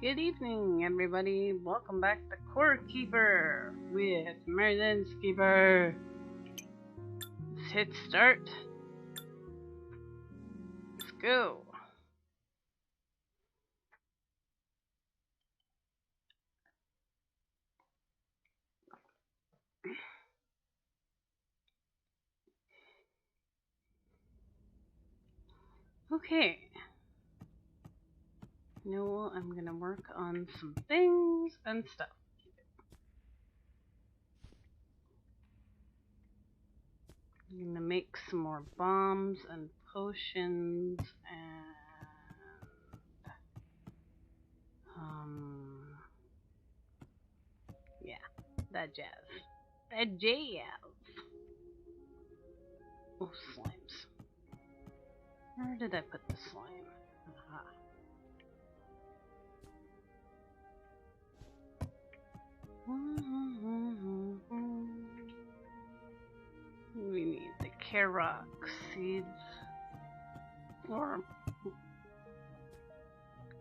Good evening, everybody. Welcome back to Core Keeper with Merlin Skipper. Let's hit start. Let's go. Okay. No, I'm gonna work on some things and stuff. I'm gonna make some more bombs and potions and yeah, that jazz. That jazz. Oh, slimes. Where did I put the slime? Aha. We need the Karok seeds. Or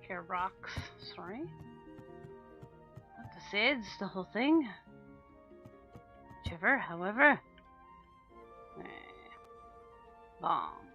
Karoks, sorry. Not the seeds, the whole thing. Whichever, however. Bomb.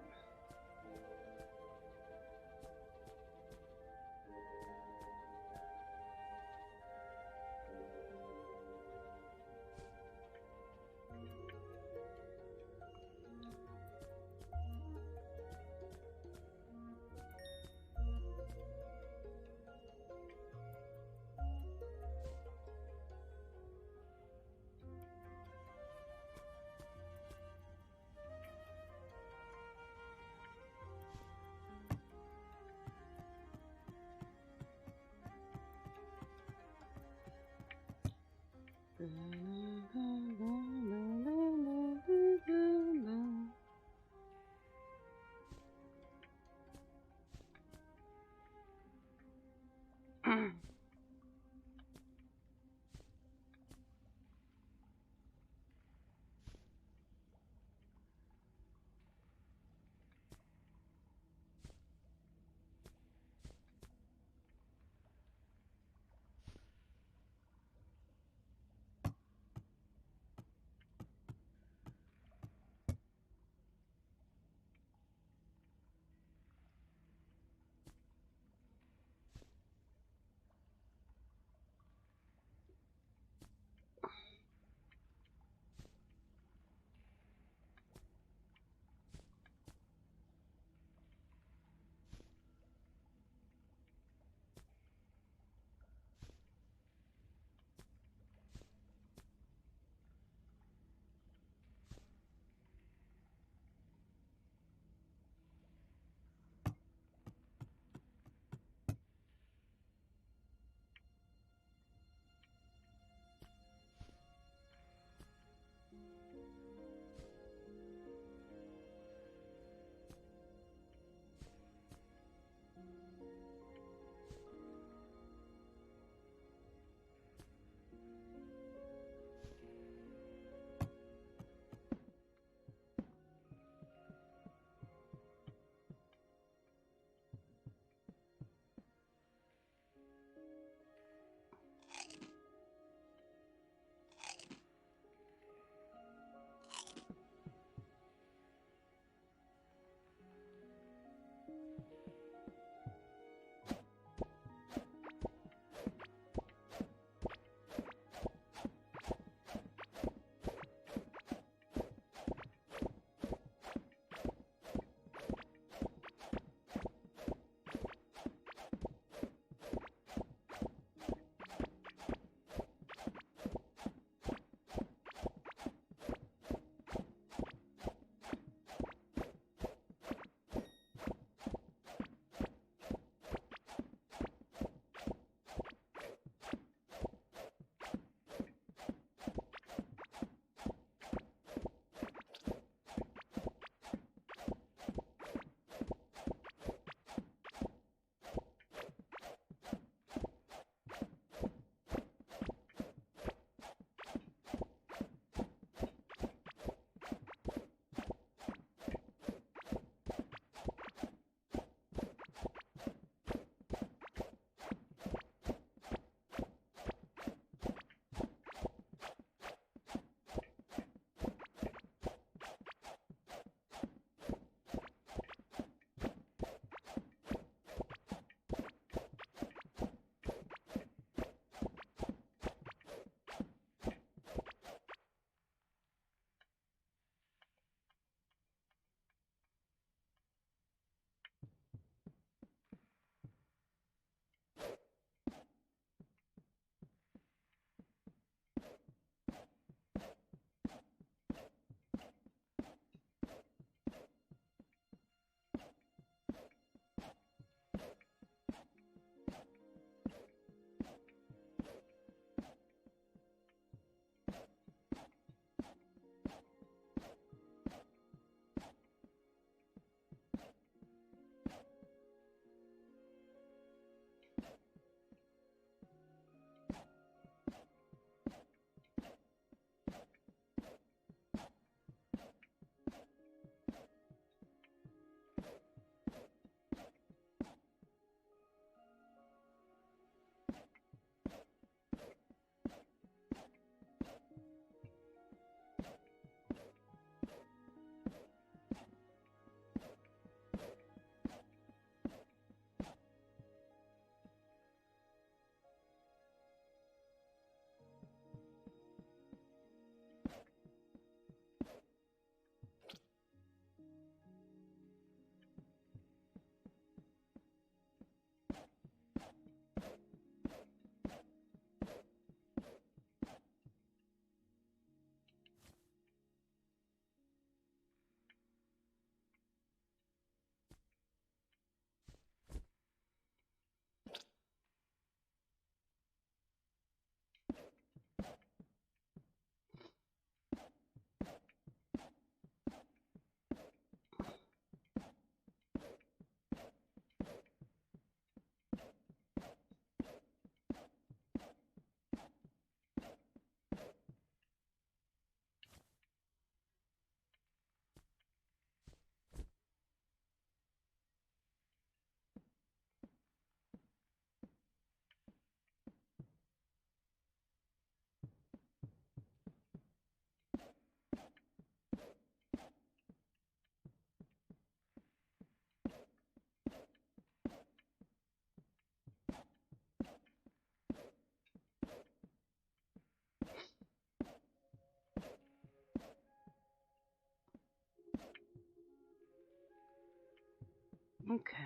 Okay,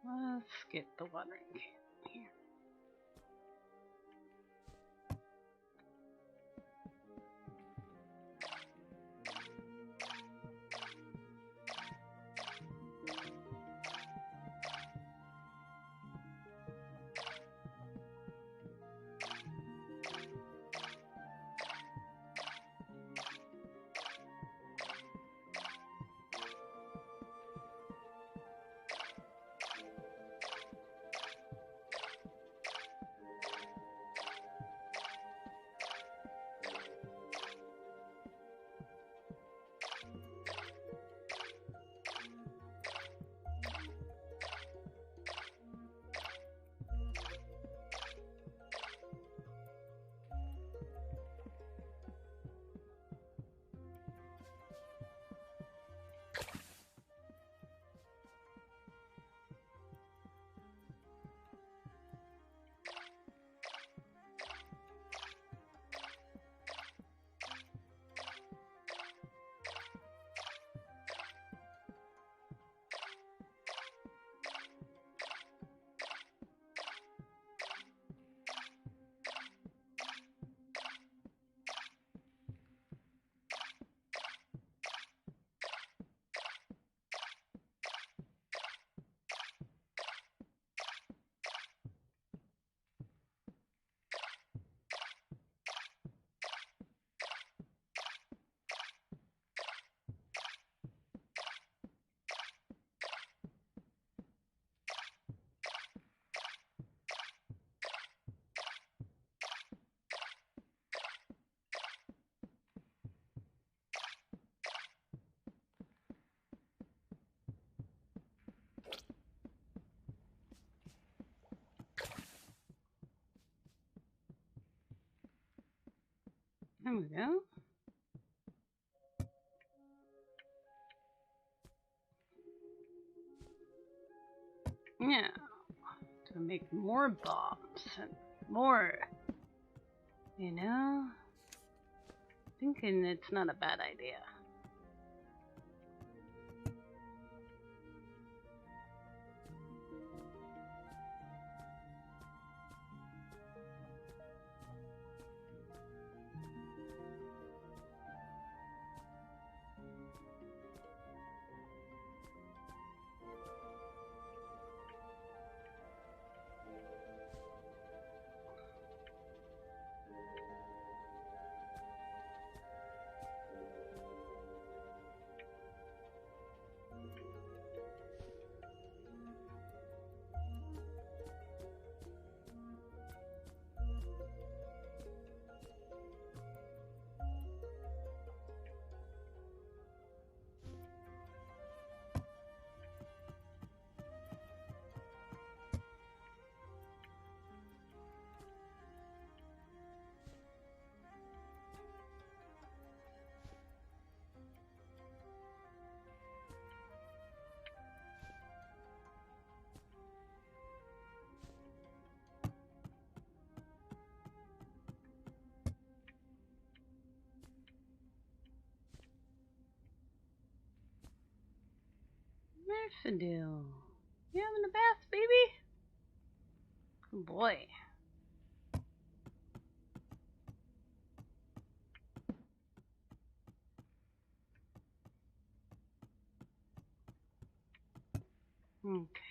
let's get the watering can here. There we go. Yeah, to make more bombs and more, you know? Thinking it's not a bad idea. Mercadil. You having a bath, baby? Good boy. Okay.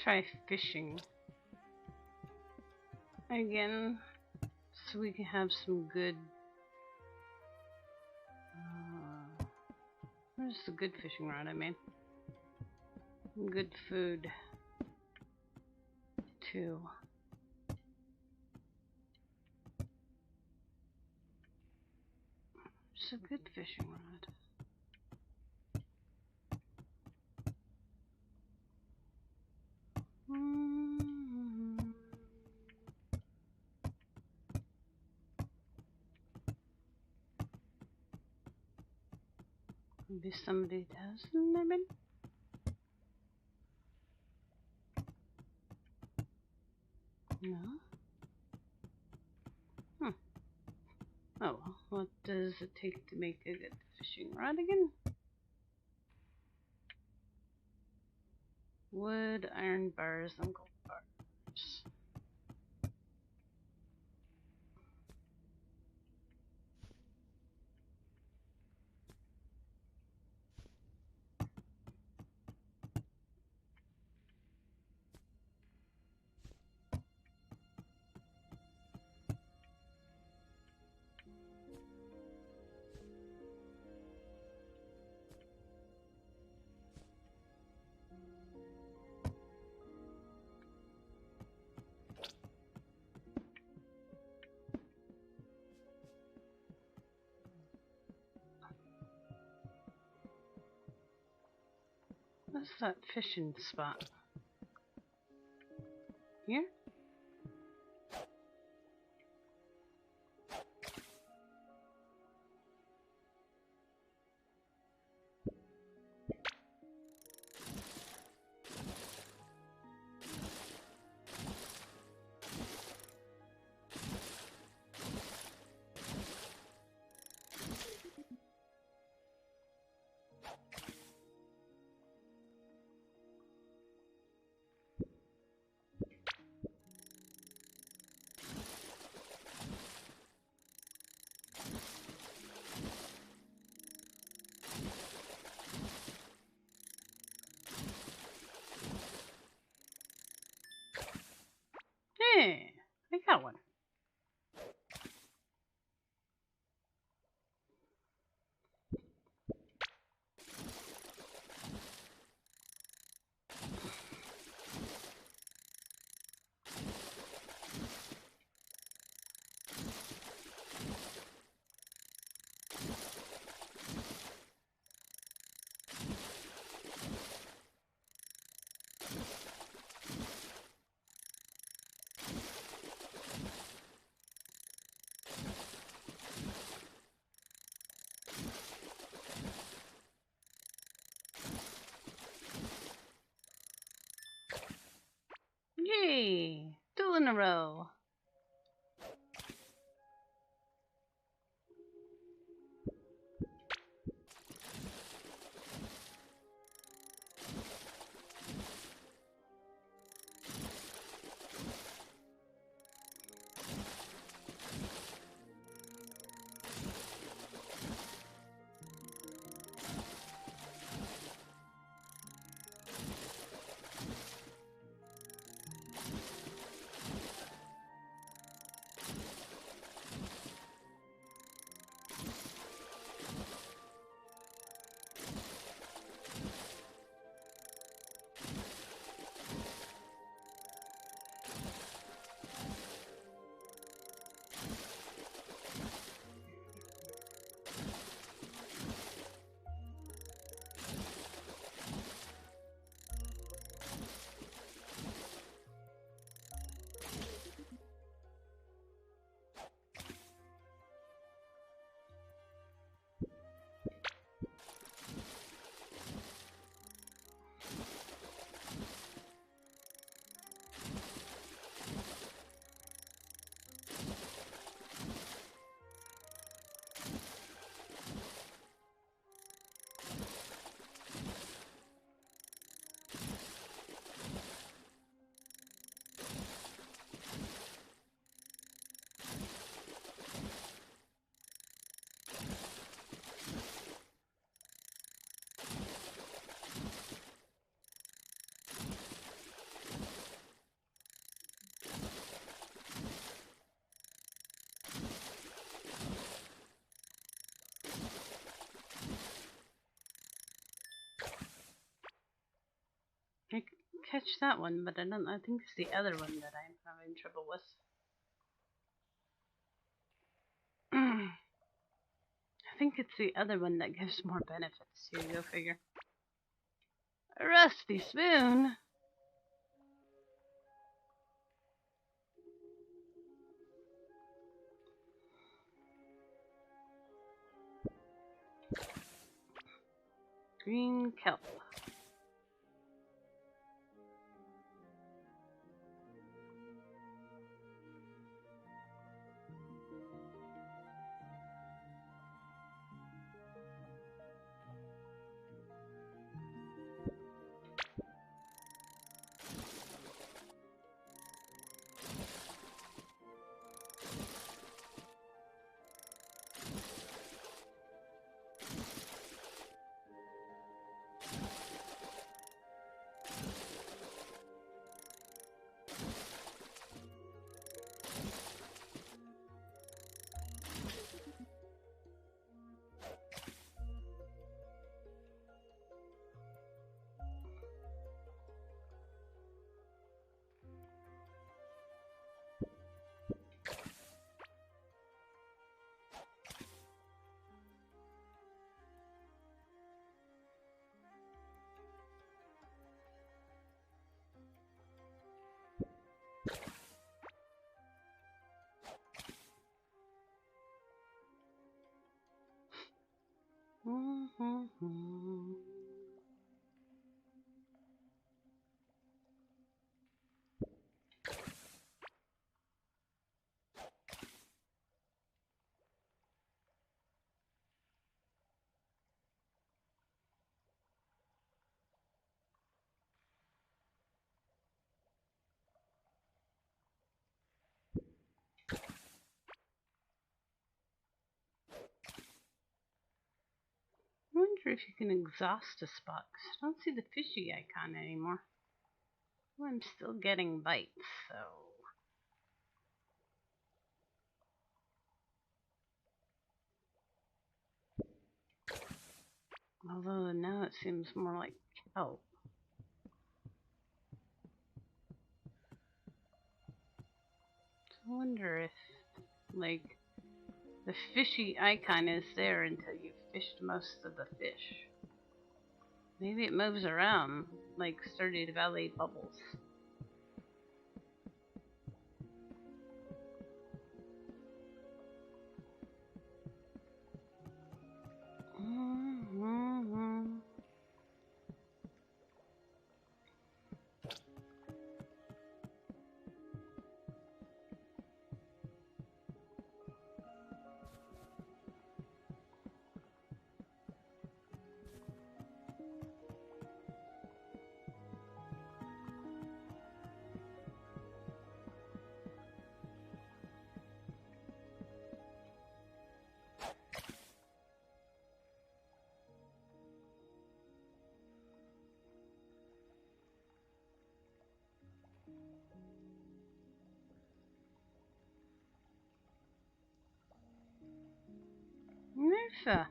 try fishing again so we can have some good. Where's the good fishing rod? I mean, good food too. It's a good fishing rod. Maybe somebody does, maybe? No? Oh well, what does it take to make a good fishing rod again? Wood, iron bars, and gold bars. What's that fishing spot? Here? Hey, I got one. catch that one, but I think it's the other one that I'm having trouble with. I think it's the other one that gives more benefits too, go figure. A rusty spoon? Green kelp. I wonder if you can exhaust a spot, 'cause I don't see the fishy icon anymore. Well, I'm still getting bites, so... Although now it seems more like kelp. So I wonder if, like, the fishy icon is there until you've fished most of the fish. Maybe it moves around like Stardew Valley bubbles. Nerfa.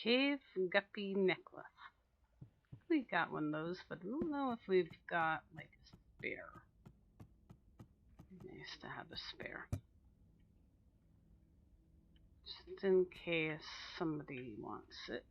Cave Guppy Necklace. We got one of those, but I don't know if we've got like a spare. Nice to have a spare. Just in case somebody wants it.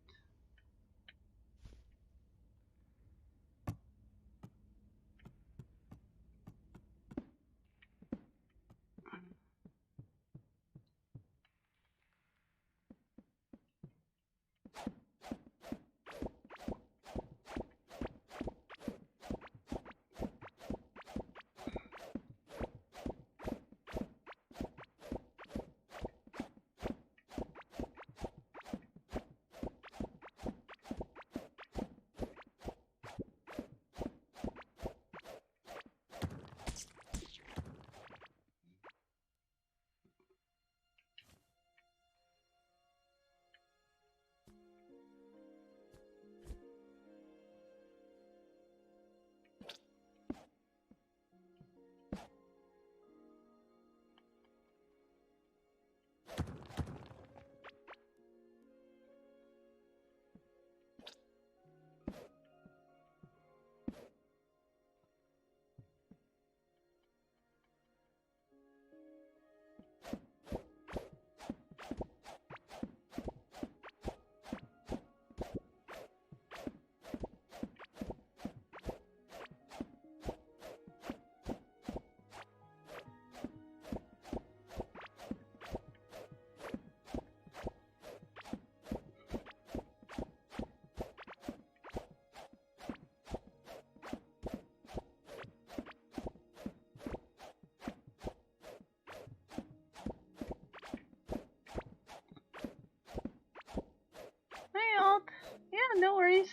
no worries.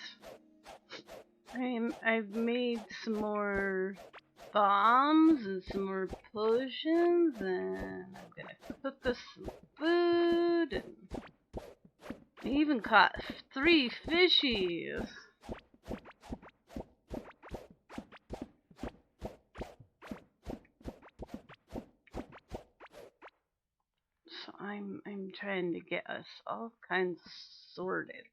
I've made some more bombs and some more potions, and I'm gonna cook us some food. And I even caught 3 fishies. So I'm trying to get us all kinds sorted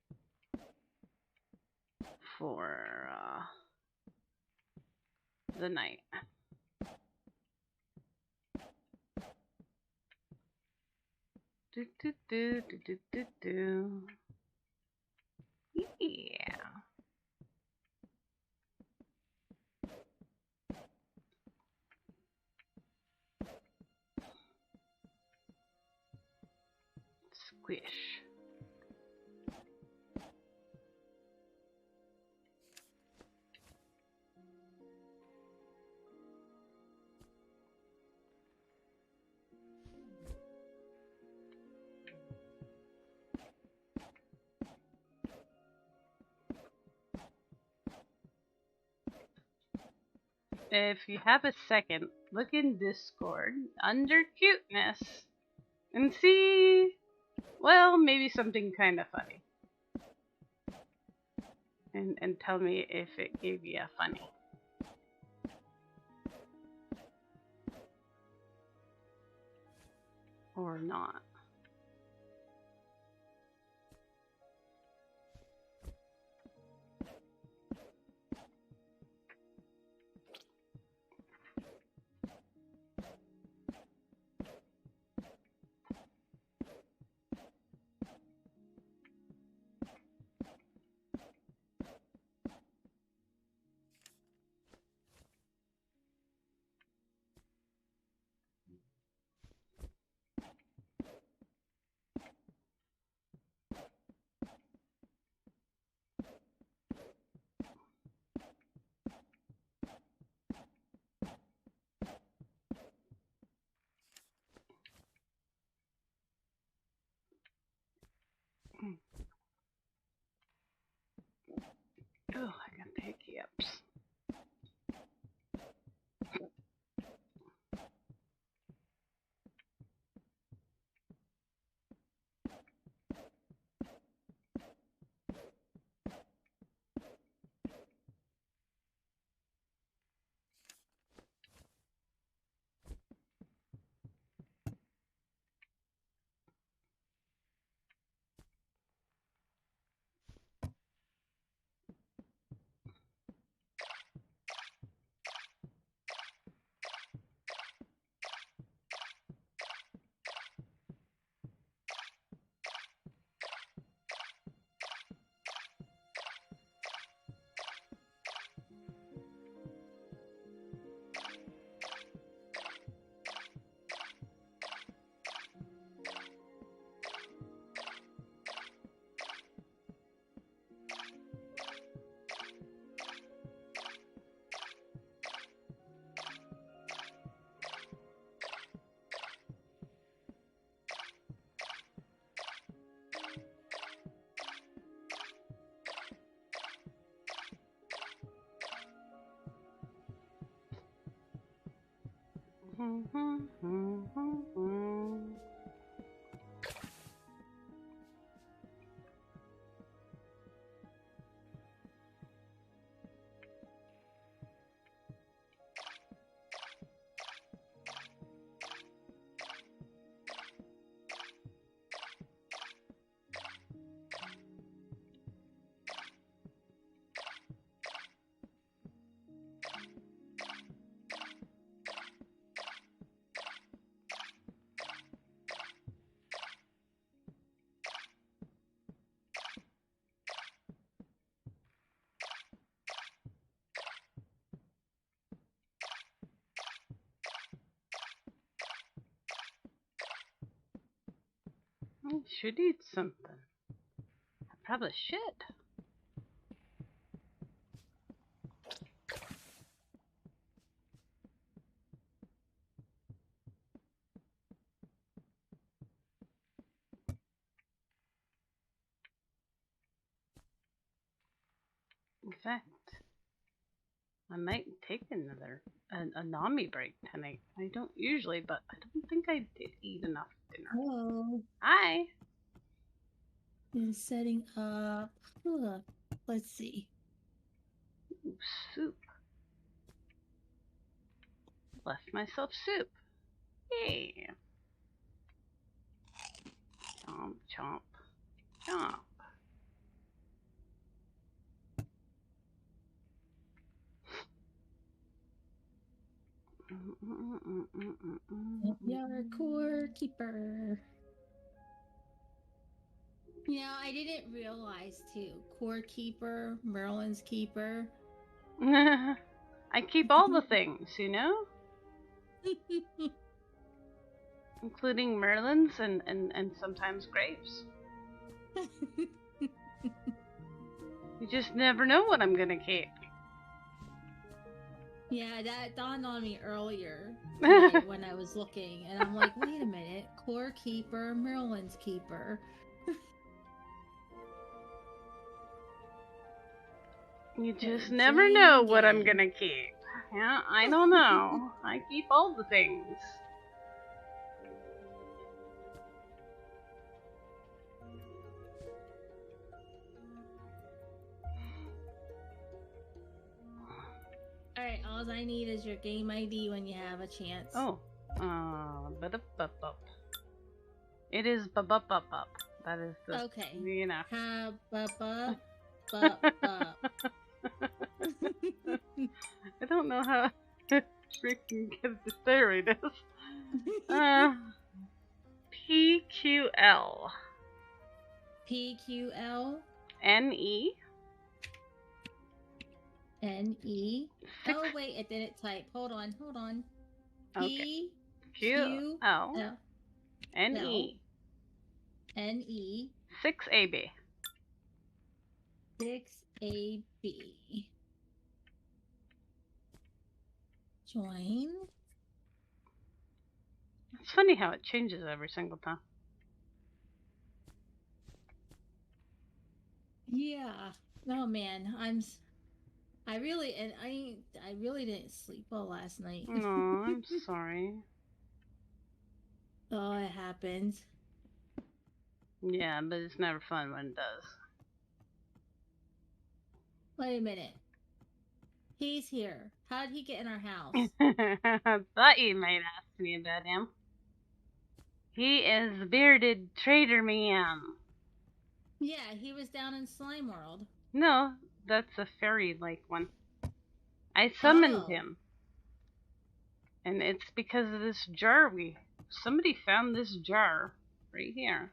for the night. Do do do do do do do. Yeah. Squish. If you have a second, look in Discord under cuteness and see, well, maybe something kind of funny. And tell me if it gave you a funny. Or not. Oh, I got the hiccups. I should eat something. I probably should. In fact, I might take a Nami break tonight. I don't usually, but I don't think I did eat enough dinner. Hello. Hi. Is setting up. Let's see. Ooh, soup. Left myself soup. Hey. Chomp, chomp, chomp. Your core keeper. You know, I didn't realize too. Core keeper, Merlin's keeper. I keep all the things, including Merlins and sometimes grapes. You just never know what I'm gonna keep. Yeah, that dawned on me earlier today when I was looking, and I'm like, wait a minute, core keeper, Merlin's keeper. You just never know what I'm gonna keep. Yeah, I don't know. I keep all the things. Alright, all I need is your game ID when you have a chance. Oh, it is ba-ba-ba-ba. That is the. Okay. I don't know how to freaking get it to stay right this. PQL. PQL. NE. NE. Oh wait, it didn't type. Hold on. Okay. QL. NE. NE. 6AB. 6AB. Join. It's funny how it changes every single time. Yeah. Oh man, I really didn't sleep well last night. Oh, I'm sorry. Oh, it happens. Yeah, but it's never fun when it does. Wait a minute. He's here. How did he get in our house? I thought you might ask me about him. He is the bearded trader man. Yeah, he was down in Slime World. No, that's a fairy-like one. I summoned him. And it's because of this jar somebody found this jar right here.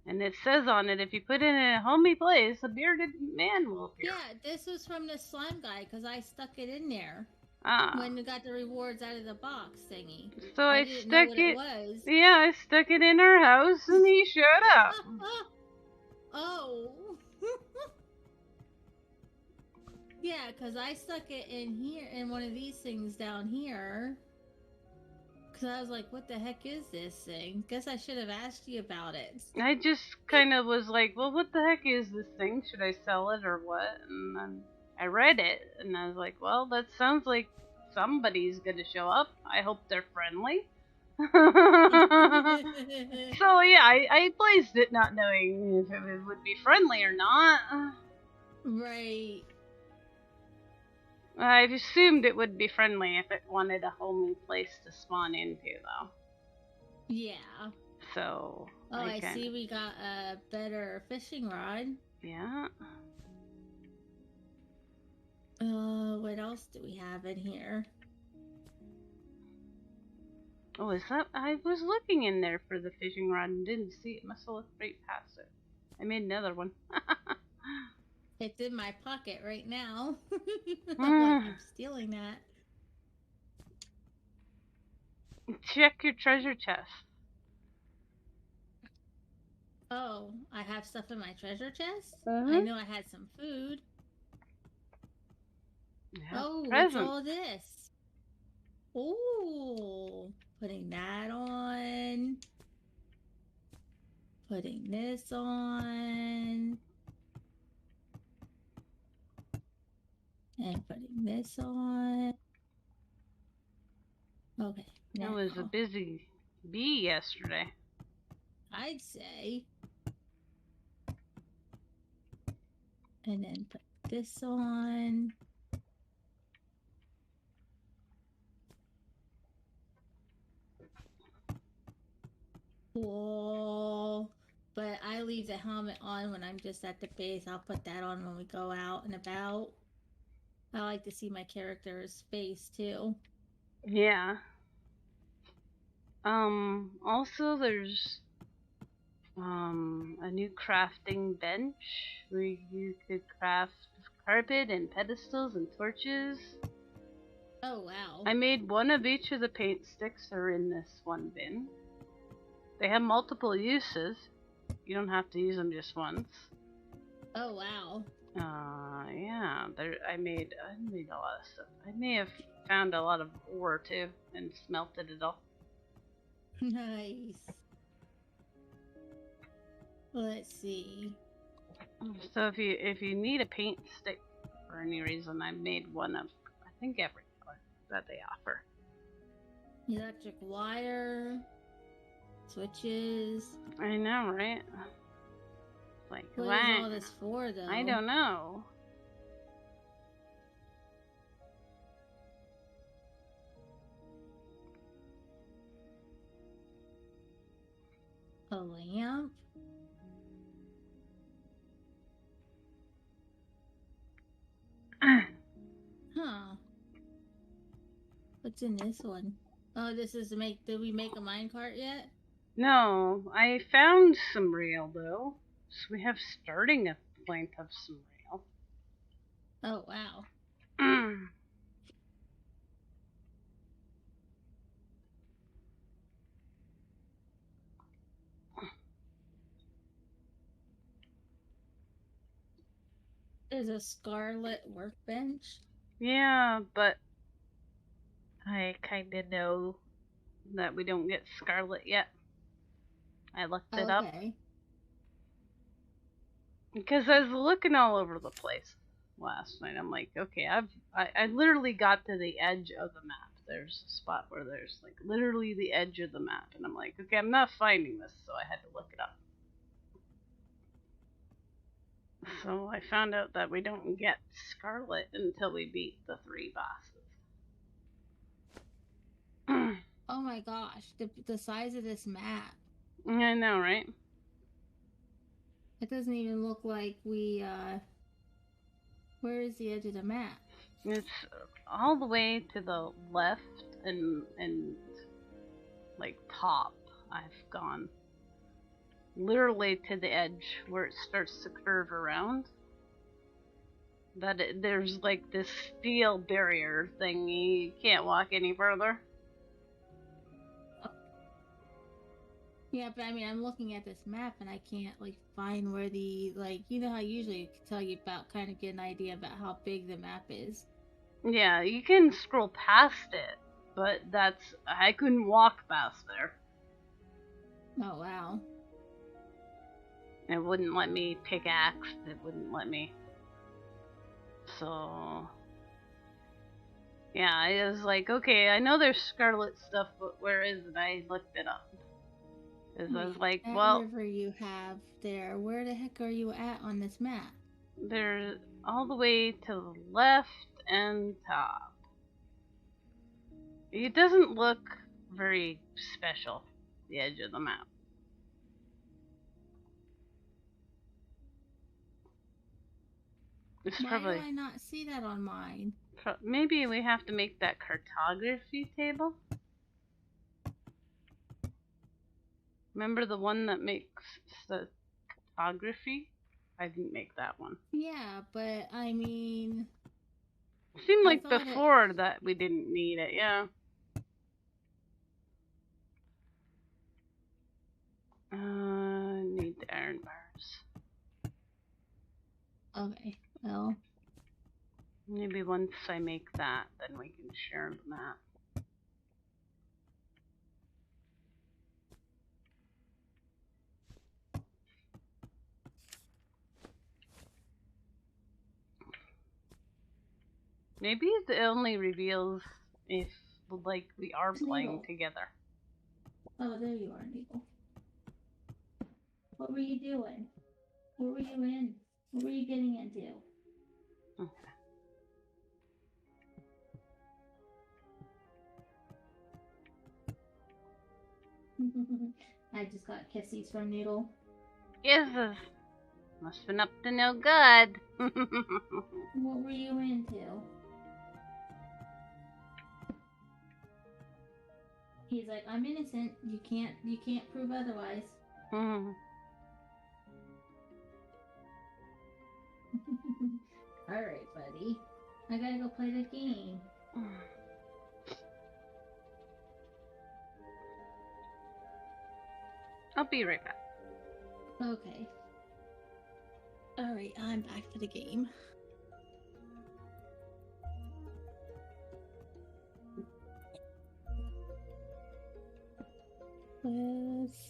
And it says on it, if you put it in a homey place, a bearded man will appear. Yeah, this was from the slime guy because I stuck it in there. Ah. When we got the rewards out of the box thingy. So I didn't stuck know what it was. Yeah, I stuck it in our house and he showed up. Oh. Yeah, because I stuck it in here, in one of these things down here. Because I was like, what the heck is this thing? Guess I should have asked you about it. I just kind of was like, well, what the heck is this thing? Should I sell it or what? And then I read it and I was like, well, that sounds like somebody's gonna show up. I hope they're friendly. So yeah, I placed it not knowing if it would be friendly or not. Right. I assumed it would be friendly if it wanted a homey place to spawn into, though. Yeah. So. Oh, I see we got a better fishing rod. Yeah. What else do we have in here? Oh, is that? I was looking in there for the fishing rod and didn't see it. Must have looked right past it. I made another one. It's in my pocket right now. I'm stealing that. Check your treasure chest. Oh, I have stuff in my treasure chest? I know I had some food. Yeah, what's all this? Ooh, putting that on. Putting this on. And putting this on. Okay. It was a Now, busy bee yesterday. I'd say. And then put this on. Cool. But I leave the helmet on when I'm just at the base. I'll put that on when we go out and about. I like to see my character's face too. Yeah. Also there's a new crafting bench where you could craft carpet and pedestals and torches. Oh wow. I made one of each of the paint sticks are in this one bin. They have multiple uses. You don't have to use them just once. Oh wow. Yeah. I made a lot of stuff. I may have found a lot of ore too and smelted it all. Nice. Let's see. So if you need a paint stick for any reason, I made one of I think every color that they offer. Electric wire. Switches. I know, right? Like, What why? is all this for, though? I don't know. A lamp? Huh. What's in this one? Oh, this is to make. Did we make a minecart yet? No, I found some rail though. So we have starting a point of some rail. Oh, wow. There's a scarlet workbench. Yeah, but I kinda know that we don't get scarlet yet. I looked it up. Because I was looking all over the place last night. I'm like, okay, I literally got to the edge of the map. There's a spot where there's like literally the edge of the map, and I'm like, okay, I'm not finding this, so I had to look it up. So I found out that we don't get Scarlet until we beat the 3 bosses. Oh my gosh, the size of this map. I know, right? It doesn't even look like we, where is the edge of the map? It's all the way to the left and like top. I've gone literally to the edge where it starts to curve around. There's like this steel barrier thingy. You can't walk any further. Yeah, but I mean, I'm looking at this map and I can't like find where the like you know how usually it can tell you about kind of get an idea about how big the map is. Yeah, you can scroll past it, but I couldn't walk past there. Oh wow. It wouldn't let me pickaxe. It wouldn't let me. So yeah, I was like, okay, I know there's Scarlet stuff, but where is it? I looked it up. Because I was like, that well, river you have there, where the heck are you at on this map? they're all the way to the left and top. It doesn't look very special, the edge of the map. It's Why do I not see that on mine? Maybe we have to make that cartography table. Remember the one that makes the cartography? I didn't make that one. Yeah, but I mean... It seemed like before that we didn't need it, yeah. Need the iron bars. Okay, well... Maybe once I make that, then we can share the map. Maybe it only reveals if, like, we are playing Noodle. together. Oh, there you are, Noodle. What were you doing? What were you in? What were you getting into? Okay. I just got kissies from Noodle. Yes, must have been up to no good. What were you into? He's like, I'm innocent. You can't prove otherwise. Alright, buddy. I gotta go play the game. I'll be right back. Okay. Alright, I'm back for the game. Let's...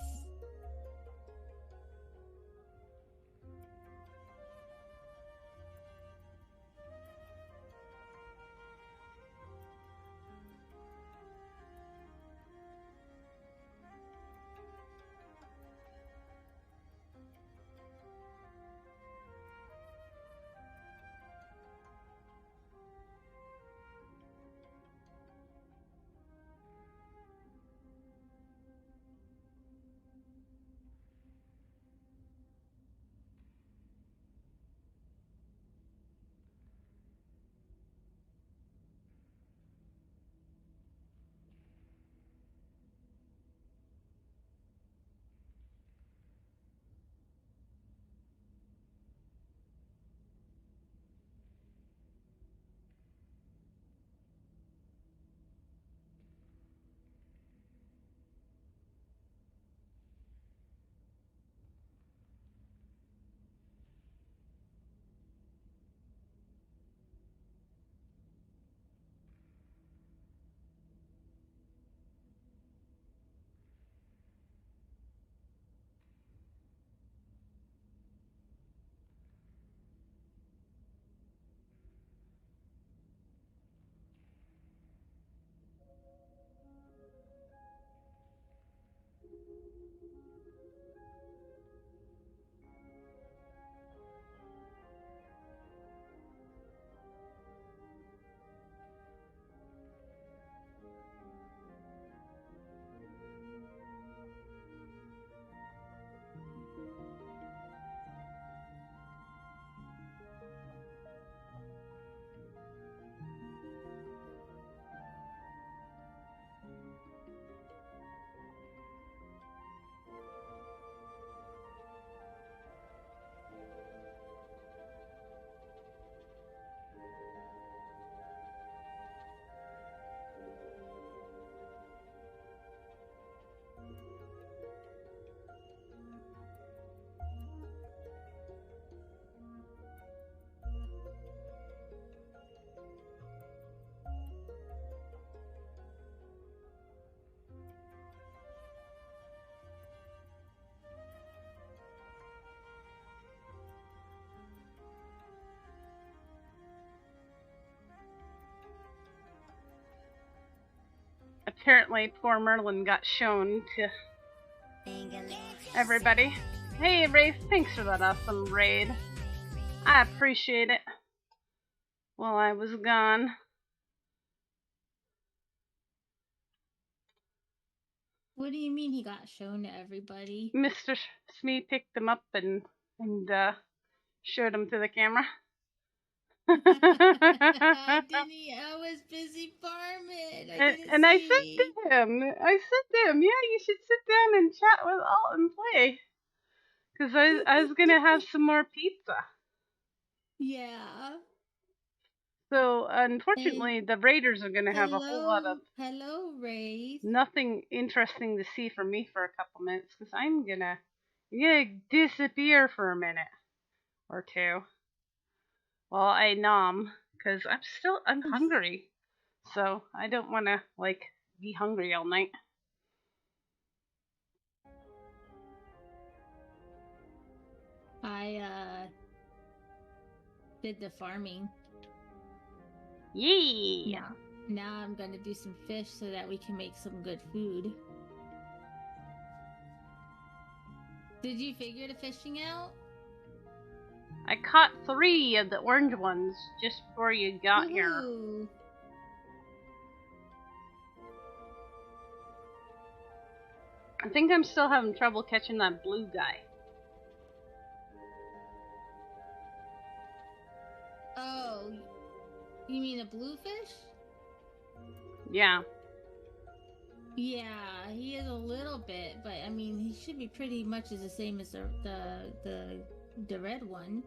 Apparently, poor Merlin got shown to everybody. Hey, Wraith, thanks for that awesome raid. I appreciate it. While I was gone. What do you mean he got shown to everybody? Mr. Smee picked him up and showed him to the camera. Didn't he? I was busy farming. I said to him, yeah, you should sit down and chat with Alt and play. Because I was going to have some more pizza. Yeah. So, unfortunately, the Raiders are going to have a whole lot of... Hello, Wraith. Nothing interesting to see from me for a couple minutes, because I'm going to disappear for a minute or two. While I nom, because I'm hungry. So, I don't want to, be hungry all night. I, did the farming. Yeah. Now I'm gonna do some fish so that we can make some good food. Did you figure the fishing out? I caught 3 of the orange ones just before you got here. Woohoo. I think I'm still having trouble catching that blue guy. Oh, you mean a bluefish? Yeah. Yeah, he is a little bit, but I mean, he should be pretty much as the same as the red one.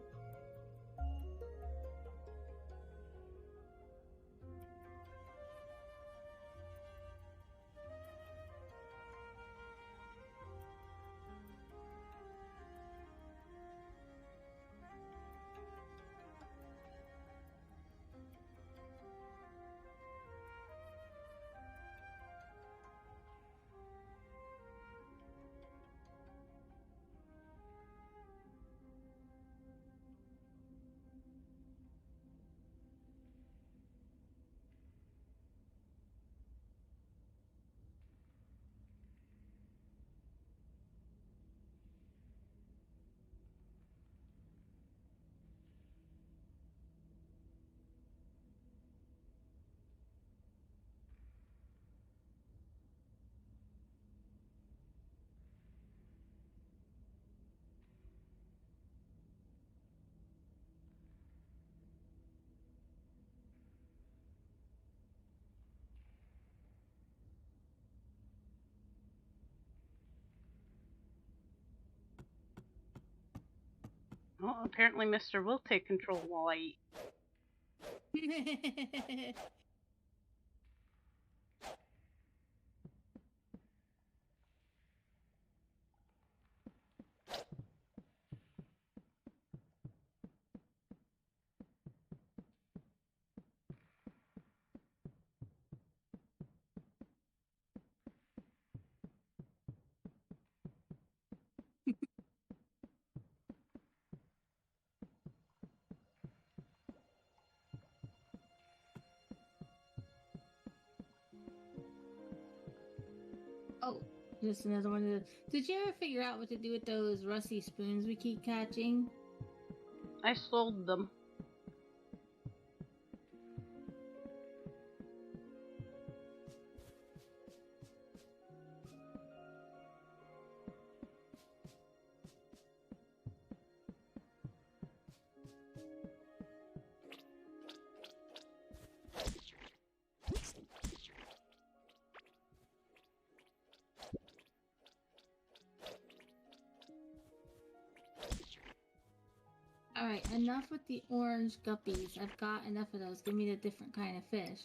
Well, apparently Mr. will take control while I eat. Oh, just another one of the. Did you ever figure out what to do with those rusty spoons we keep catching? I sold them. Alright, enough with the orange guppies. I've got enough of those. Give me the different kind of fish.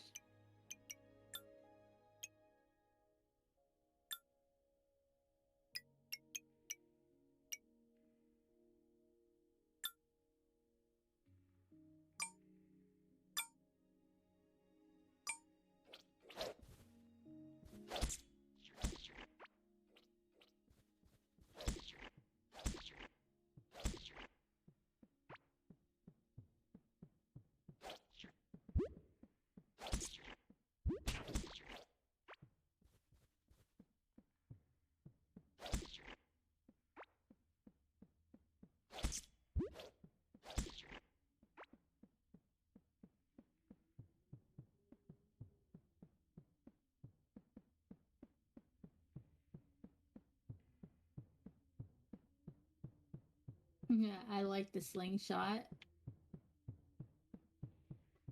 Yeah, I like the slingshot.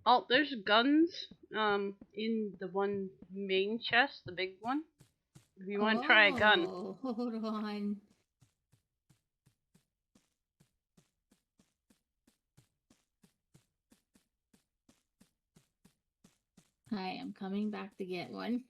Oh, there's guns in the one main chest, the big one. If you want to try a gun. Oh, hold on. I am coming back to get one.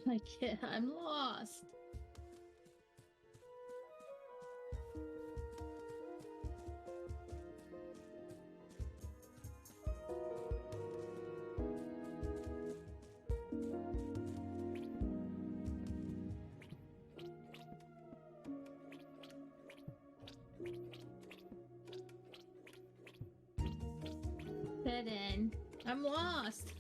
Like, yeah, I'm lost. Dead end. I'm lost.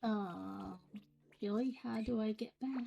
Oh, Billy, how do I get back?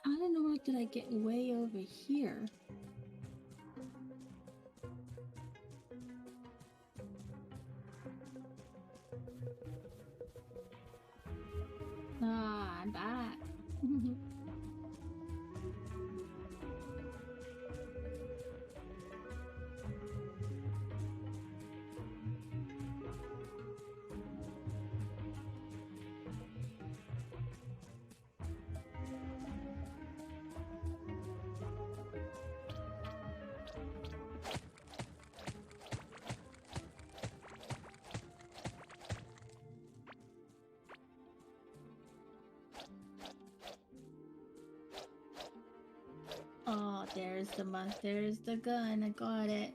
I don't know, where did I get way over here? Ah, I'm back. Oh, there's the gun. I got it.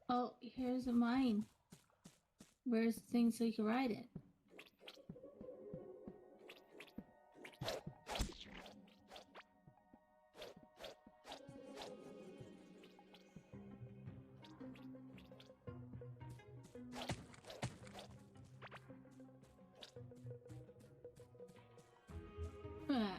Oh, here's a mine. Where's the thing so you can ride it? Ah.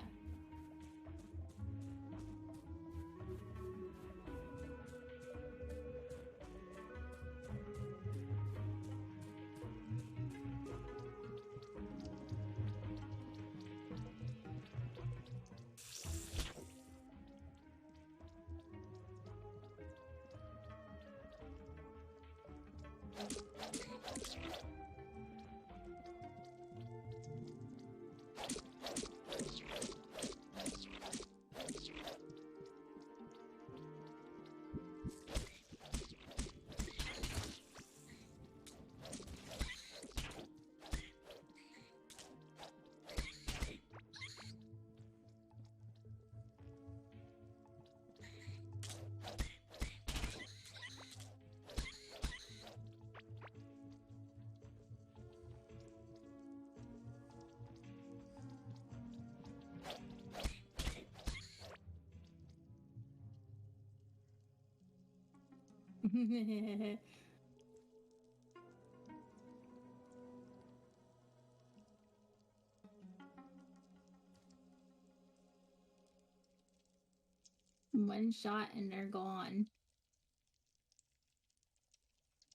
One shot and they're gone.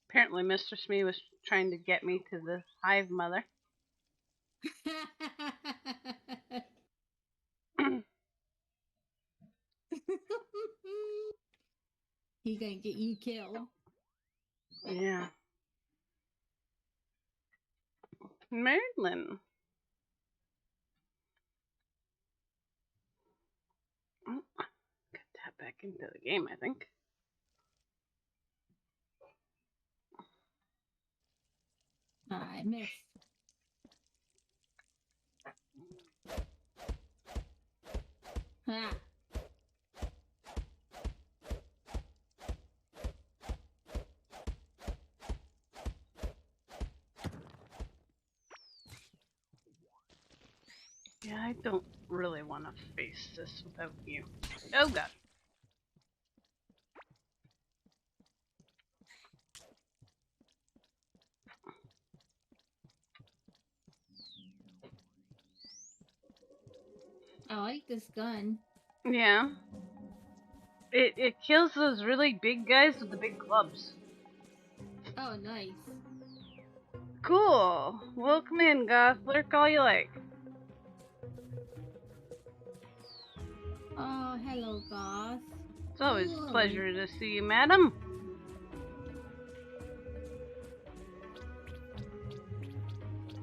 Apparently, Mr. Smee was trying to get me to the hive mother. He gonna get you killed. Yeah. Marilyn. Oh, got that back into the game, I think. I missed. Ah. Yeah, I don't really want to face this without you. Oh god. I like this gun. Yeah. It kills those really big guys with the big clubs. Oh, nice. Cool. Welcome in, Goth. Lurk all you like. Oh, hello, Goth. It's always Ooh. a pleasure to see you, madam.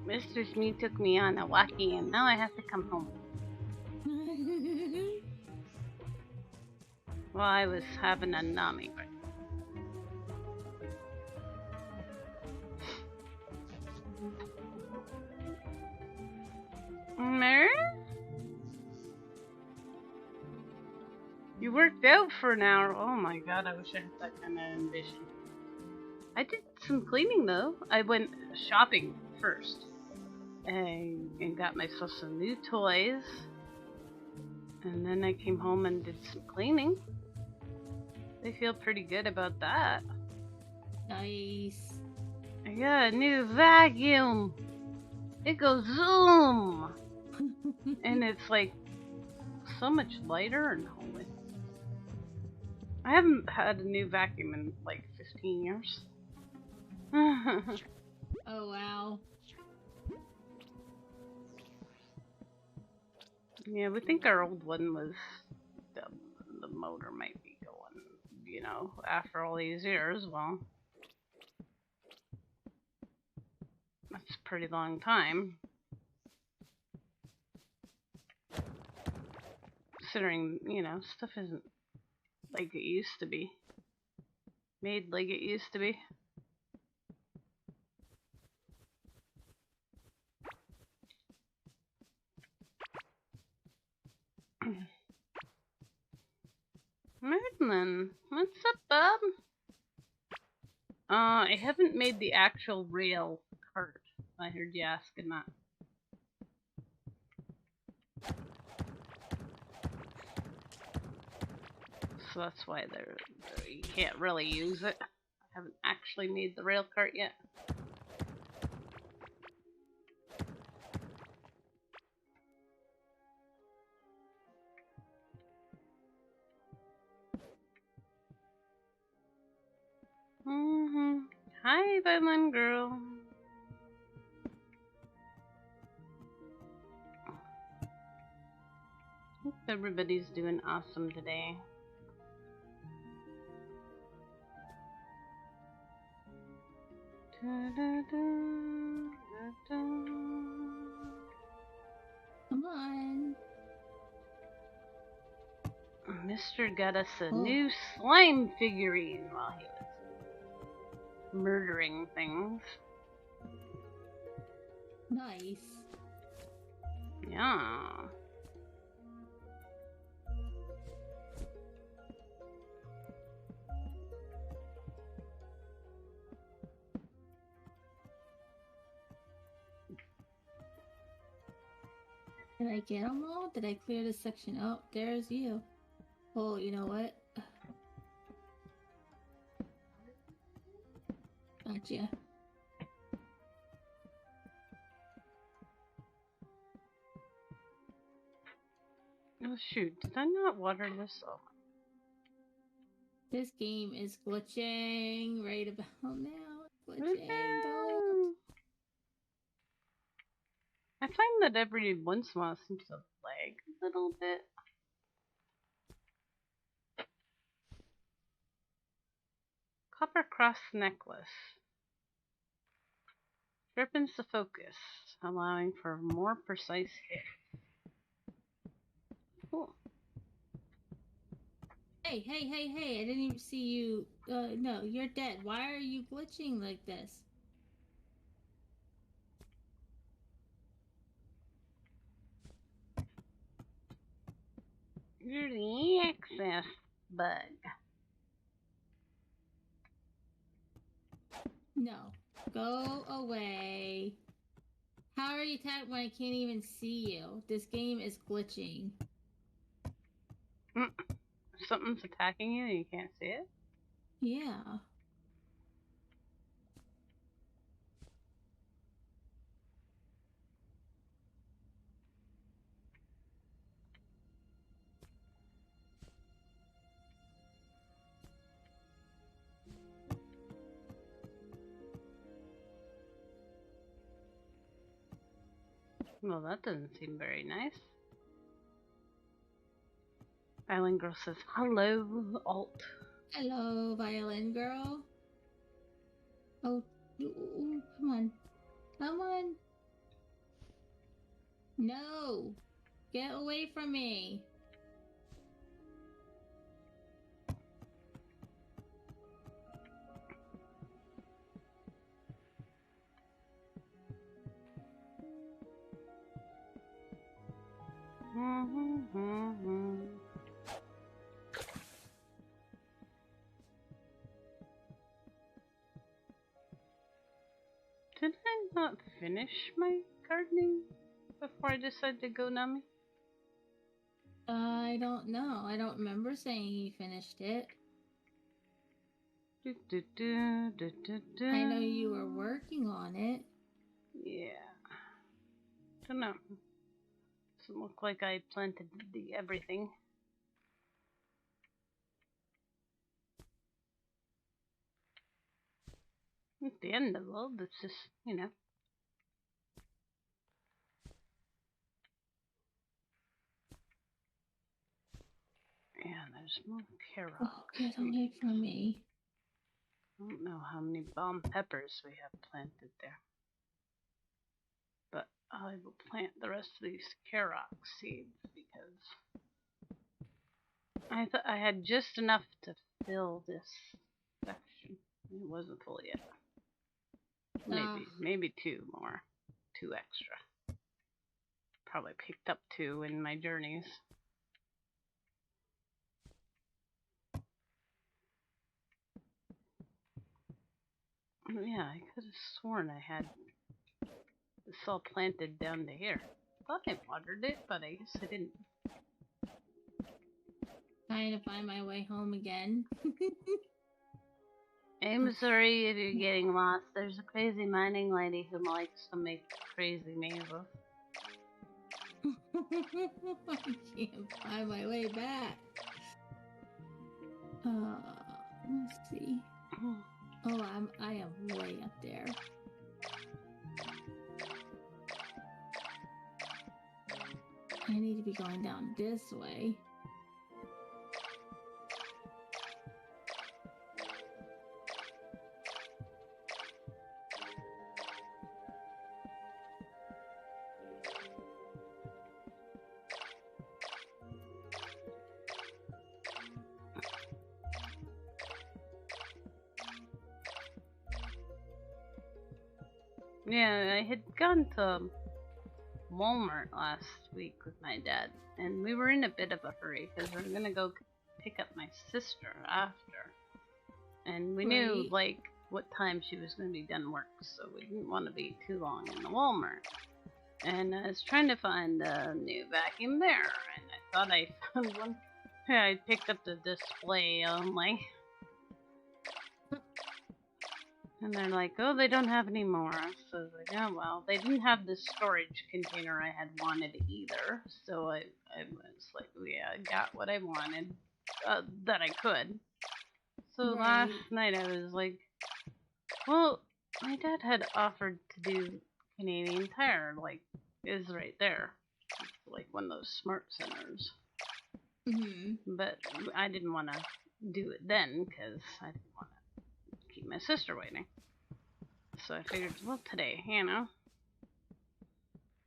Mr. Smee took me on a walkie and now I have to come home. Well, I was having a nami, but... Mary? You worked out for an hour. Oh my god, I wish I had that kind of ambition. I did some cleaning though. I went shopping first. And got myself some new toys. And then I came home and did some cleaning. I feel pretty good about that. Nice. I got a new vacuum. It goes zoom. And it's like so much lighter and holy. I haven't had a new vacuum in like 15 years. Oh, wow. Yeah, we think our old one was the motor might be going, you know, after all these years. Well, that's a pretty long time. Considering, you know, stuff isn't like it used to be. Made like it used to be. Merlin, what's up, bub? I haven't made the actual rail cart. I heard you asking that. So that's why you can't really use it. I haven't actually made the rail cart yet. Hi, Violin Girl. Hope everybody's doing awesome today. Come on. Mr. got us a new slime figurine while he was murdering things. Nice. Yeah. Did I get them all? Did I clear this section? Oh, there's you. Oh, you know what? Gotcha. Oh shoot, did I not water this? Oh. This game is glitching right about now. It's glitching. No. I find that every once in a while it seems to lag a little bit. Copper cross necklace. Sharpens the focus, allowing for more precise hit. Cool. Hey, I didn't even see you. No, you're dead. Why are you glitching like this? You're the access bug. No. Go away. How are you attacked when I can't even see you? This game is glitching. Something's attacking you and you can't see it? Yeah. Well, that doesn't seem very nice. Island Girl says, hello, alt. Hello, violin girl. Oh, come on. Come on. No. Get away from me. Did I not finish my gardening before I decided to go nummy? I don't know. I don't remember saying you finished it. I know you were working on it. Yeah. Don't know. Doesn't look like I planted everything. At the end of the world, it's just, you know. Yeah, there's more carrots. Oh, get away from me. I don't know how many bomb peppers we have planted there. But I will plant the rest of these carrot seeds because I thought I had just enough to fill this section. It wasn't full yet. Maybe two more. Two extra. Probably picked up two in my journeys. Yeah, I could have sworn I had this all planted down to here. Thought I watered it, but I guess I didn't. Trying to find my way home again. I'm sorry if you're getting lost. There's a crazy mining lady who likes to make crazy mazes. I can't find my way back. Let's see. Oh, I am way up there. I need to be going down this way. Yeah, I had gone to Walmart last week with my dad, and we were in a bit of a hurry because we were gonna go pick up my sister after, and we knew like what time she was gonna be done work, so we didn't want to be too long in the Walmart. And I was trying to find a new vacuum there, and I thought I found one. Yeah, I picked up the display on my And they're like, oh, they don't have any more. So I was like, oh, well, they didn't have the storage container I had wanted either. So I was like, oh, yeah, I got what I wanted that I could. So last night I was like, well, my dad had offered to do Canadian Tire, like, is right there. It's like one of those smart centers. But I didn't want to do it then because I didn't want to keep my sister waiting. So I figured, well, today, you know.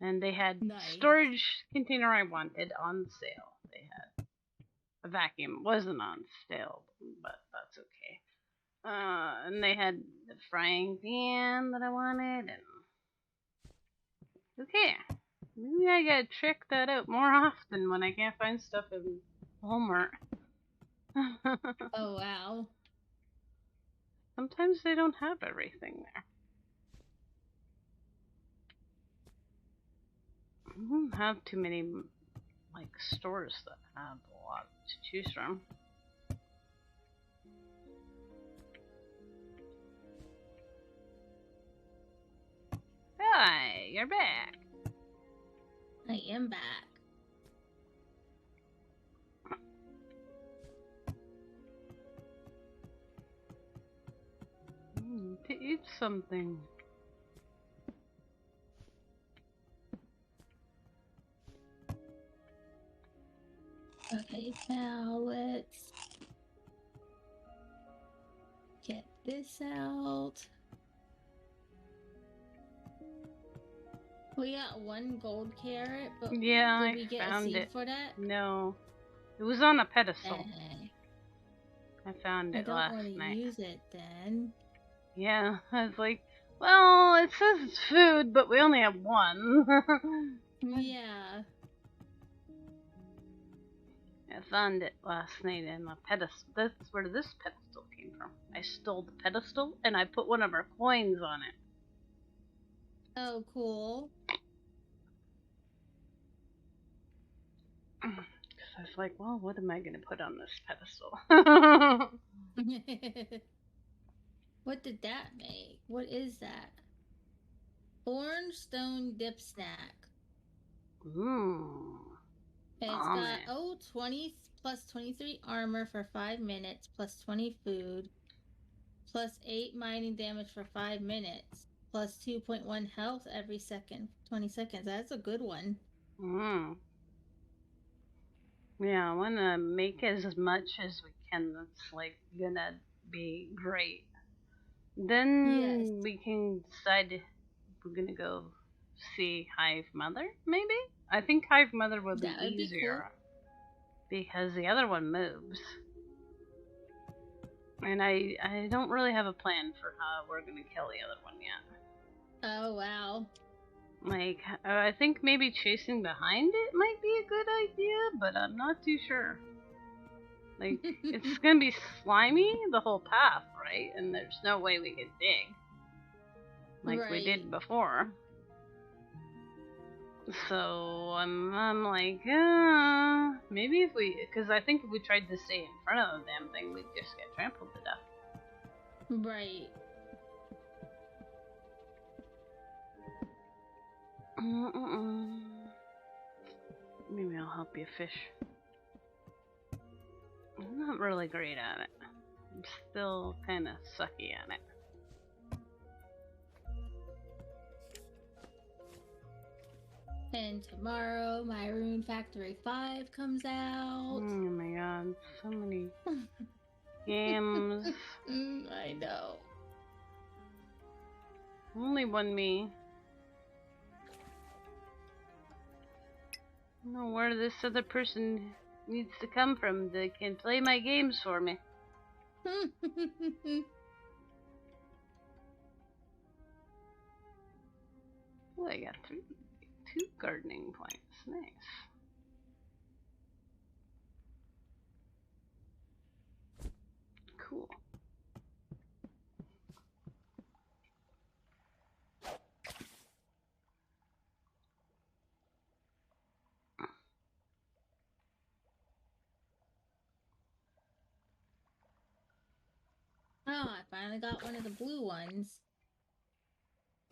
And they had storage container I wanted on sale. They had a vacuum. It wasn't on sale, but that's okay. And they had the frying pan that I wanted, and okay, maybe I gotta check that out more often when I can't find stuff in Walmart. Oh wow. Sometimes they don't have everything there. I don't have too many like stores that have a lot to choose from. Hi, you're back. I am back. To eat something. Okay, now let's get this out. We got one gold carrot, but yeah, did we get a seed for that? No. It was on a pedestal. I found it last night. I don't want to use it then. Yeah, I was like, well, it says it's food, but we only have one. Yeah. I found it last night in a pedestal. That's where this pedestal came from. I stole the pedestal and I put one of our coins on it. Oh, cool. Because I was like, well, what am I going to put on this pedestal? What did that make? What is that? Orange stone dip snack. Mmm. It's got 20 plus 23 armor for 5 minutes, plus 20 food, plus 8 mining damage for 5 minutes, plus 2.1 health every 20 seconds. That's a good one. Yeah, I want to make as much as we can. That's like gonna be great. Then we can decide if we're gonna go see Hive Mother, maybe? I think Hive Mother will be easier because the other one moves. And I don't really have a plan for how we're gonna kill the other one yet. Oh, wow. Like, I think maybe chasing behind it might be a good idea, but I'm not too sure. Like, it's gonna be slimy the whole path, right? And there's no way we can dig. Like we did before. So, I'm like, maybe if because I think if we tried to stay in front of the damn thing, we'd just get trampled to death. Right. Maybe I'll help you fish. I'm not really great at it. I'm still kind of sucky at it. And tomorrow, my Rune Factory 5 comes out. Oh my god, so many games. I know. Only one me. I don't know where this other person needs to come from that can play my games for me. Oh, I got 2 gardening points. Nice. Cool. I finally got one of the blue ones.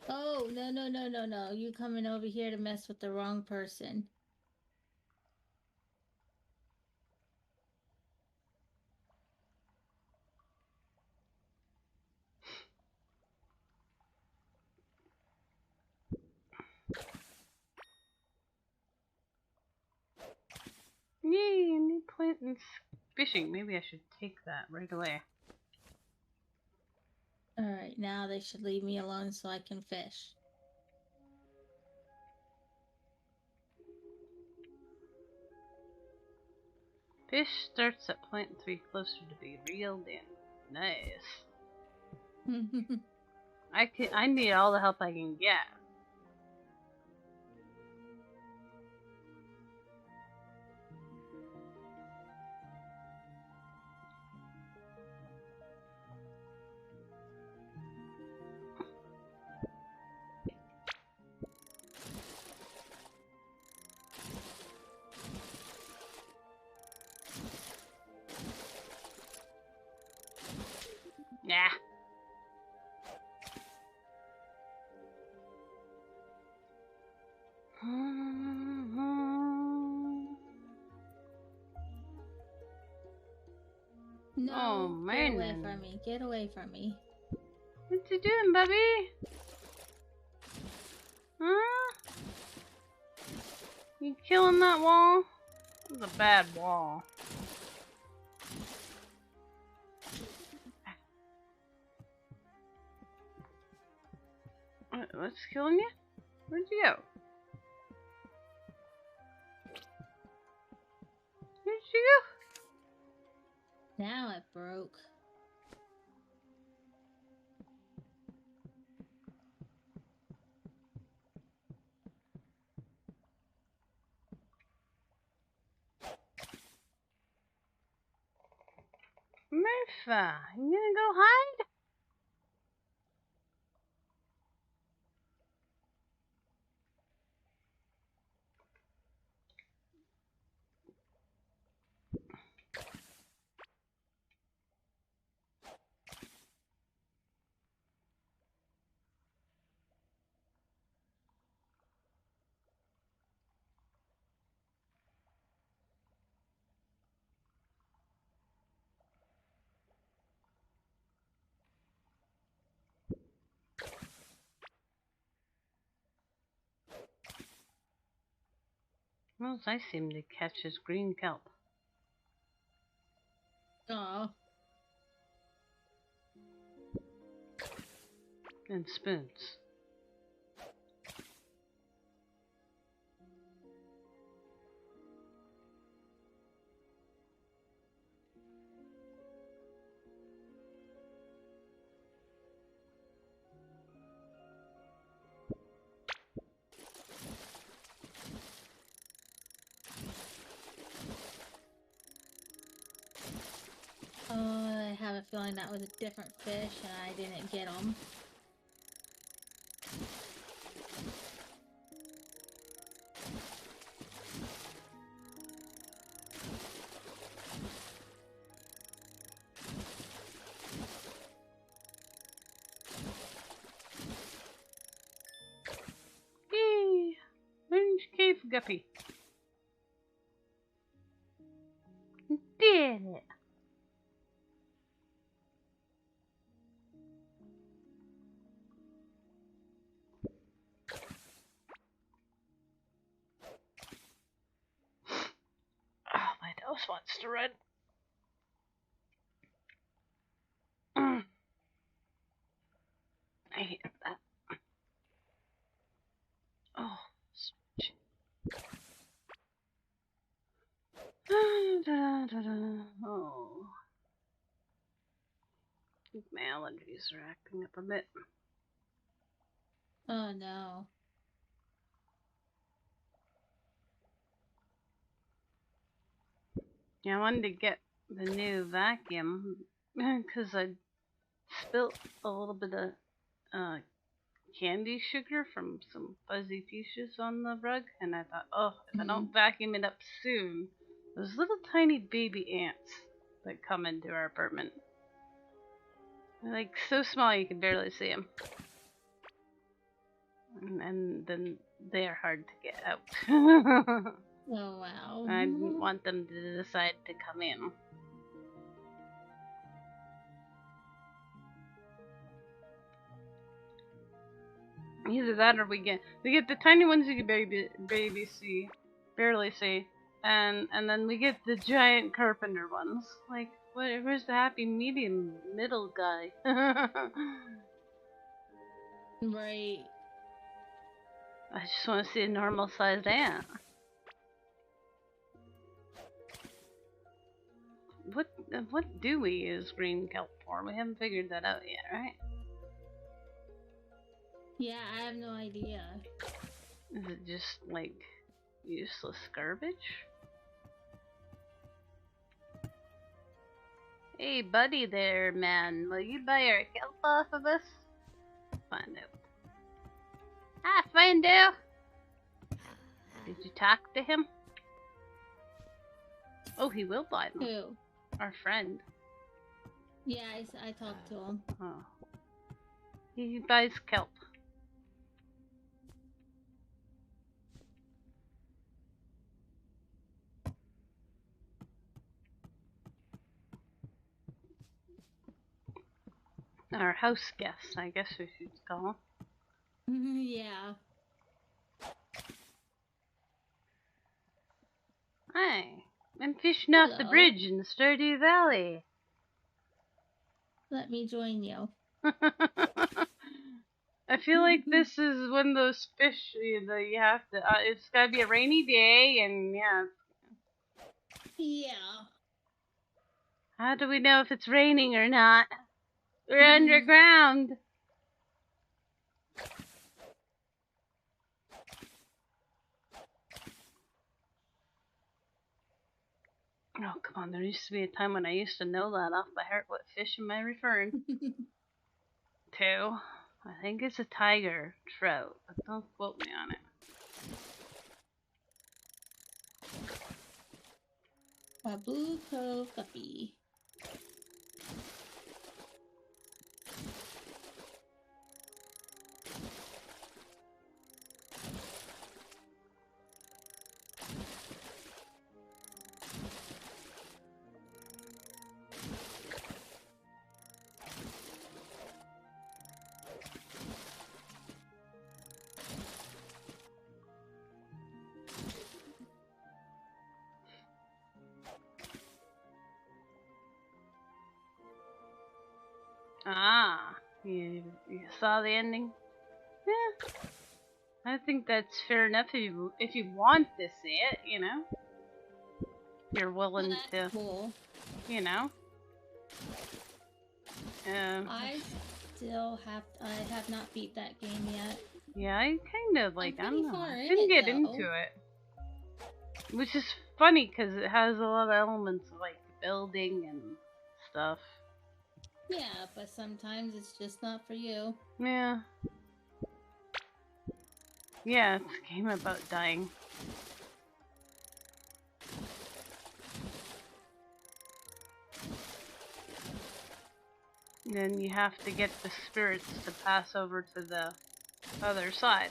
Oh, no. You coming over here to mess with the wrong person. Yay, new plant and fishing. Maybe I should take that right away. Alright, now they should leave me alone so I can fish. Fish starts at plant 3 closer to be reeled in. Nice. I need all the help I can get. Yeah. No, oh, man. Get away from me. Get away from me. What you doing, Bubby? Huh? You killing that wall? That's a bad wall. What's killing you? Where'd you go? Where'd you go? Now it broke. Murpha, you gonna go hide? Most I seem to catch is green kelp. Oh. And spoons. I have a feeling that was a different fish and I didn't get them. Yay! Orange cave guppy. Did it! Oh, my nose wants to run. I hate that. Oh, switch. Oh. I think my allergies are acting up a bit. Oh no. Yeah, I wanted to get the new vacuum because I spilt a little bit of candy sugar from some fuzzy fuchsias on the rug, and I thought, oh, if I don't vacuum it up soon, those little tiny baby ants that come into our apartment. They're like so small you can barely see them. And then they are hard to get out. Oh, wow. I didn't want them to decide to come in. Either that or we get the tiny ones you can barely see, and then we get the giant carpenter ones. Like, where's the happy medium middle guy? Right. I just want to see a normal sized ant. What do we use green kelp for? We haven't figured that out yet, right? Yeah, I have no idea. Is it just like useless garbage? Hey, buddy there, man. Will you buy our kelp off of us? Find out. Hi, Findo! Did you talk to him? Oh, he will buy them. Who? Our friend. Yeah, I talked to him. Oh. He buys kelp. Our house guest, I guess we should call him. Yeah. Hi, I'm fishing off the bridge in the Stardew Valley. Let me join you. I feel like this is one of those fish that you have to. It's gotta be a rainy day, and yeah. Yeah. How do we know if it's raining or not? We're underground. Oh, come on. There used to be a time when I used to know that off by heart. What fish am I referring to? I think it's a tiger trout, but don't quote me on it. A blue cove guppy. Ah, you saw the ending? Yeah, I think that's fair enough if you want to see it, you know. You're willing to, cool. You know. I have not beat that game yet. Yeah, I kind of like, I don't know, I didn't get into it. Which is funny because it has a lot of elements of like building and stuff. Yeah, but sometimes it's just not for you. Yeah. Yeah, it's a game about dying. And then you have to get the spirits to pass over to the other side.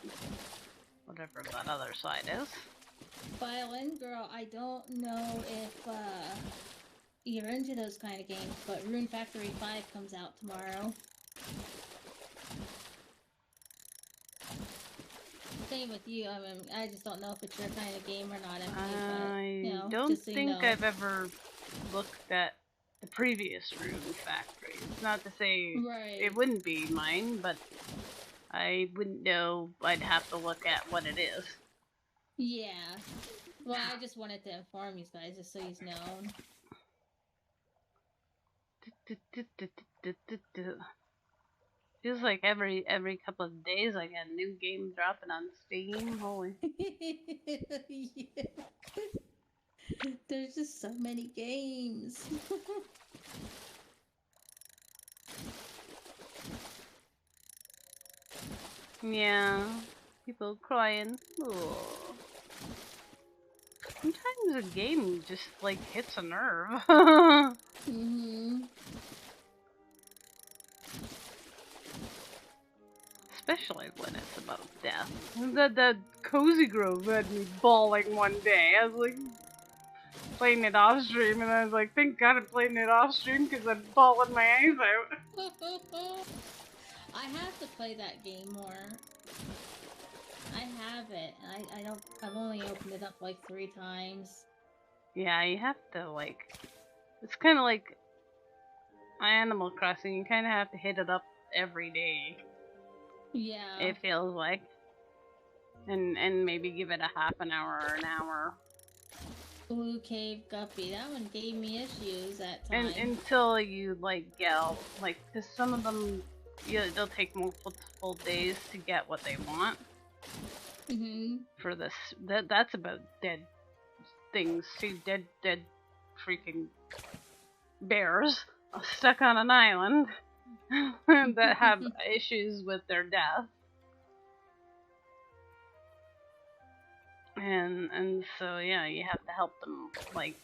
Whatever that other side is. Violin Girl, I don't know if you're into those kind of games, but Rune Factory 5 comes out tomorrow. Same with you. I mean, I just don't know if it's your kind of game or not. I don't think I've ever looked at the previous Rune Factory. It's not to say it wouldn't be mine, but I wouldn't know. I'd have to look at what it is. Yeah. Well, I just wanted to inform you guys, just so you know. Feels like every couple of days I get a new game dropping on Steam. Holy. Yeah. There's just so many games. Yeah. People crying. Ooh. Sometimes a game just like hits a nerve. Mm-hmm. especially when it's about death. That Cozy Grove had me bawling one day. I was like playing it off stream, and I was like, thank God I'm playing it off stream because I'm bawling my eyes out. I have to play that game more. I have it. I don't. I've only opened it up like 3 times. Yeah, you have to like. It's kind of like Animal Crossing. You kind of have to hit it up every day. Yeah. It feels like. And maybe give it a half an hour or an hour. Blue Cave Guppy. That one gave me issues at times. And until you like get like, cause some of them, they'll take multiple days to get what they want. For this, that's about dead things too. Dead freaking bears stuck on an island that have issues with their death. And so yeah, you have to help them like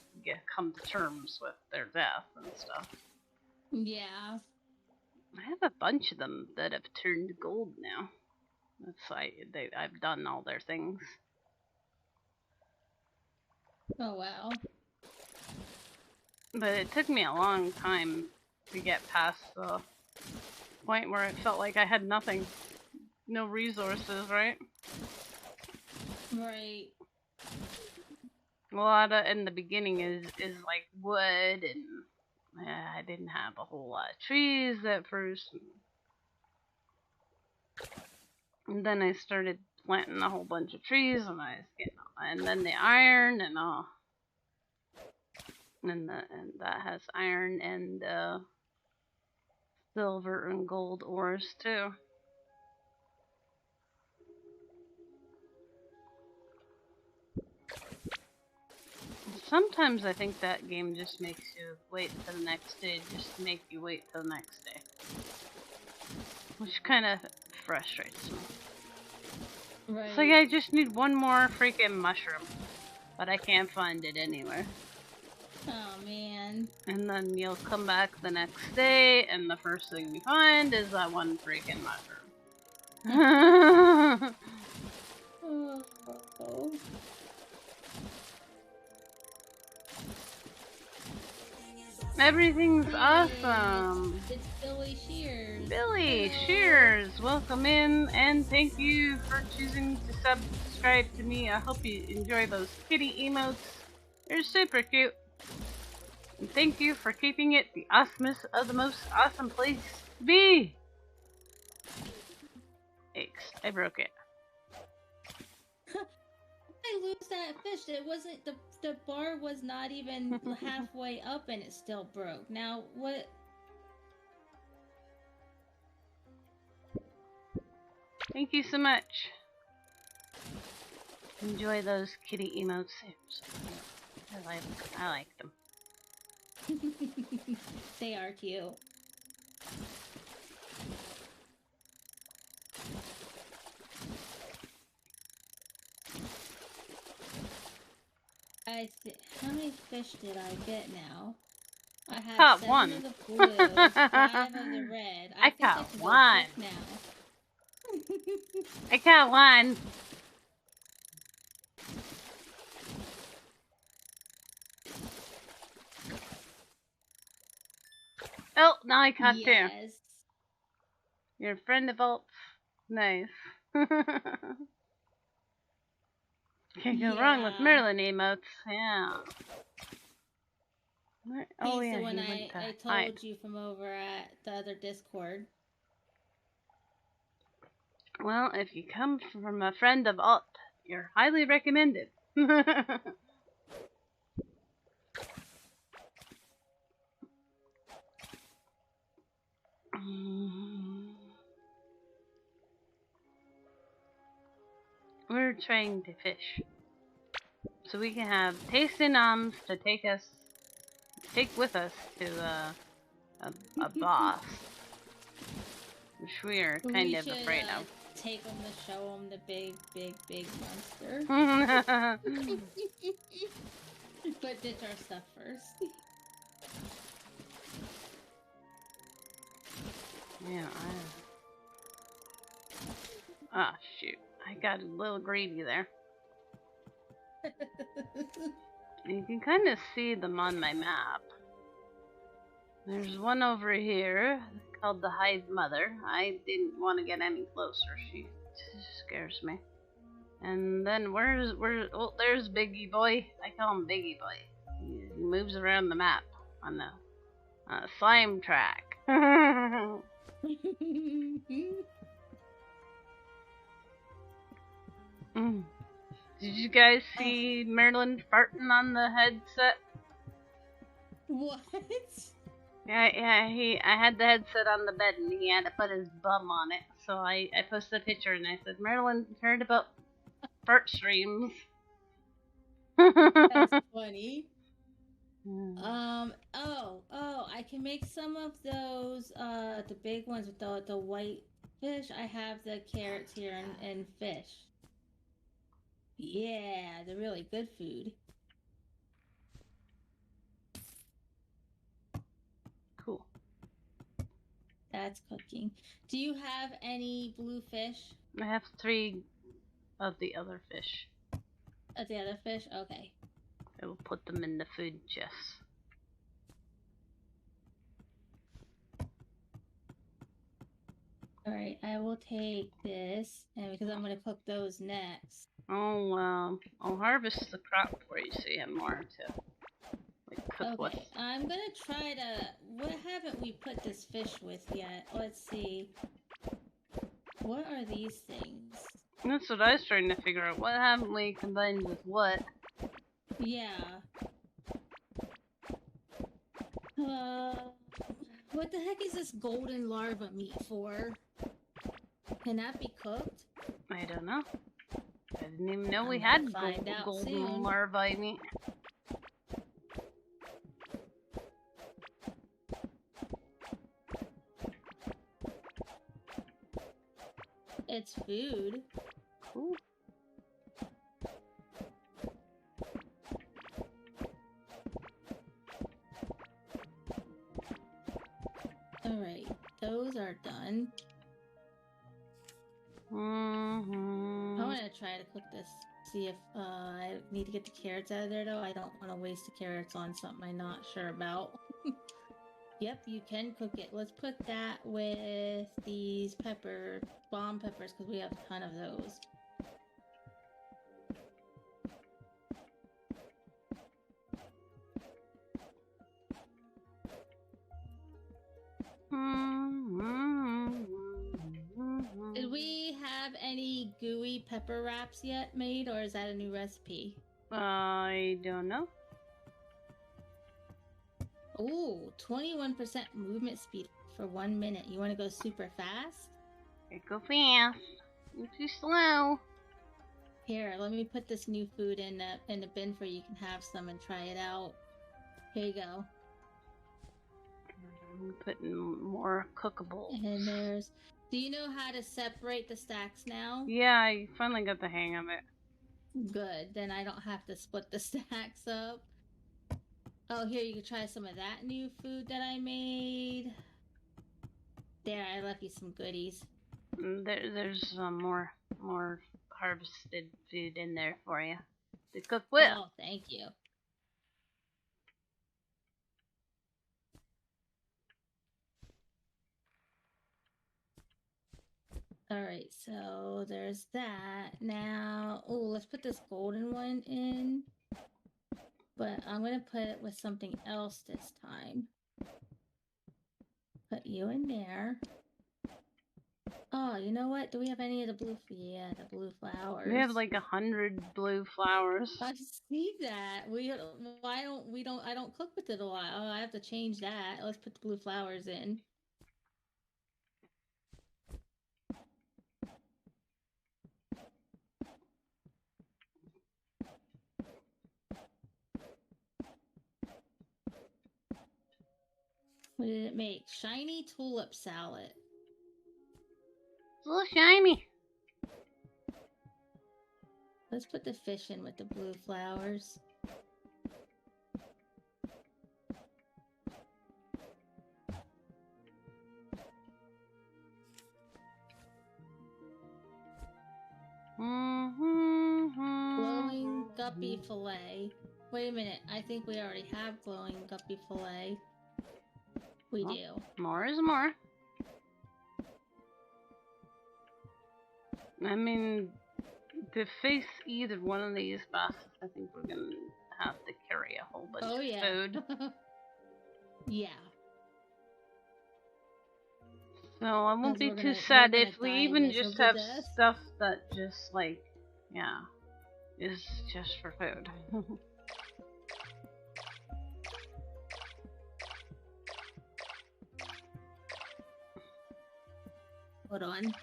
come to terms with their death and stuff. Yeah. I have a bunch of them that have turned gold now. That's I've done all their things. Oh wow. But it took me a long time to get past the point where it felt like I had nothing. No resources, right? Right. A lot of in the beginning is like wood, and I didn't have a whole lot of trees at first. And then I started planting a whole bunch of trees, and and then the iron and all. And that has iron and silver and gold ores too. Sometimes I think that game just makes you wait till the next day, just to make you wait till the next day. Which kind of frustrates me. Right. It's like I just need one more freaking mushroom, but I can't find it anywhere. Oh man. And then you'll come back the next day, and the first thing you find is that one freaking mushroom. Oh. Everything's awesome. It's Billy Shears. Billy Shears, welcome in, and thank you for choosing to subscribe to me. I hope you enjoy those kitty emotes. They're super cute. And thank you for keeping it the awesomest of the most awesome place to be. Thanks. I broke it. I lose that fish. It wasn't the bar was not even halfway up and it still broke. Now what? Thank you so much. Enjoy those kitty emotes. I like them. They are cute. How many fish did I get now? I have caught 7 one. of the blue, 5 of the red. I think caught I can one. go now. I caught one. Oh, now I caught 2. Your friend evolves. Nice. Can't go wrong with Merlin emotes. Yeah. Oh, He's yeah, the one I told you from over at the other Discord. Well, if you come from a friend of Alt, you're highly recommended. We're trying to fish, so we can have tasty noms to take with us to a boss, which we are kind of afraid of. Take them to show them the big monster. But ditch our stuff first. Yeah, Oh, shoot. I got a little greedy there. You can kind of see them on my map. There's one over here called the Hive Mother. I didn't want to get any closer. She scares me. And then oh, there's Biggie Boy. I call him Biggie Boy. He moves around the map on the slime track. Did you guys see Merlin farting on the headset? What? Yeah, I had the headset on the bed and he had to put his bum on it. So I posted a picture and I said, Merlin heard about fart streams. That's funny. I can make some of those, the big ones with the white fish. I have the carrots here and fish. Yeah, they're really good food. Cool. That's cooking. Do you have any blue fish? I have 3 of the other fish. Of the other fish? Okay. I will put them in the food chest. Alright, I will take this, and because I'm going to cook those next. I'll harvest the crop for you so you have more to cook with. Okay, I'm going to try to... What haven't we put this fish with yet? Let's see. What are these things? That's what I was trying to figure out. What haven't we combined with what? Yeah. What the heck is this golden larva meat for? Can that be cooked? I don't know. I didn't even know we had golden larvae meat. It's food. Cool. Alright, those are done. I want to try to cook this. See if I need to get the carrots out of there, though. I don't want to waste the carrots on something I'm not sure about. Yep, you can cook it. Let's put that with these bomb peppers, because we have a ton of those. Did we have any gooey pepper wraps yet made, or is that a new recipe? I don't know. Ooh, 21% movement speed for 1 minute. You want to go super fast? I go fast. You're too slow. Here, let me put this new food in the bin for you. You can have some and try it out. Here you go. I'm putting more cookable. And there's... Do you know how to separate the stacks now? Yeah, I finally got the hang of it. Good. Then I don't have to split the stacks up. Oh, here, you can try some of that new food that I made. There, I left you some goodies. There's more harvested food in there for you to cook with. Oh, thank you. Alright, so there's that. Now, oh, let's put this golden one in. But I'm going to put it with something else this time. Put you in there. Oh, you know what? Do we have any of the blue? Yeah, the blue flowers. We have like 100 blue flowers. I see that. I don't cook with it a lot. Oh, I have to change that. Let's put the blue flowers in. What did it make? Shiny tulip salad. It's a little shiny. Let's put the fish in with the blue flowers. Glowing guppy fillet. Wait a minute, I think we already have glowing guppy fillet. We do. More is more. I mean, to face either one of these bosses, I think we're gonna have to carry a whole bunch of food. Yeah. So I won't be too sad if we even just have stuff that just like, yeah, is just for food. Hold on.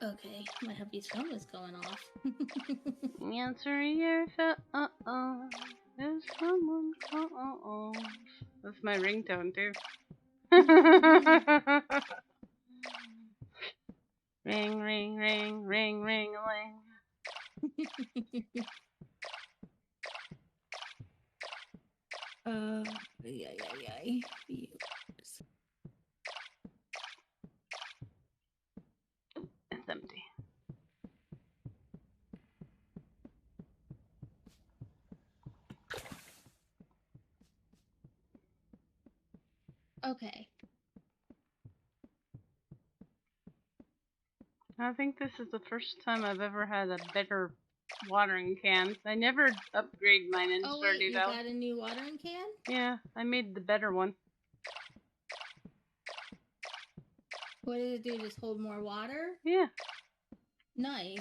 Okay, my hubby's phone is going off. Answer your phone. There's someone call. That's my ringtone too. Ring, ring, ring, ring, ring, ring. It's empty. Okay. I think this is the first time I've ever had a better watering can. I never upgrade mine in Stardew Valley. You got a new watering can? Yeah, I made the better one. What did it do? Just hold more water? Yeah. Nice.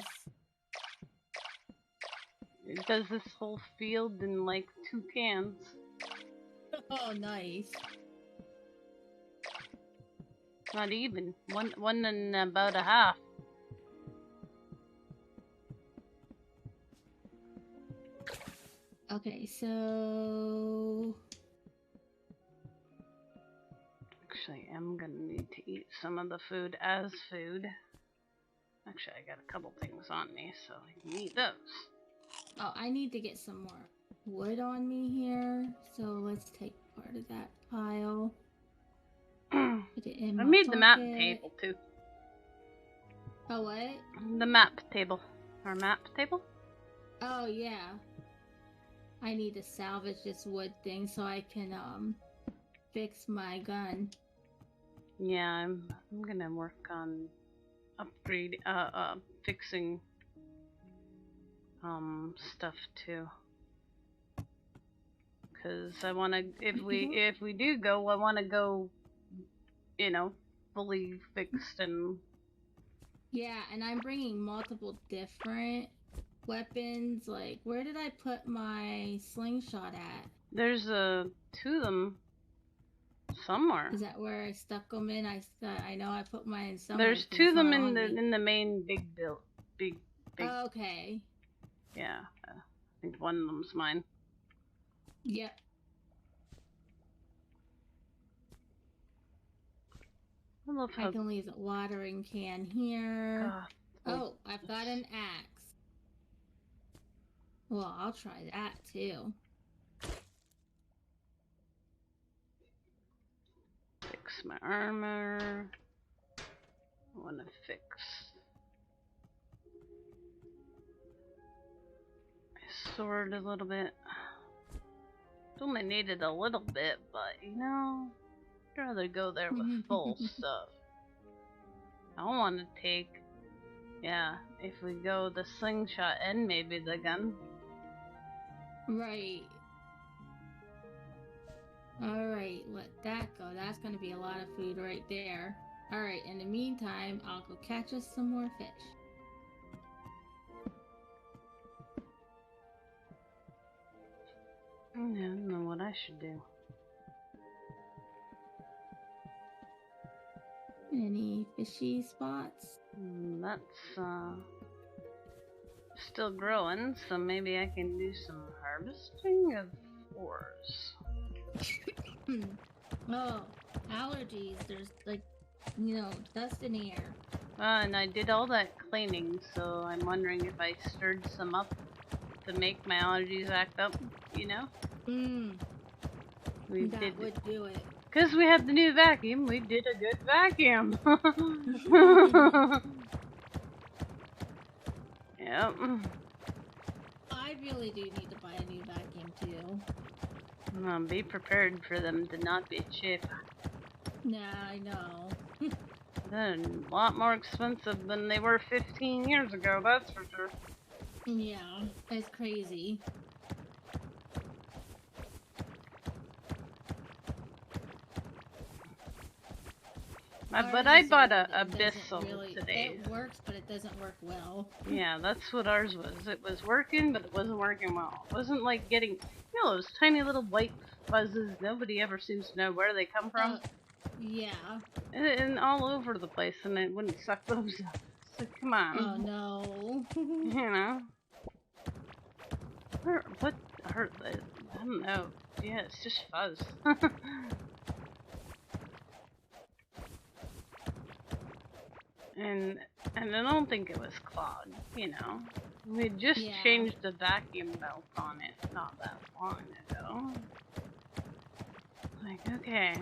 It does this whole field in like 2 cans. Oh, nice. Not even. One and about a half. Okay, so... Actually, I'm gonna need to eat some of the food as food. Actually, I got a couple things on me, so I can eat those. Oh, I need to get some more wood on me here, so let's take part of that pile. Put it in I my made the map pocket. table, too. Oh, what? The map table. Our map table? Oh, yeah. I need to salvage this wood thing so I can, fix my gun. Yeah, I'm gonna work on fixing, stuff, too. Because I wanna, if we do go, I wanna go, you know, fully fixed and... Yeah, and I'm bringing multiple different weapons. Like, where did I put my slingshot at? There's 2 of them somewhere. Is that where I stuck them in? I know I put mine in somewhere. There's 2 of them in the main big build. Big. Oh, okay. Yeah, I think one of them's mine. Yep. I can leave the watering can here. Oh, I've got an axe. Well, I'll try that too. Fix my armor. I want to fix my sword a little bit. Only needed a little bit, but you know, I'd rather go there with full stuff. I want to take, yeah, if we go the slingshot and maybe the gun. Right. Alright, let that go. That's going to be a lot of food right there. Alright, in the meantime, I'll go catch us some more fish. I don't know what I should do. Any fishy spots? That's still growing, so maybe I can do some harvesting of ores. Oh, allergies. There's like, you know, dust in the air. And I did all that cleaning, so I'm wondering if I stirred some up to make my allergies act up, you know? That would do it. Because we had the new vacuum, we did a good vacuum. Yep. I really do need to buy a new vacuum too. Be prepared for them to not be cheap. Nah, I know. They're a lot more expensive than they were 15 years ago, that's for sure. Yeah, it's crazy. But I bought a Abyssal today. It works, but it doesn't work well. Yeah, that's what ours was. It was working, but it wasn't working well. It wasn't like getting, you know, those tiny little white fuzzes. Nobody ever seems to know where they come from. Yeah. And all over the place, and it wouldn't suck those up. So come on. Oh no. You know. What hurt? I don't know. Yeah, it's just fuzz. And I don't think it was clogged, you know. We just changed the vacuum belt on it not that long ago. Like, okay.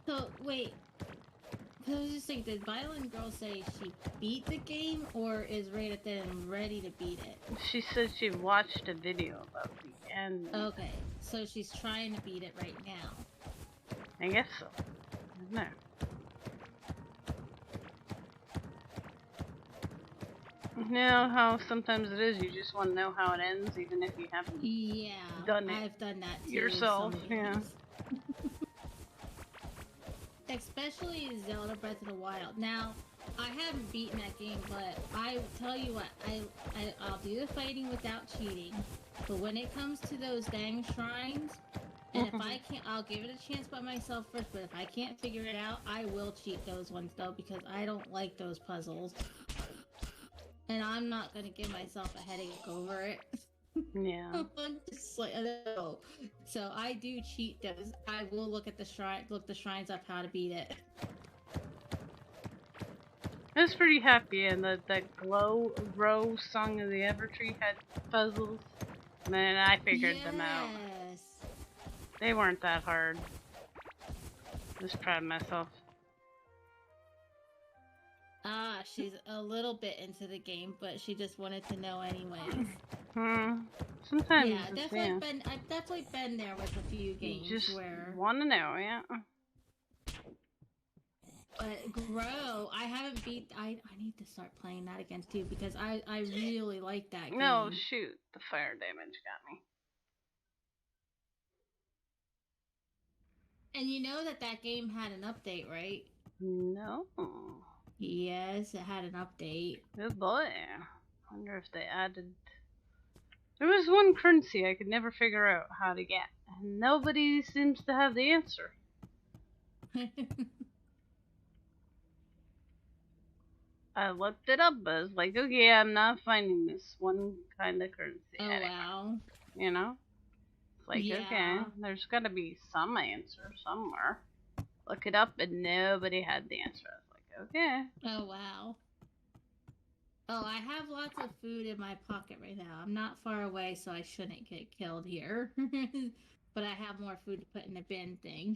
So, wait. I was just thinking, did Violent Girl say she beat the game, or is right at the end ready to beat it? She said she watched a video about the end. Okay, so she's trying to beat it right now. I guess so. No. You know how sometimes it is, you just want to know how it ends, even if you haven't done it. I've done that too yourself, yeah. Especially Zelda Breath of the Wild. Now, I haven't beaten that game, but I tell you what, I'll do the fighting without cheating. But when it comes to those dang shrines, and if I can't, I'll give it a chance by myself first, but if I can't figure it out, I will cheat those ones, though, because I don't like those puzzles. And I'm not going to give myself a headache over it. Yeah. Just like, no. So I do cheat those. I will look at the shrines up how to beat it. I was pretty happy, and that Glow Row Song of the Evertree had puzzles. And then I figured them out. They weren't that hard. Just proud of myself. She's a little bit into the game, but she just wanted to know anyways. Sometimes. Yeah, I've definitely been there with a few games you just where want to know, yeah. But Grow, I haven't beat. I need to start playing that again too because I really like that game. No, shoot, the fire damage got me. And you know that game had an update, right? No. Yes, it had an update. Good boy. Wonder if they added. There was one currency I could never figure out how to get, and nobody seems to have the answer. I looked it up, but I was like, okay, I'm not finding this one kind of currency. Oh, wow. You know? It's like, okay, there's gotta be some answer somewhere. Look it up, and nobody had the answer. I was like, okay. Oh, wow. Oh, I have lots of food in my pocket right now. I'm not far away, so I shouldn't get killed here. But I have more food to put in the bin thing.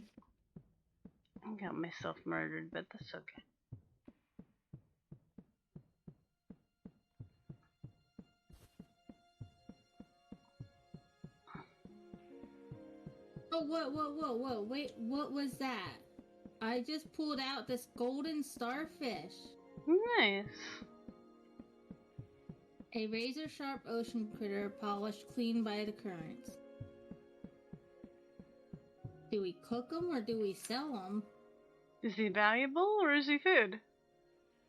I got myself murdered, but that's okay. Oh, whoa. Wait, what was that? I just pulled out this golden starfish. Nice. A razor-sharp ocean critter polished clean by the currents. Do we cook them or do we sell them? Is he valuable or is he food? It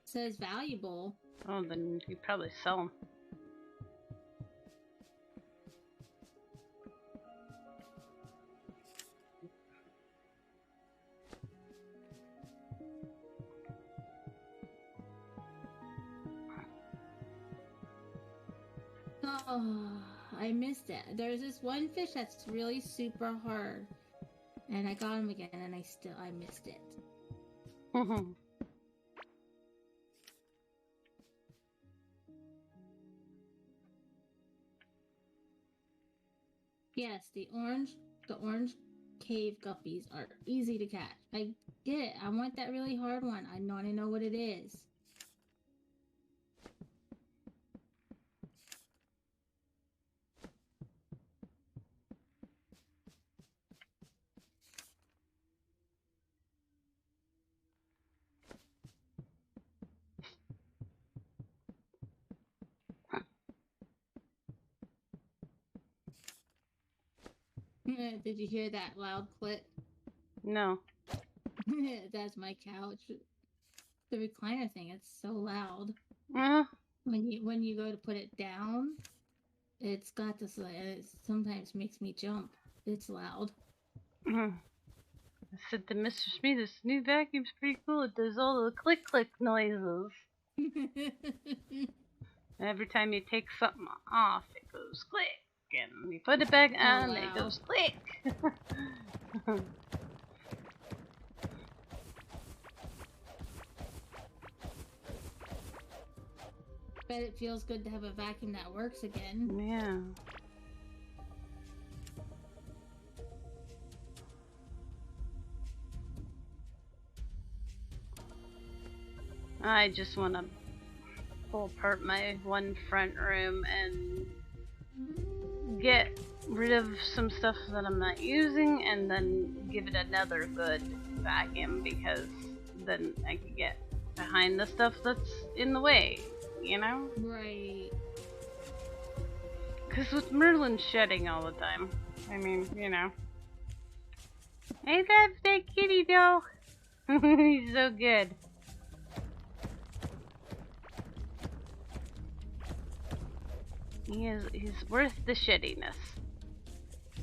says valuable. Oh, then you probably sell him. Oh, I missed it. There's this one fish that's really super hard. And I got him again, and I missed it. Yes, the orange cave guppies are easy to catch. I get it. I want that really hard one. I want to know what it is. Did you hear that loud click? No. That's my couch. The recliner thing, it's so loud. Uh-huh. When you go to put it down, it's got this, it sometimes makes me jump. It's loud. I said to Mr. Smith, this new vacuum's pretty cool. It does all the click noises. Every time you take something off, it goes click. And you put it back on, it goes click. Bet it feels good to have a vacuum that works again. Yeah. I just want to pull apart my one front room and get rid of some stuff that I'm not using and then give it another good vacuum, because then I can get behind the stuff that's in the way, you know? Right. Because with Merlin shedding all the time, I mean, you know. I love that kitty though. He's so good. He's worth the shittiness.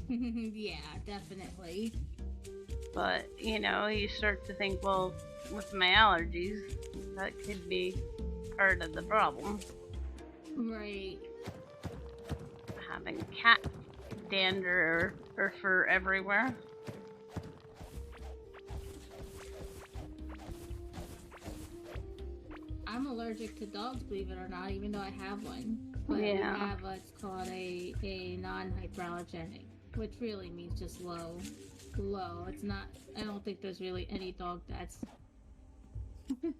Yeah, definitely. But, you know, you start to think, well, with my allergies, that could be part of the problem. Right. Having cat dander or fur everywhere. I'm allergic to dogs, believe it or not, even though I have one. But yeah. We have what's called a non-hyperallergenic, which really means just low. Low. It's not, I don't think there's really any dog that's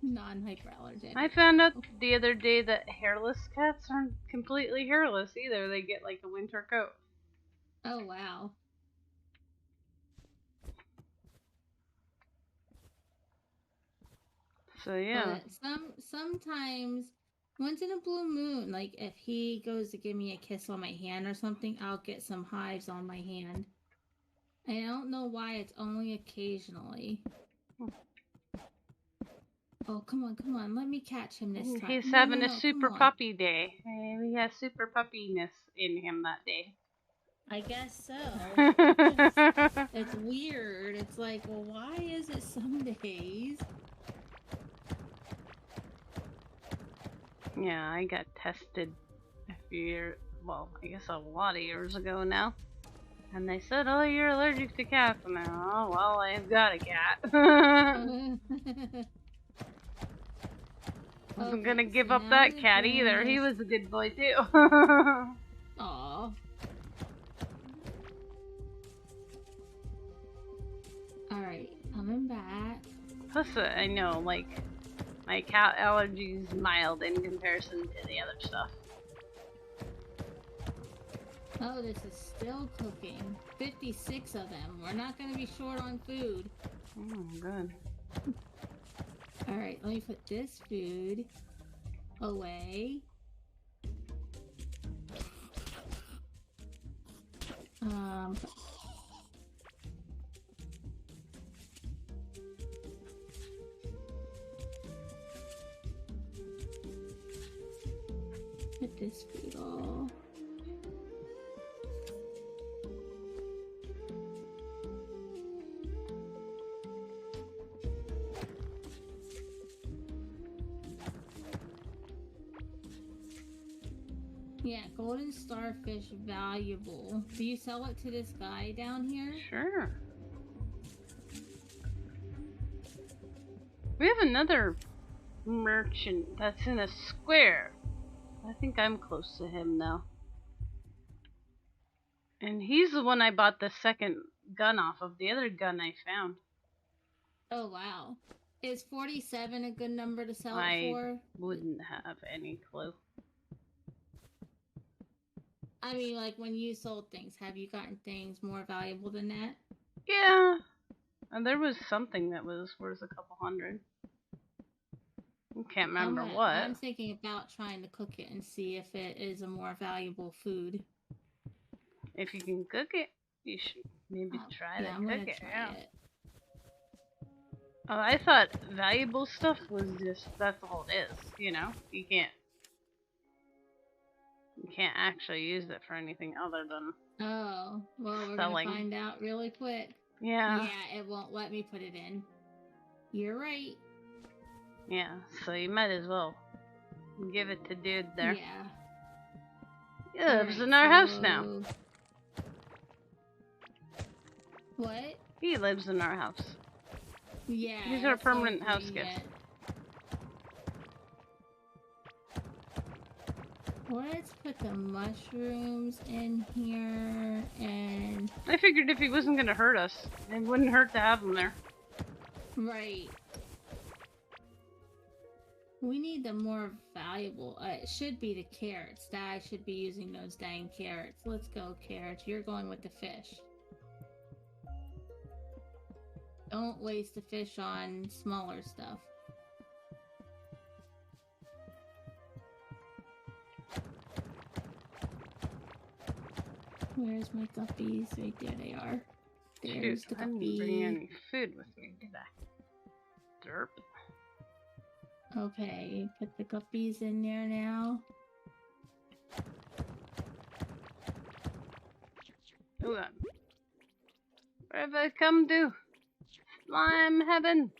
non-hyperallergenic. I found out the other day that hairless cats aren't completely hairless either. They get like a winter coat. Oh, wow. So yeah. But sometimes, once in a blue moon, like if he goes to give me a kiss on my hand or something, I'll get some hives on my hand. I don't know why, it's only occasionally. Oh, come on, let me catch him this time. He's having a super puppy day. He has super puppiness in him that day. I guess so. It's weird. It's like, well, why is it some days? Yeah, I got tested a lot of years ago now. And they said, oh, you're allergic to cats. And I, oh, well, I've got a cat. Wasn't gonna give up that cat either. He was a good boy too. Aww. Alright, coming back. Plus, I know, like, my cat allergy is mild in comparison to the other stuff. Oh, this is still cooking. 56 of them. We're not gonna be short on food. Oh, good. Alright, let me put this food away. Put this food all. Yeah, golden starfish valuable. Do you sell it to this guy down here? Sure. We have another merchant that's in a square. I think I'm close to him now. And he's the one I bought the second gun off of. The other gun I found. Oh, wow. Is 47 a good number to sell it for? I wouldn't have any clue. I mean, like, when you sold things, have you gotten things more valuable than that? Yeah. And there was something that was worth a couple hundred. I can't remember what. I'm thinking about trying to cook it and see if it is a more valuable food. If you can cook it, you should maybe try to cook it. It. Oh, I thought valuable stuff was just, that's all it is, you know? You can't actually use it for anything other than oh, well, we're gonna find out really quick. Yeah. Yeah, it won't let me put it in. You're right. Yeah, so you might as well give it to dude there. Yeah. He lives in our house now. What? He lives in our house. Yeah. He's our permanent house guest. Let's put the mushrooms in here, and... I figured if he wasn't gonna hurt us, it wouldn't hurt to have him there. Right. We need the more valuable, it should be the carrots. I should be using those dang carrots. Let's go, carrots. You're going with the fish. Don't waste the fish on smaller stuff. Where's my guppies? Right there they are. There's the guppy. I didn't bring any food with me, did I? Derp. Okay, put the guppies in there now. Oh god. Where have I come to? Slime heaven!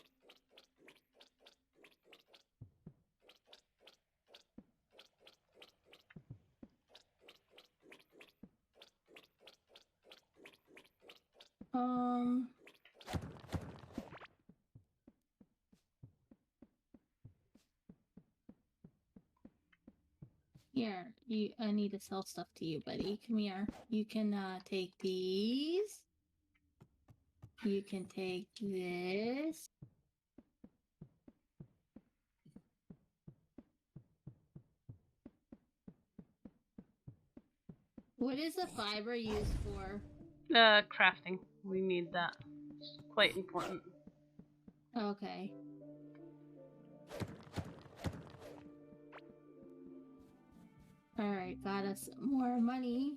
Here, I need to sell stuff to you, buddy. Come here. You can take these. You can take this. What is the fiber used for? Crafting. We need that. It's quite important. Okay. Alright, got us more money.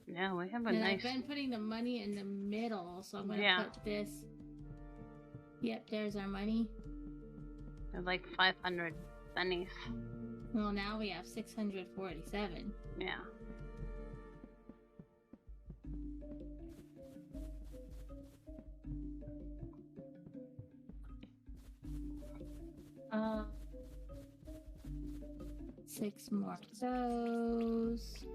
Yeah, we have a and nice... I've been putting the money in the middle, so I'm gonna put this... Yep, there's our money. We have like 500 pennies. Well, now we have 647. Yeah. Six more of those.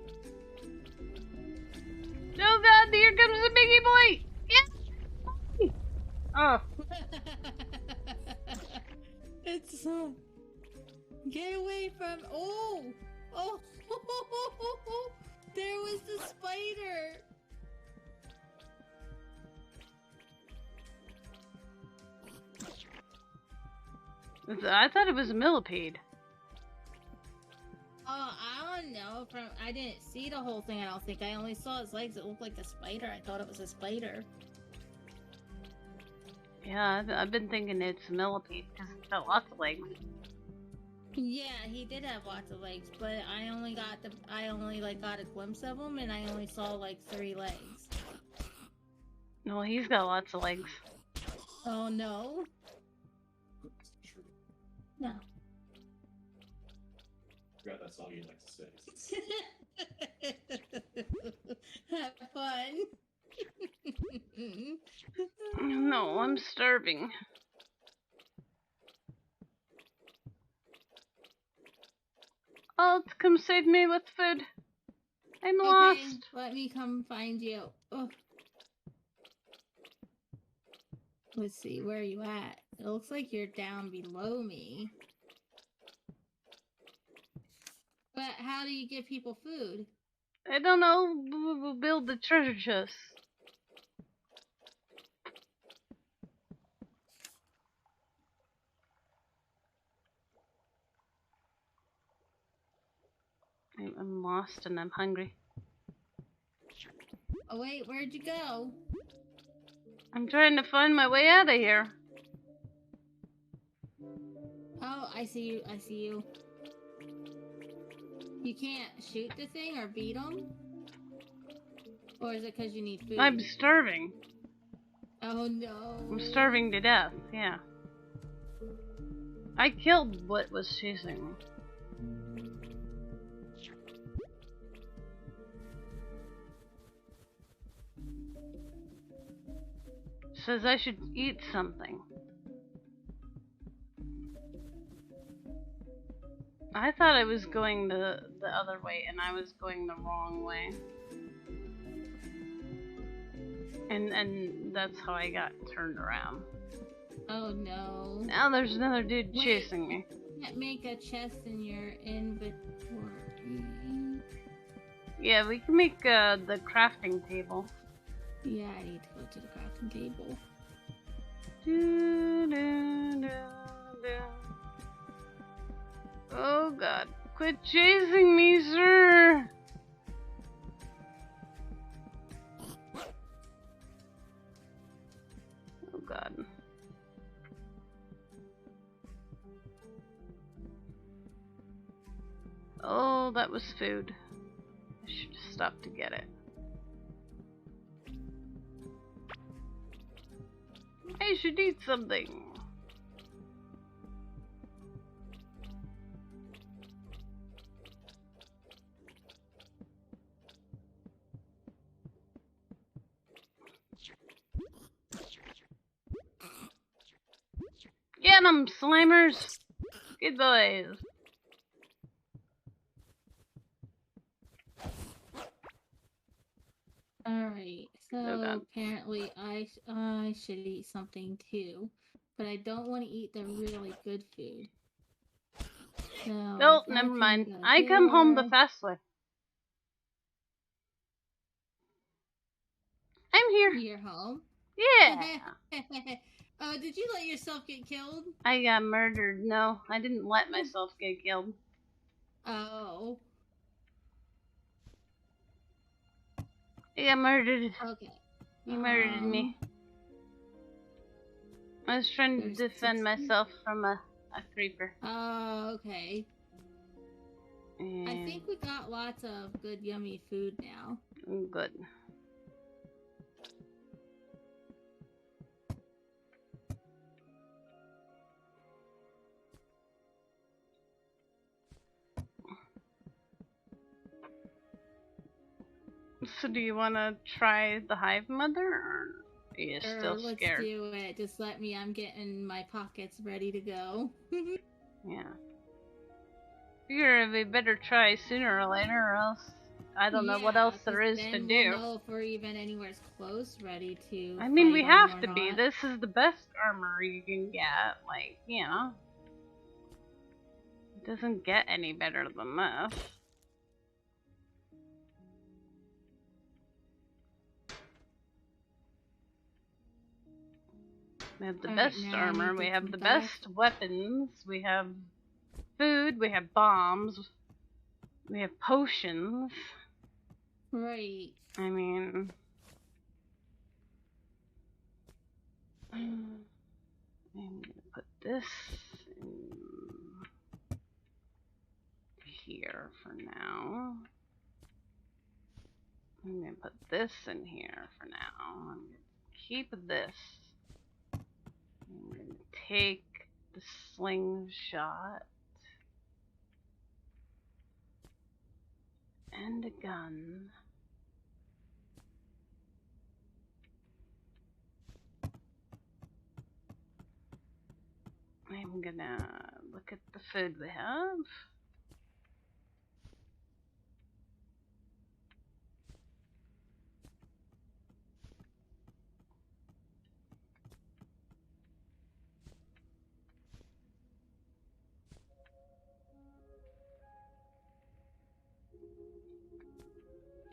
Oh god, here comes the biggie boy! Yeah! Oh. It's get away from oh! There was the spider! I thought it was a millipede. Oh, I don't know. I didn't see the whole thing, I don't think. I only saw his legs. It looked like a spider. I thought it was a spider. Yeah, I've been thinking it's a millipede because it's got lots of legs. Yeah, he did have lots of legs, but I only got a glimpse of him, and I only saw like 3 legs. No, he's got lots of legs. Oh no. No. Forgot that song you like to say. Have fun. No, I'm starving. Oh, come save me with food. I'm lost. Let me come find you. Oh. Let's see, where are you at? It looks like you're down below me. But how do you give people food? I don't know. We'll build the treasure chest. I'm lost and I'm hungry. Oh wait, where'd you go? I'm trying to find my way out of here. Oh, I see you. I see you. You can't shoot the thing or beat them? Or is it because you need food? I'm starving. Oh no. I'm starving to death, yeah. I killed what was chasing me. Says I should eat something. I thought I was going the other way and I was going the wrong way. And that's how I got turned around. Oh no. Now there's another dude chasing me. You can't make a chest in your inventory. Yeah, we can make the crafting table. Yeah, I need to go to the crafting table. Oh god, quit chasing me, sir! Oh god. Oh, that was food. I should have stopped to get it. I should eat something. Get 'em, Slimers! Good boys. Alright, so God. apparently I should eat something too. But I don't want to eat the really good food. So Nope, never mind. I come home the fast way. I'm here. You're home? Yeah. Oh, did you let yourself get killed? I got murdered. No, I didn't let myself get killed. Oh. I got murdered. Okay. You murdered me. I was trying to defend myself from a creeper. Oh, okay. And I think we got lots of good, yummy food now. good. So do you want to try the hive mother, or are you still scared? Let's do it. Just let me. I'm getting my pockets ready to go. Yeah. Figure we better try sooner or later, or else I don't know what else there is to do. We'll know if we're even anywhere close ready to. I mean, we have to not. be. This is the best armor you can get. Like, you know, it doesn't get any better than this. We have the best armor, we have the best weapons, we have food, we have bombs, we have potions. Right. I mean... I'm gonna put this in here for now. I'm gonna put this in here for now. I'm gonna keep this. I'm gonna take the slingshot and a gun. I'm gonna look at the food we have.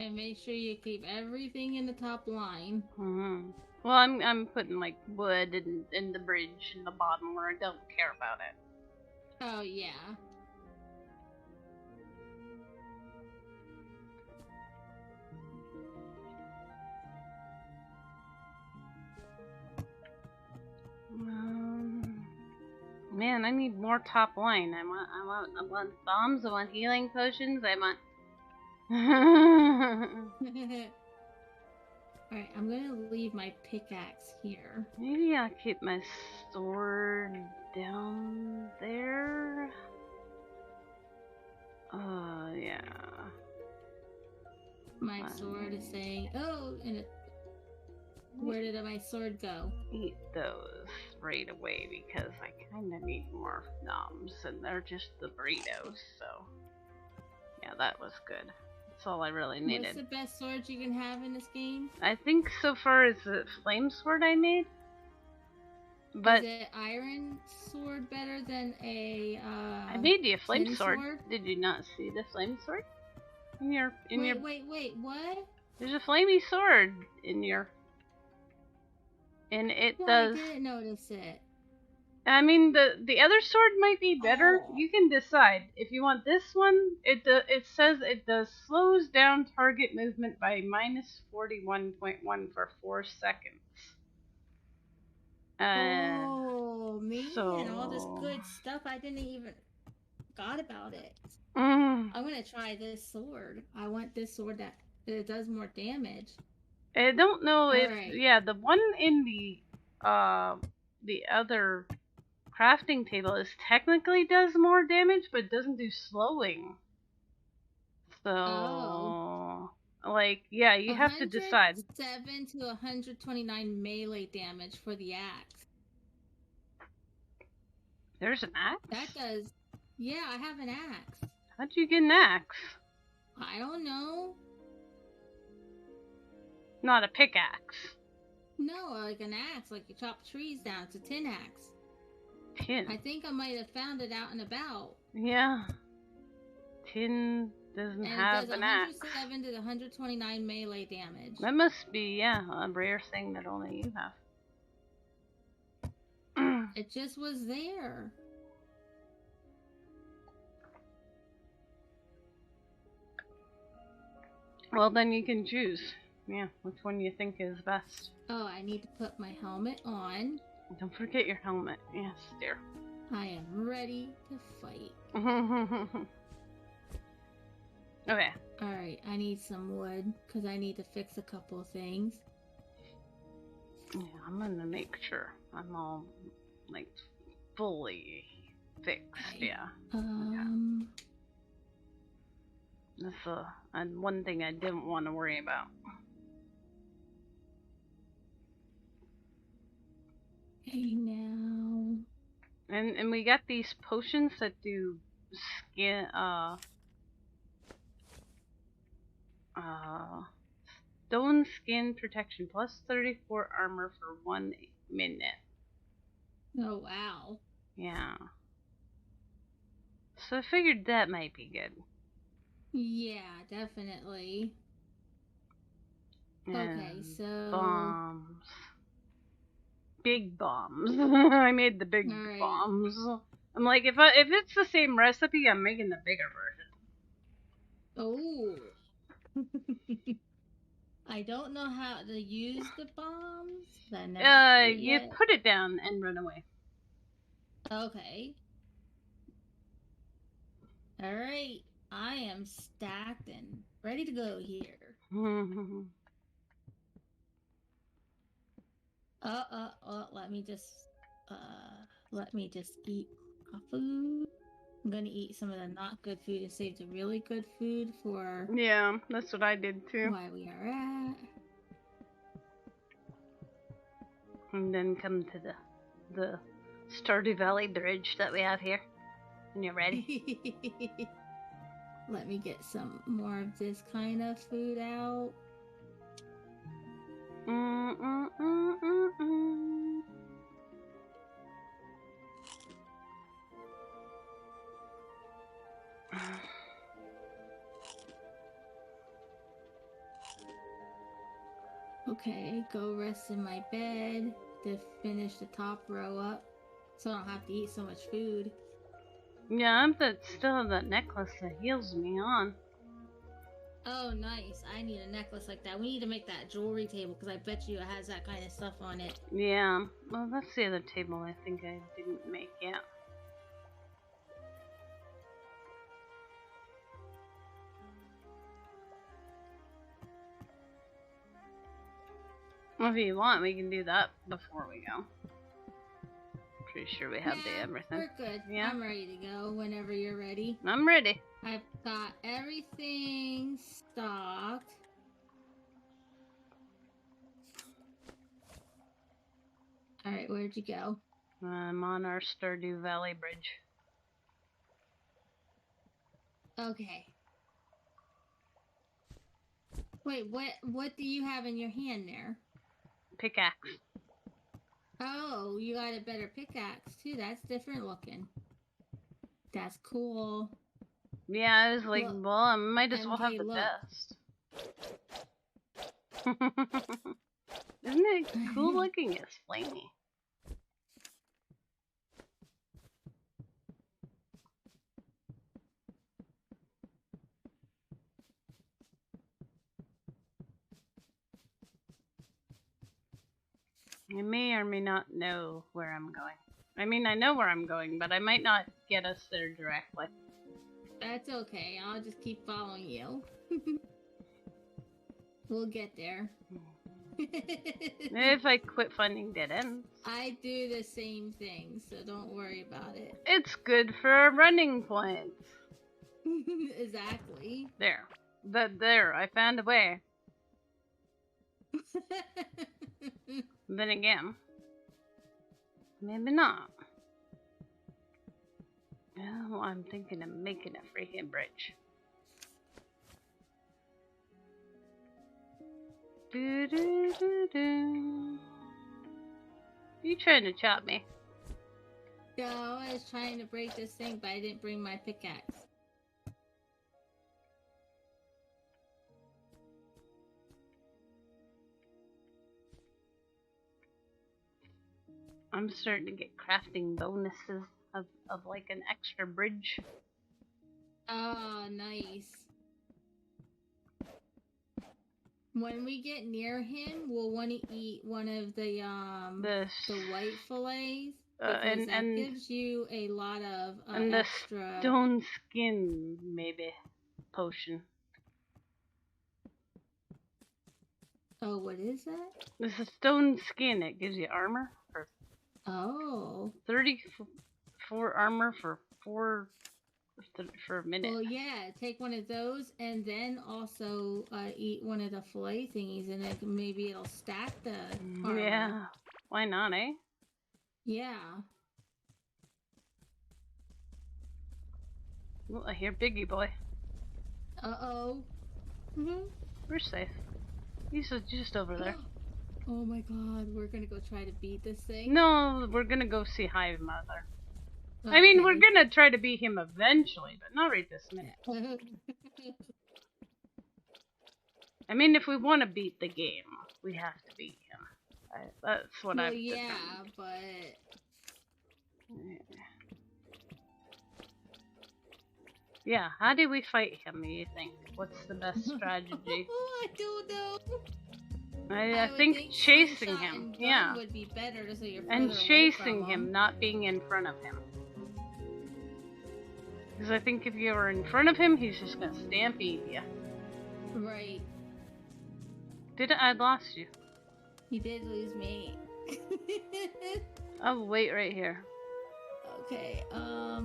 and make sure you keep everything in the top line. Mm-hmm. Well, I'm putting like wood in the bridge in the bottom where I don't care about it. Oh yeah. Man, I need more top line. I want bombs. I want healing potions. I want. Alright, I'm gonna leave my pickaxe here. Maybe I'll keep my sword down there. Yeah. My sword is saying, oh, and where did my sword go? Eat those right away because I kind of need more noms, and they're just the burritos. So, yeah, that was good. That's all I really needed. What's the best sword you can have in this game? I think so far it's a flame sword I made. But is it iron sword better than a I made you a flame sword. Did you not see the flame sword? Wait, what? There's a flamey sword in your and it does I didn't notice it. I mean the other sword might be better. Oh. You can decide. If you want this one, it says it slows down target movement by -41.1 for 4 seconds. Oh man, all this good stuff I didn't even forgot about it. I'm gonna try this sword. I want this sword that does more damage. I don't know if the one in the other crafting table is technically does more damage, but doesn't do slowing. So like you have to decide. 7 to 129 melee damage for the axe. There's an axe? That does. Yeah, I have an axe. How'd you get an axe? I don't know. Not a pickaxe. No, like an axe, like you chop trees down. It's a tin axe. Tin? I think I might have found it out and about. Yeah. Tin doesn't have an axe. And it does 107 to 129 melee damage. That must be, a rare thing that only you have. It just was there. Well, then you can choose. Yeah, which one you think is best. Oh, I need to put my helmet on. Don't forget your helmet. Yes, dear. I am ready to fight. Okay. Alright, I need some wood, because I need to fix a couple of things. Yeah, I'm gonna make sure I'm all, like, fully fixed, yeah. That's one thing I didn't want to worry about. Okay, now. And we got these potions that do skin, stone skin protection plus 34 armor for 1 minute. Oh, wow. Yeah. So I figured that might be good. Yeah, definitely. And okay, so... bombs. Big bombs. I made the big bombs. I'm like, if it's the same recipe, I'm making the bigger version. Oh. I don't know how to use the bombs. You put it down and run away. Okay. Alright. I am stacked and ready to go here. Let me just eat food. I'm gonna eat some of the not good food and save the really good food for... Yeah, that's what I did too. Why we are at. And then come to the Stardew Valley bridge that we have here. When you're ready. Let me get some more of this kind of food out. Okay, go rest in my bed to finish the top row up so I don't have to eat so much food. Yeah, still have that necklace that heals me on. Oh, nice. I need a necklace like that. We need to make that jewelry table because I bet you it has that kind of stuff on it. Yeah. Well, that's the other table I think I didn't make yet. Well, if you want, we can do that before we go. Pretty sure we have everything. We're good. Yeah. I'm ready to go whenever you're ready. I'm ready. I've got everything stocked. Alright, where'd you go? I'm on our Stardew Valley Bridge. Okay. Wait, what do you have in your hand there? Pickaxe. Oh, you got a better pickaxe too. That's different looking. That's cool. Yeah, I was like, well, I might as well have the look. best. Isn't it cool looking? It's flamey. I may or may not know where I'm going. I mean, I know where I'm going, but I might not get us there directly. That's okay. I'll just keep following you. We'll get there. If I quit finding dead ends. I do the same thing, so don't worry about it. It's good for our running points. Exactly. There. There, I found a way. Then again, maybe not. Oh, I'm thinking of making a freaking bridge. You trying to chop me? No, I was trying to break this thing, but I didn't bring my pickaxe. I'm starting to get crafting bonuses of like an extra bridge. Oh, nice. When we get near him, we'll want to eat one of the white fillets. And that gives you a lot of and extra... the stone skin, maybe, potion. Oh, what is that? This is stone skin. It gives you armor for... Oh. 34 armor for 4 for a minute. Well, yeah, take one of those and then also eat one of the fillet thingies, and then maybe it'll stack the armor. Yeah. Why not, eh? Yeah. Well, I hear Biggie Boy. Uh-oh. We're safe. He's just over there. Oh my god, we're gonna go try to beat this thing? No, we're gonna go see Hive Mother. Okay. I mean, we're gonna try to beat him eventually, but not right this minute. I mean, if we want to beat the game, we have to beat him. That's what I've determined. Yeah, but... Yeah, how do we fight him, you think? What's the best strategy? I don't know. I think chasing him, yeah. Would be better so you're and chasing him, not being in front of him. Because I think if you were in front of him, he's just gonna stampede you. Right. I lost you. You did lose me. I'll wait right here. Okay,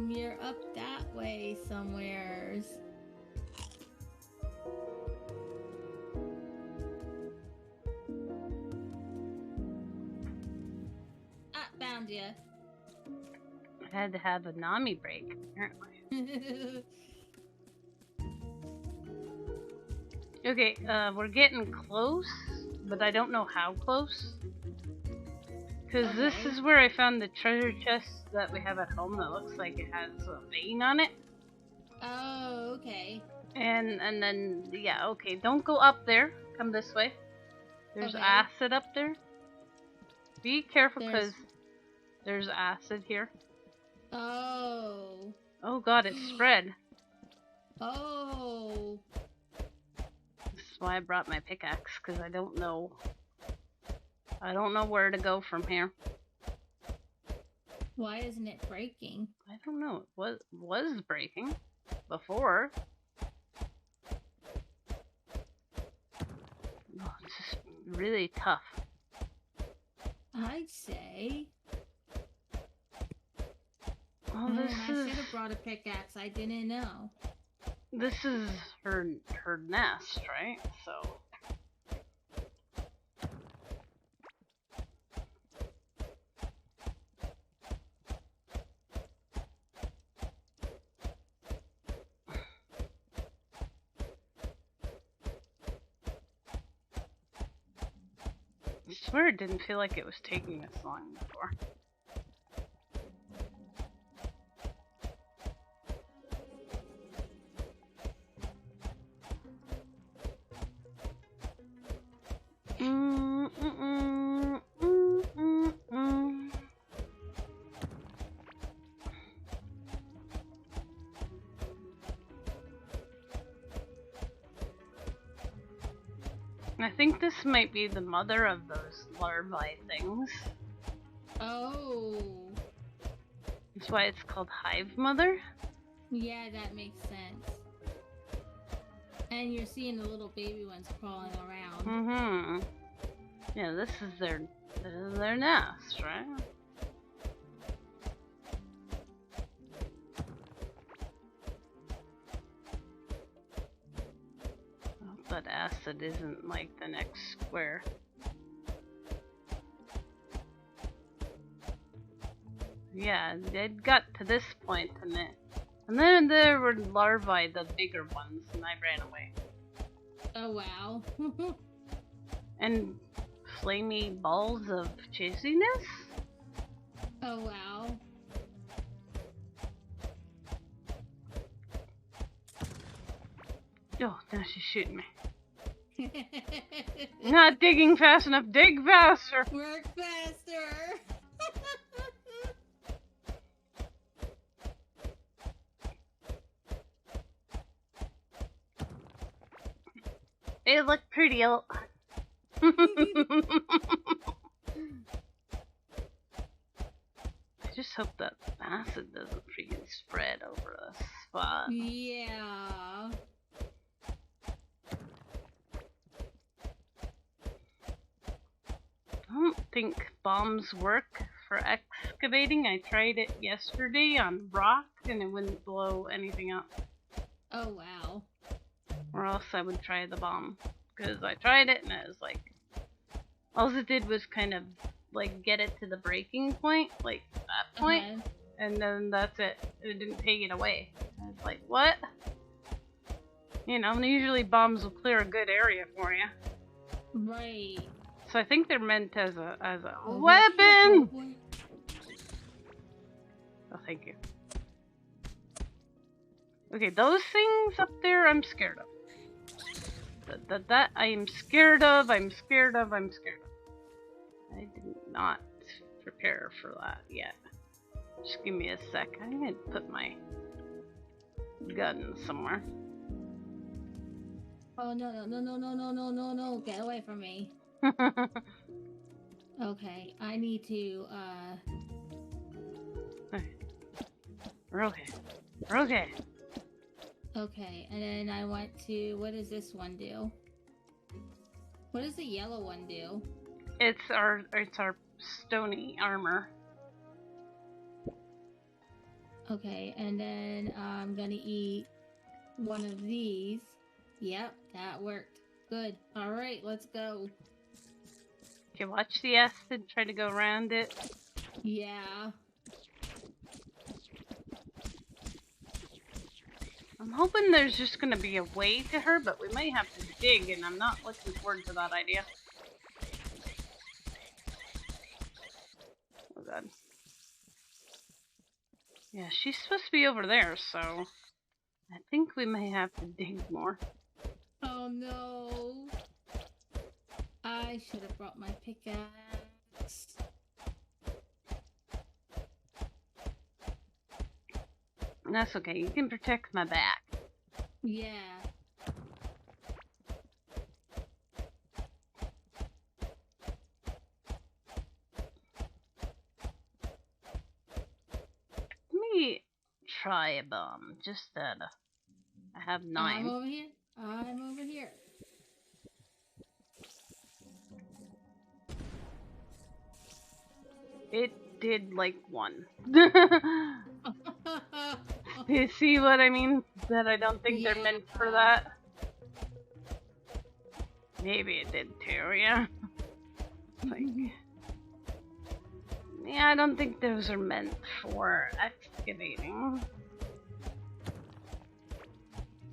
you're up that way somewheres. Ah, found you. I had to have a Nami break, apparently. Okay, we're getting close, but I don't know how close. Because this is where I found the treasure chest that we have at home that looks like it has a vein on it. Oh, okay. And then, yeah, okay, don't go up there. Come this way. There's Okay. acid up there. Be careful because there's acid here. Oh. Oh god, it's spread. Oh. This is why I brought my pickaxe, because I don't know. I don't know where to go from here. Why isn't it breaking? I don't know. It was breaking before. Oh, it's just really tough. I'd say. Oh, I this is. should have brought a pickaxe. I didn't know. This is her nest, right? So. I swear it didn't feel like it was taking this long before. I think this might be the mother of those larvae things. Oh. That's why it's called hive mother. Yeah, that makes sense. And you're seeing the little baby ones crawling around. Mm-hmm. Yeah, this is their nest, right? I hope that acid isn't like the next square. Yeah, it got to this point and then there were larvae, the bigger ones, and I ran away. Oh wow. And flamey balls of chasiness? Oh wow. Oh, now she's shooting me. Not digging fast enough. Dig faster. Work faster. It looked pretty. I just hope that acid doesn't freaking spread over the spot. Yeah. I don't think bombs work for excavating. I tried it yesterday on rock and it wouldn't blow anything up. Oh wow. Or else I would try the bomb. Because I tried it and it was like, all it did was kind of like get it to the breaking point, like that point, and then that's it. It didn't take it away. I was like, what? You know, usually bombs will clear a good area for you. Right. So I think they're meant as a weapon. Oh, thank you. Okay, those things up there, I'm scared of. That I am scared of. I'm scared of. I'm scared of. I did not prepare for that yet. Just give me a sec. I'm gonna put my gun somewhere. Oh no no no no no no no no no! Get away from me. Okay, I need to We're okay. We're okay. Okay, and then I want to. What does this one do? What does the yellow one do? It's our stony armor. Okay, and then I'm gonna eat one of these. Yep, that worked. Good. All right, let's go. Okay, watch the acid. Try to go around it. Yeah. I'm hoping there's just gonna be a way to her, but we might have to dig, and I'm not looking forward to that idea. Oh god. Yeah, she's supposed to be over there, so I think we may have to dig more. Oh no. I I should have brought my pickaxe. That's okay. You can protect my back. Yeah. Let me try a bomb. Just that I have 9. I'm over here. I'm over here. It did like 1. You see what I mean? That I don't think they're meant for that. Maybe it did too, yeah. Like, yeah, I don't think those are meant for excavating.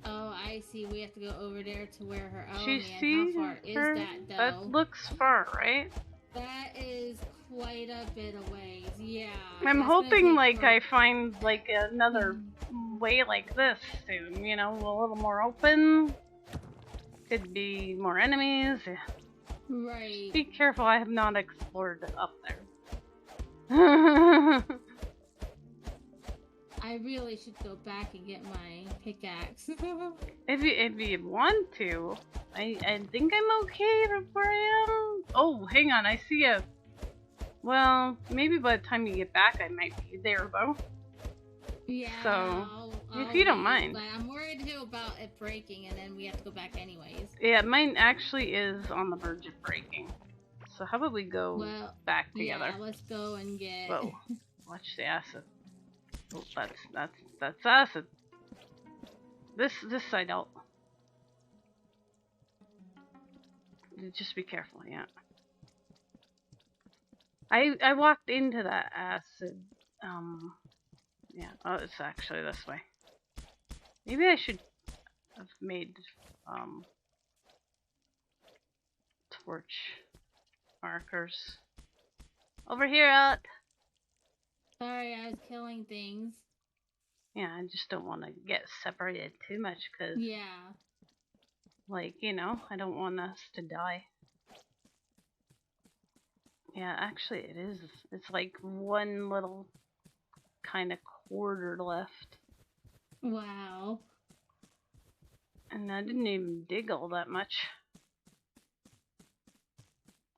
Oh, I see. We have to go over there to where her. Oh She man, sees how far is her? that though? That looks far, right? That is quite a bit of ways. Yeah. I'm hoping like I find like another way like this soon. You know, a little more open. Could be more enemies. Right. Be careful. I have not explored up there. I really should go back and get my pickaxe. If you want to, I think I'm okay where I am. Oh, hang on, I see a. Well, maybe by the time you get back, I might be there though. Yeah. So, if you don't mind. But I'm worried too about it breaking, and then we have to go back anyways. Yeah, mine actually is on the verge of breaking. So how about we go back together? Yeah, let's go and get. Whoa! Watch the acid. Oh, that's acid. This side out. Just be careful, yeah. I walked into that acid. Yeah. Oh, it's actually this way. Maybe I should have made torch markers. Over here, out. Sorry, I was killing things. Yeah, I just don't want to get separated too much, cause yeah, like you know, I don't want us to die. Yeah, actually, it is. It's like one little kind of quarter left. Wow. And I didn't even dig all that much.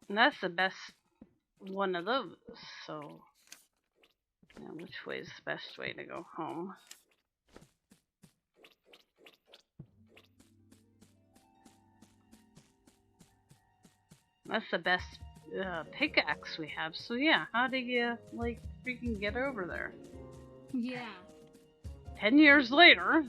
And that's the best one of those, so. Now, which way is the best way to go home? That's the best pickaxe we have, so yeah, how do you, like, freaking get over there? Yeah. 10 years later.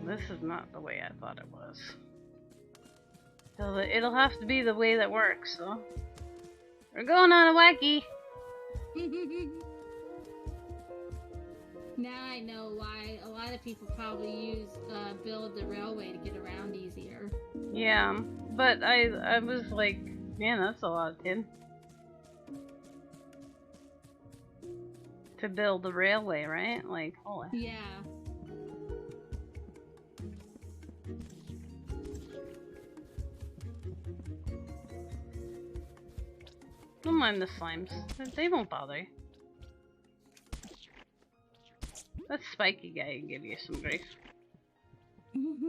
This is not the way I thought it was. So it'll have to be the way that works, so. We're going on a wacky! Now I know why a lot of people probably use build the railway to get around easier. Yeah, but I was like, man, that's a lot of tin. To build the railway, right? Like, holy. Yeah. Don't mind the slimes. They won't bother you. That spiky guy can give you some grief.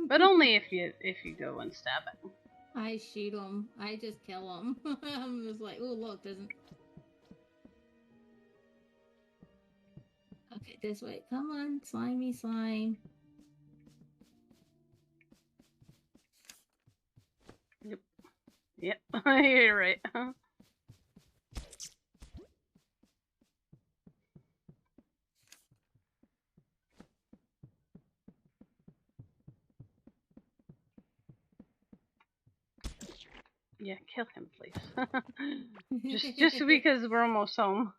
But only if you go and stab it. I shoot him. I just kill him. I'm just like, oh look, doesn't. Okay, this way. Come on, slimy slime. Yep. You're right. Yeah, kill him, please. just because we're almost home.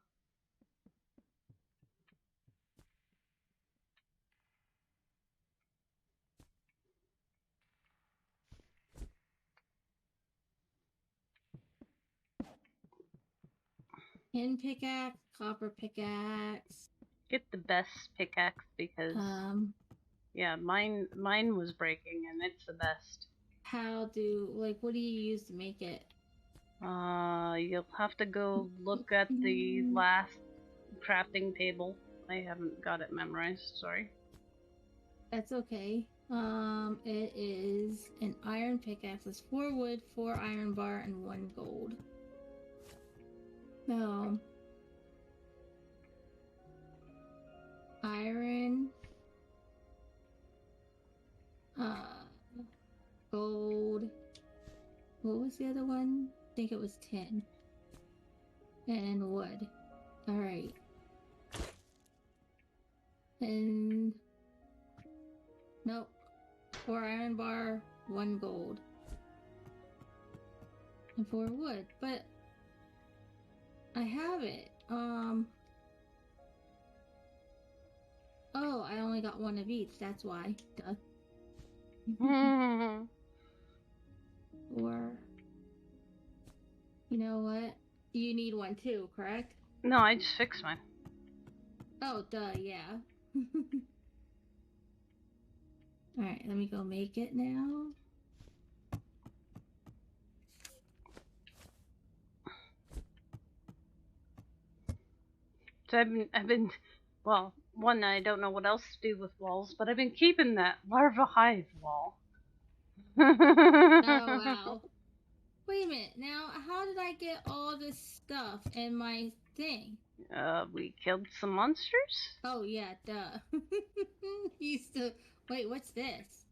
Tin pickaxe, copper pickaxe. get the best pickaxe because yeah, mine was breaking and it's the best. What do you use to make it? You'll have to go look at the last crafting table. I haven't got it memorized, sorry. That's okay. It is an iron pickaxe. It's 4 wood, 4 iron bar, and 1 gold. So, iron, gold. What was the other one? I think it was 10. And wood. Alright. And nope. 4 iron bar, 1 gold. And 4 wood. But I have it. Oh, I only got 1 of each, that's why. Duh. Or you know what? You need 1 too, correct? No, I just fixed mine. Oh, duh, yeah. Alright, let me go make it now. So I've been, well, one, I don't know what else to do with walls, but I've been keeping that larva hive wall. Oh, wow. Wait a minute, now, how did I get all this stuff in my thing? We killed some monsters? Oh, yeah, duh. Wait, what's this?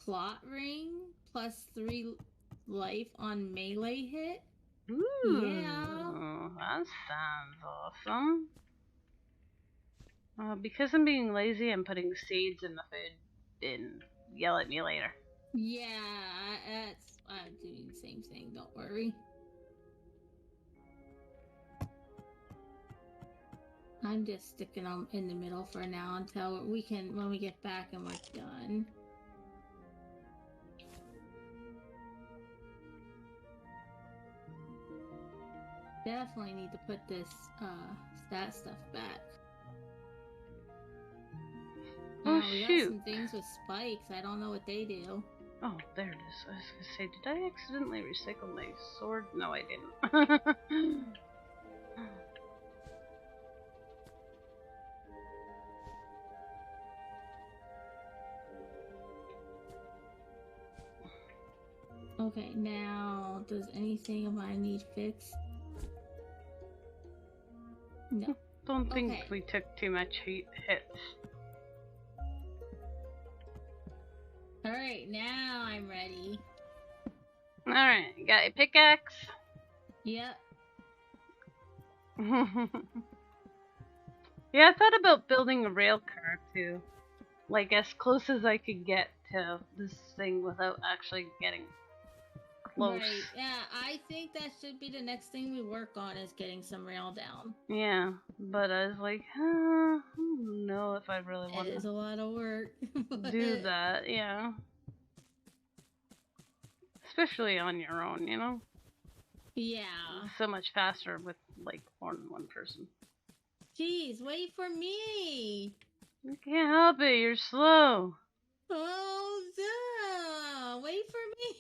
Plot ring plus 3 life on melee hit? Ooh, yeah. That sounds awesome. Because I'm being lazy, I'm putting seeds in the food bin. Yell at me later. Yeah, I'm doing the same thing, don't worry. I'm just sticking them in the middle for now until when we get back and we're done. Definitely need to put this, stat stuff back. Oh, we shoot. got some things with spikes. I don't know what they do. Oh, there it is. I was gonna say, did I accidentally recycle my sword? No, I didn't. Okay, now, does anything of mine need fixed? No. Don't think we took too much hits. Alright, now I'm ready. Alright, you got a pickaxe? Yep. Yeah, I thought about building a rail car too. Like, as close as I could get to this thing without actually getting close. Right, yeah, I think that should be the next thing we work on, is getting some rail down. Yeah, but I was like, I don't know if I really want to. It is a lot of work. Do that, yeah. Especially on your own, you know? Yeah. It's so much faster with, like, more than one person. Jeez, wait for me! You can't help it, you're slow. Oh, duh! Wait for me!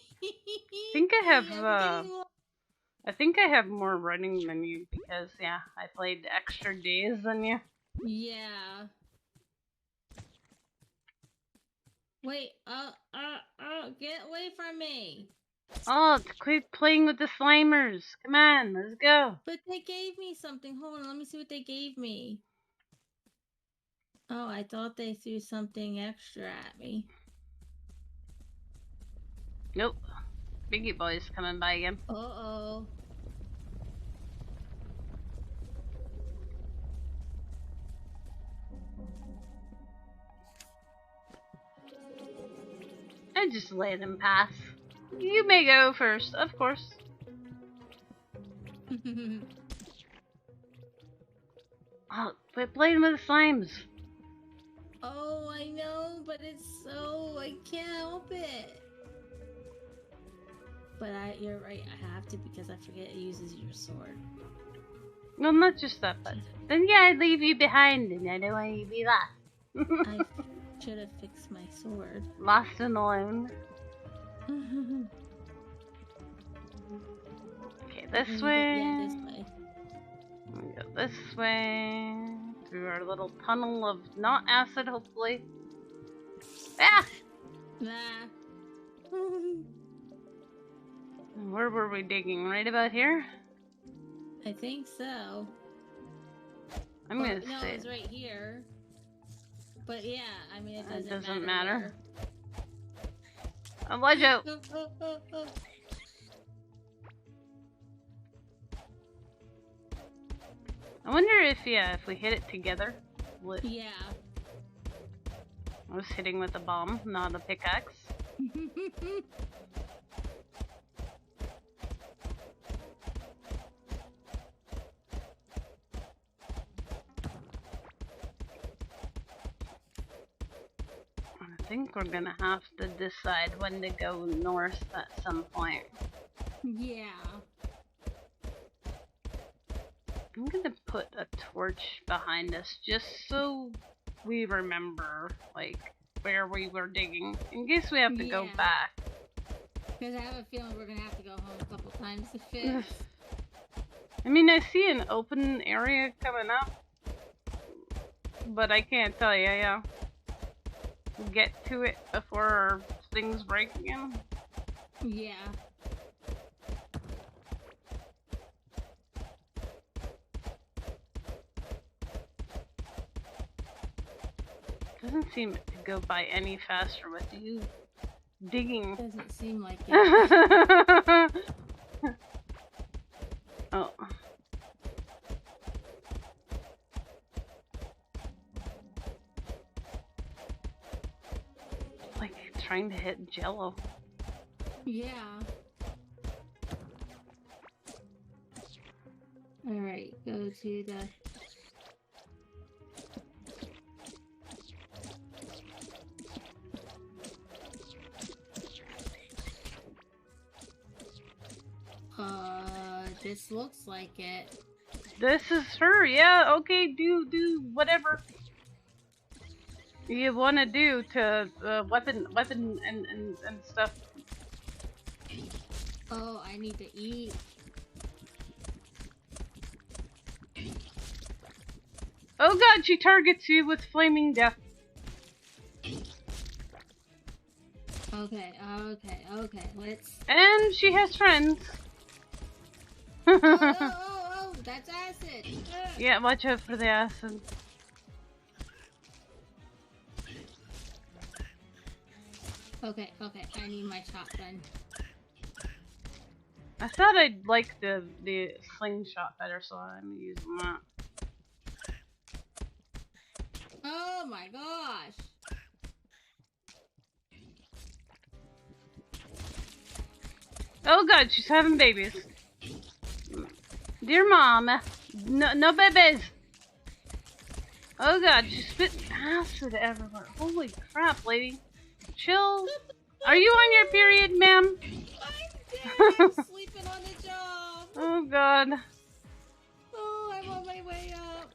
I think I have more running than you because, yeah, I played extra days than you. Yeah. Wait, get away from me! Oh, quit playing with the slimers. Come on, let's go. But they gave me something. Hold on, let me see what they gave me. Oh, I thought they threw something extra at me. Nope. Biggie boy's coming by again. Uh-oh. I just let him pass. You may go first, of course. Oh, quit playing with the slimes. Oh, I know, but I can't help it. But you're right, I have to, because I forget it uses your sword. No, not just that, but then yeah, I'd leave you behind, and I don't want you to be lost. I should have fixed my sword. Lost and alone. Okay, this way. Yeah, this way. We go this way through our little tunnel of not acid, hopefully. Ah! Nah. Where were we digging? Right about here? I think so. I'm gonna no, say it's right here. But yeah, I mean it it doesn't, doesn't matter. Where. Watch out! I wonder if if we hit it together. Will it... Yeah. I was hitting with a bomb, not a pickaxe. I think we're gonna have to decide when to go north at some point. Yeah. I'm gonna put a torch behind us just so we remember, like, where we were digging, in case we have to go back. Because I have a feeling we're gonna have to go home a couple times to fix. I mean, I see an open area coming up, but I can't tell you, yeah. Get to it before things break again. Yeah. Doesn't seem to go by any faster with you digging. Doesn't seem like it. Oh. Like trying to hit Jello. Yeah. Alright, go to the... This looks like it. This is her, yeah, okay, do whatever you want to do to weapon and stuff. Oh, I need to eat. Oh god, she targets you with flaming death. Okay, let's... And she has friends. oh, that's acid. Yeah, watch out for the acid. Okay, I need my shotgun. I thought I'd like the slingshot better, so I'm using that. Oh my gosh! Oh god, she's having babies. Dear mom, no babies. Oh god, she spit acid everywhere. Holy crap, lady. Chill. Are you on your period, ma'am? I'm sleeping on the job. Oh god. Oh, I'm on my way up.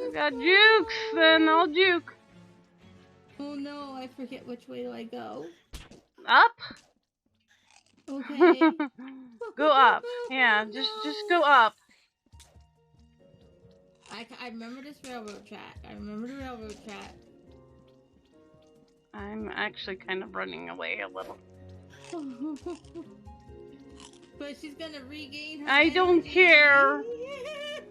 I got jukes, then I'll juke. Oh no, I forget which way do I go. Up? Okay. Go up. Yeah, just go up. I remember this railroad track. I remember the railroad track. I'm actually kind of running away a little. But she's gonna regain her I don't energy. care.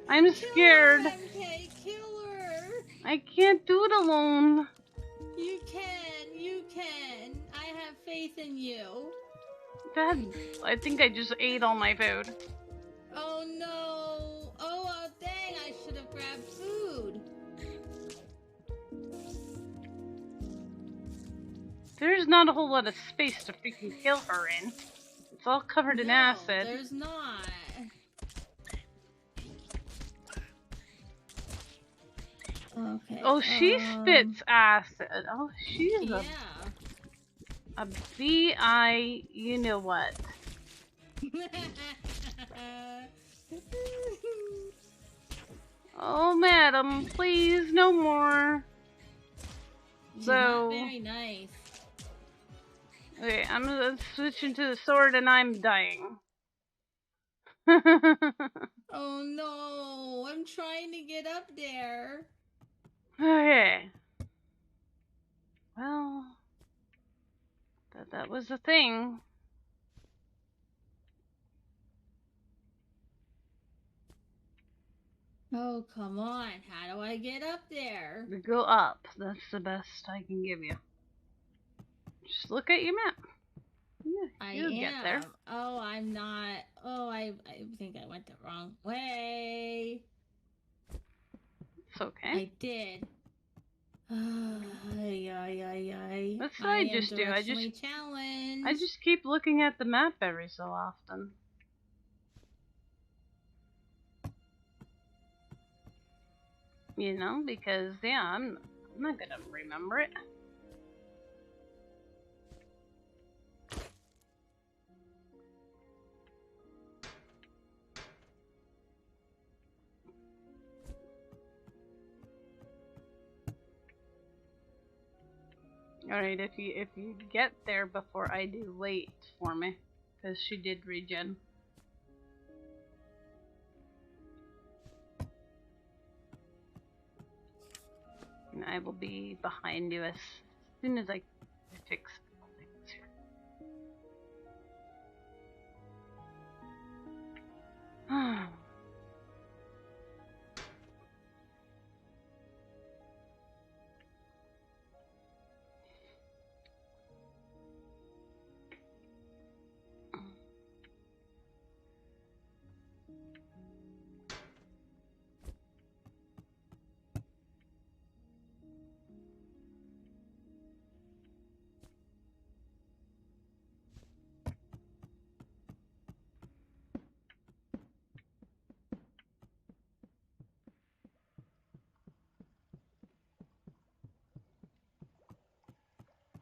I'm scared. MK, kill her. I can't do it alone. You can. I have faith in you. God, I think I just ate all my food. Oh no. Oh, dang, I should have grabbed food. There's not a whole lot of space to freaking kill her in. It's all covered in acid. There's not. Okay. Oh, she spits acid. Oh, she's a B.I. you know what. Oh, madam, please, no more. She's So, not very nice. okay, I'm gonna switch into the sword and I'm dying. Oh no, I'm trying to get up there. Okay. Well, that was the thing. Oh, come on. How do I get up there? Go up. That's the best I can give you. Just look at your map. Yeah, you'll get there. Oh, I'm not. Oh, I think I went the wrong way. It's okay. I did. That's what I just do. I just keep looking at the map every so often. You know, because yeah, I'm not gonna remember it. Alright, if you get there before I do, wait for me. Because she did regen. And I will be behind you as soon as I fix things here.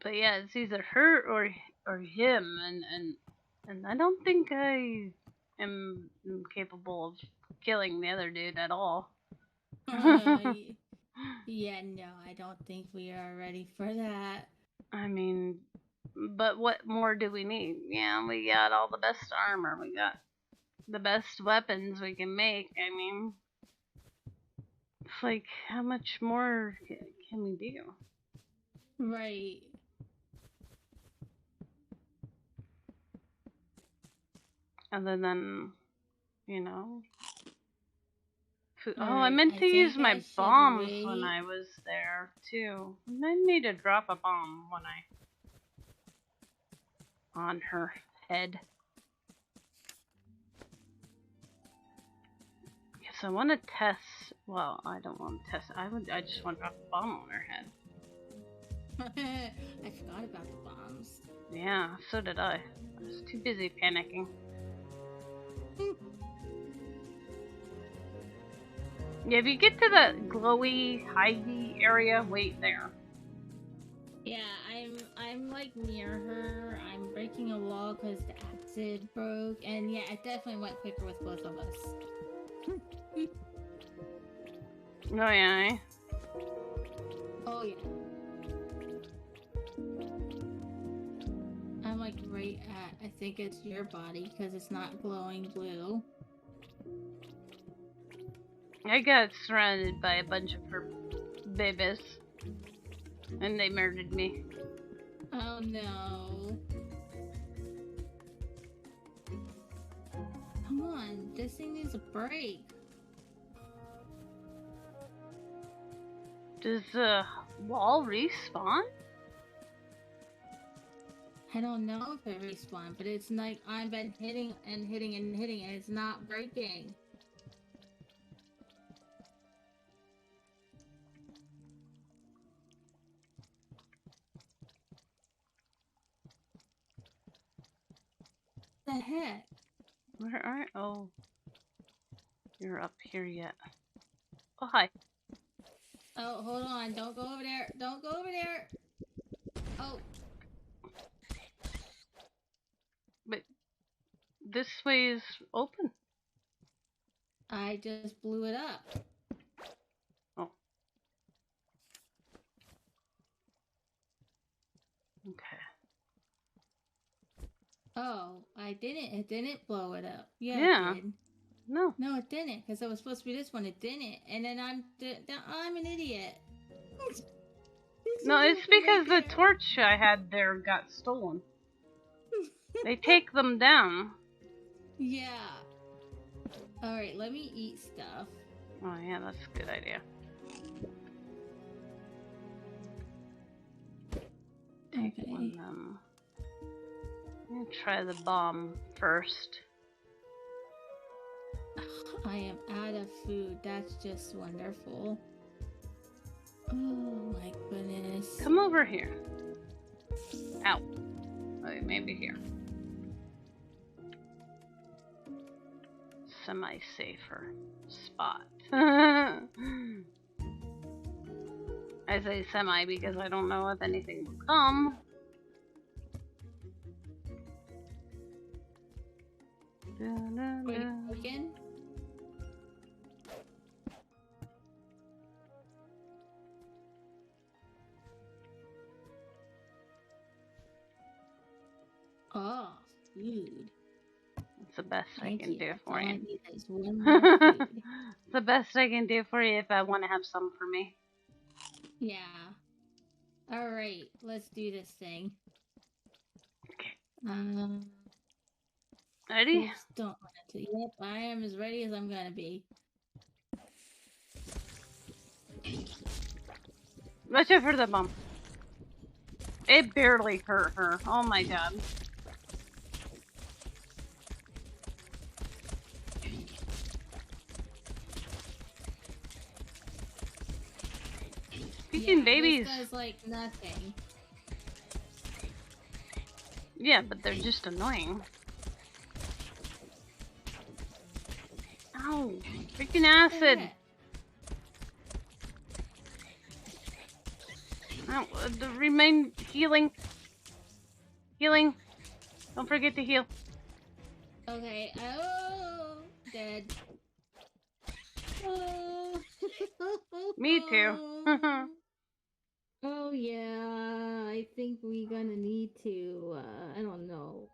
But yeah, it's either her or him, and I don't think I am capable of killing the other dude at all. Yeah, no, I don't think we are ready for that. I mean, but what more do we need? Yeah, we got all the best armor. We got the best weapons we can make. I mean, it's like, how much more can we do? Right. Other than, you know, food. Oh, Right. I meant to use my bombs wait. when I was there, too. I need to drop a bomb when on her head. Yes, I want to test. Well, I don't want to test. I just want to drop a bomb on her head. I forgot about the bombs. Yeah, so did I. I was too busy panicking. Yeah, if you get to the glowy, hidey area, wait there. Yeah, I'm like near her. I'm breaking a wall because the acid broke, and yeah, it definitely went quicker with both of us. Oh yeah. Oh yeah. I'm like right at, I think it's your body because it's not glowing blue. I got surrounded by a bunch of her babies, and they murdered me. Oh no. Come on, this thing needs a break. Does the wall respawn? I don't know if it respawned, but it's like I've been hitting and hitting and hitting and it's not breaking. What the heck? Where are? Oh, you're up here yet. Oh hi. Oh, hold on! Don't go over there! Don't go over there! Oh. But this way is open. I just blew it up. Okay. Oh, I didn't. It didn't blow it up. Yeah, Yeah. it did. No. No, it didn't, because it was supposed to be this one. It didn't, and then I'm an idiot. No, it's because the torch I had there got stolen. They take them down. Yeah. All right, let me eat stuff. Oh yeah, that's a good idea. Take Okay. one of them. I'm gonna try the bomb first. I am out of food. That's just wonderful. Oh my goodness. Come over here. Ow. Okay, maybe here. Semi-safer spot. I say semi because I don't know if anything will come. Wait, again? Oh, food. It's the best Thank I can you. do That's for all I you. need is one more food. It's the best I can do for you if I want to have some for me. Yeah. All right, let's do this thing. Okay. Ready? Oops, don't want to. Yep, I am as ready as I'm gonna be. Watch out for the bomb. It barely hurt her. Oh my god. Speaking babies. This does like nothing. Yeah, but they're just annoying. Ow! Freaking acid! Ow, remain healing. Healing. Don't forget to heal. Okay. Oh, dead. Oh. Me too. Oh yeah, I think we're gonna need to. I don't know.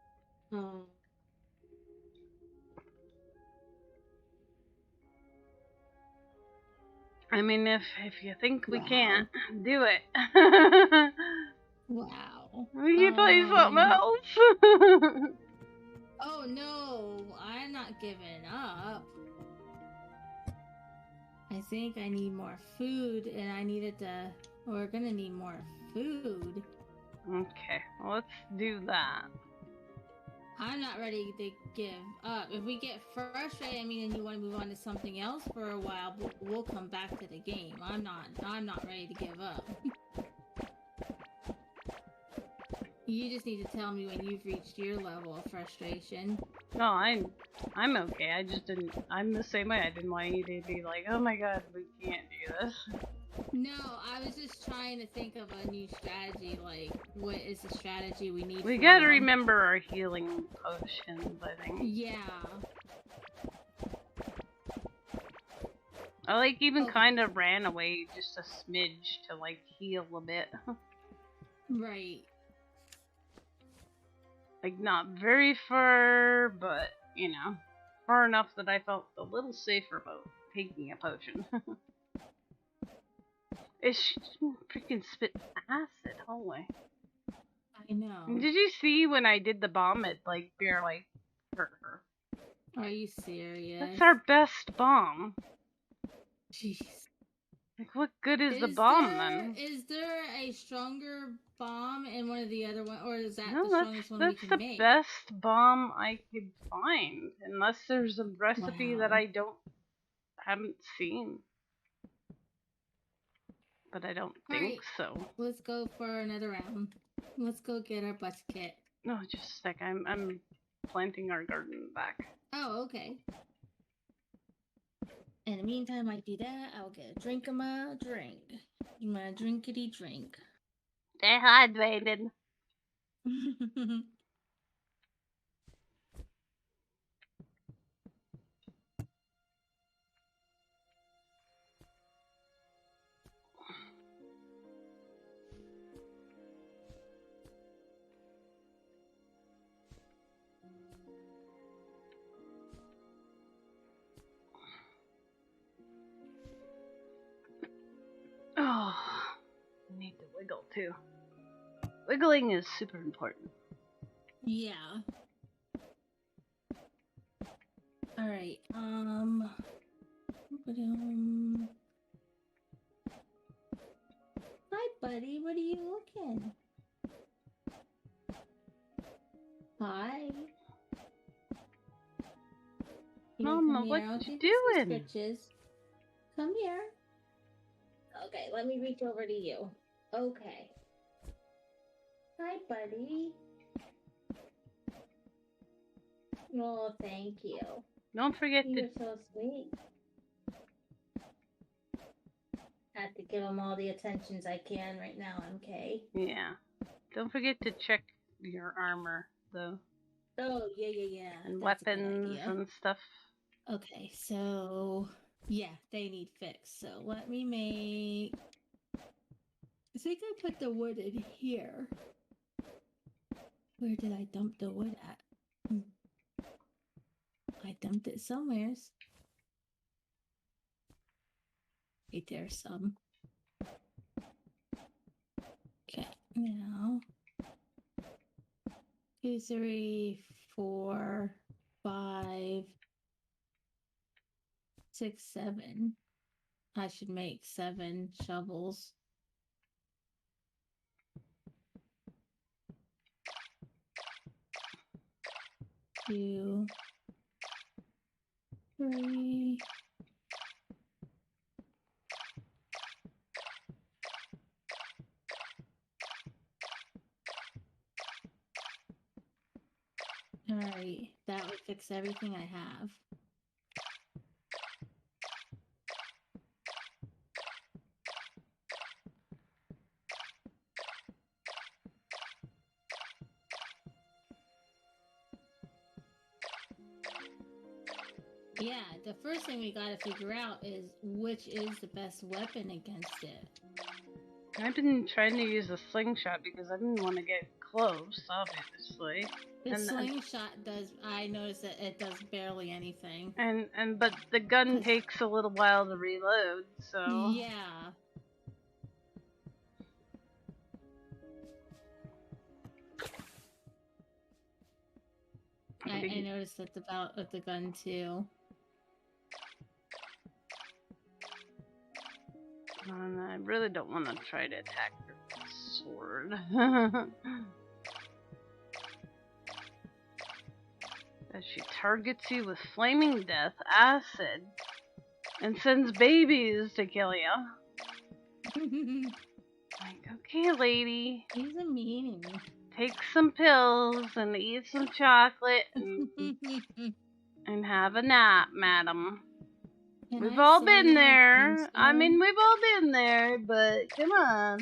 I mean, if you think we can't, do it. Wow. We can play something else. Oh no, I'm not giving up. I think I need more food, and I needed to. We're gonna need more food. Okay, well, let's do that. I'm not ready to give up. If we get frustrated, I mean, and you want to move on to something else for a while, we'll come back to the game. I'm not ready to give up. You just need to tell me when you've reached your level of frustration. No, I'm okay. I just didn't. I'm the same way. I didn't want you to be like, oh my god, we can't do this. No, I was just trying to think of a new strategy. Like, what is the strategy we need? We gotta remember our healing potions, I think. Yeah. I like even kind of ran away just a smidge to like heal a bit. Right. Like not very far, but you know, far enough that I felt a little safer about taking a potion. She freaking spit acid, holy. I know. Did you see when I did the bomb, it like barely hurt her. Are you serious? That's our best bomb. Jeez. Like, what good is the bomb then? Is there a stronger bomb in one of the other ones, or is that No, the strongest one we can make? That's the best bomb I could find, unless there's a recipe that I haven't seen. But I don't think so. Let's go for another round. Let's go get our bus kit. No, just a sec. I'm planting our garden back. Oh, okay. In the meantime, I do that. I'll get a drink of my drink. My drinkity drink. Stay hydrated. too. Wiggling is super important. Yeah. Alright, Hi, buddy. What are you looking? Hi. Here, Mama, come what here. I'll you give you some doing? stretches. Come here. Okay, let me reach over to you. Okay. Hi, buddy. Oh, thank you. Don't forget You're to... so sweet. Have to give him all the attentions I can right now, MK. Yeah. Don't forget to check your armor, though. Oh, yeah. And That's weapons and stuff. Okay, so... Yeah, they need fixed. So let me make... I think I put the wood in here. Where did I dump the wood at? I dumped it somewheres. Wait, there's some. Okay, now 2, 3, 4, 5, 6, 7. I should make 7 shovels. 2, 3. Alright, that would fix everything I have. Yeah, the first thing we gotta figure out is which is the best weapon against it. I've been trying to use a slingshot because I didn't want to get close, obviously. The slingshot does, I noticed that it does barely anything. But the gun takes a little while to reload, so... Yeah. I noticed that with the gun too. And I really don't want to try to attack her with the sword. As she targets you with flaming death, acid, and sends babies to kill you. Like, okay, lady. He's a meanie. Take some pills and eat some chocolate and have a nap, madam. We've all been there. I mean, we've all been there, but come on.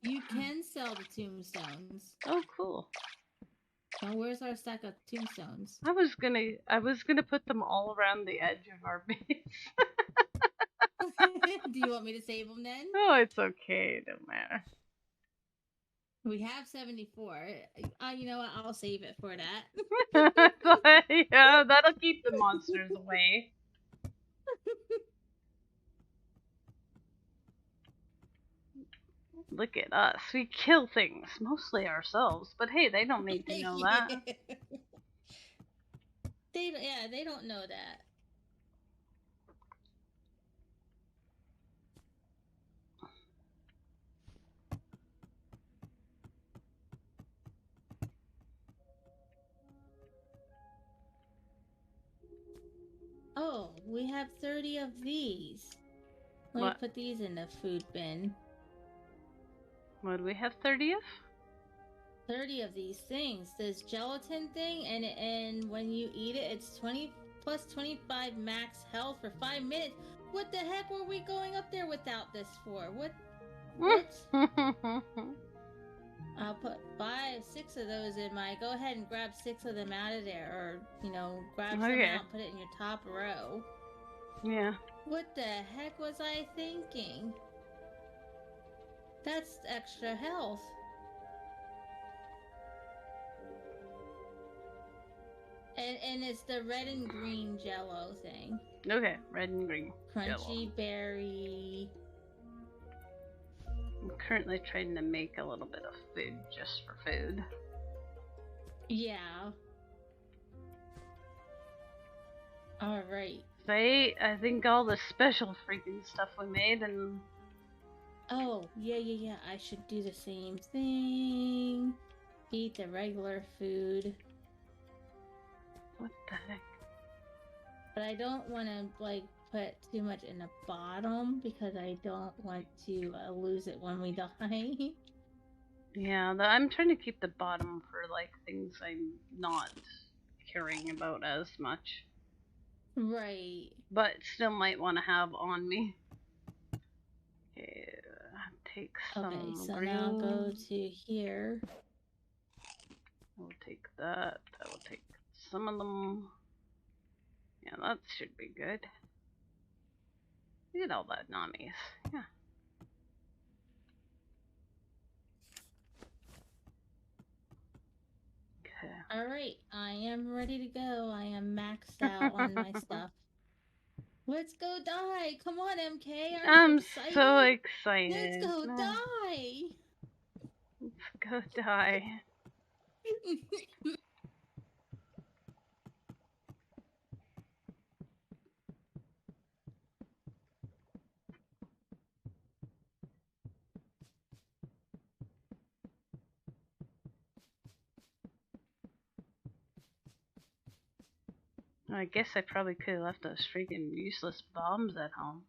You can sell the tombstones. Oh, cool. Now, where's our stack of tombstones? I was gonna put them all around the edge of our base. Do you want me to save them then? Oh, it's okay. It don't matter. We have 74. You know what? I'll save it for that. Yeah, that'll keep the monsters away. Look at us. We kill things, mostly ourselves. But hey, they don't need to know that. They don't know that. Oh, we have 30 of these. Let me put these in the food bin. What do we have 30 of? 30 of these things. This gelatin thing, and when you eat it, it's 20 plus 25 max health for 5 minutes. What the heck were we going up there without this for? What? I'll put 6 of those in my... Go ahead and grab 6 of them out of there. Or, grab some out and put it in your top row. Yeah. What the heck was I thinking? That's extra health. And it's the red and green jello thing. Okay, red and green Crunchy jello. berry. currently trying to make a little bit of food just for food. Yeah. Alright. I think all the special freaking stuff we made and... Oh, yeah. I should do the same thing. Eat the regular food. What the heck? But I don't want to, like, put too much in the bottom because I don't want to lose it when we die. Yeah, I'm trying to keep the bottom for, like, things I'm not caring about as much. Right. But still might want to have on me. Okay, take some Okay, so green. now go to here. We'll take that. I will take some of them. Yeah, that should be good. Look at all that namis. Yeah. Okay. Alright, I am ready to go. I am maxed out on my stuff. Let's go die! Come on, MK! I'm excited? so excited. Let's go die! Let's go die. I guess I probably could have left those freaking useless bombs at home.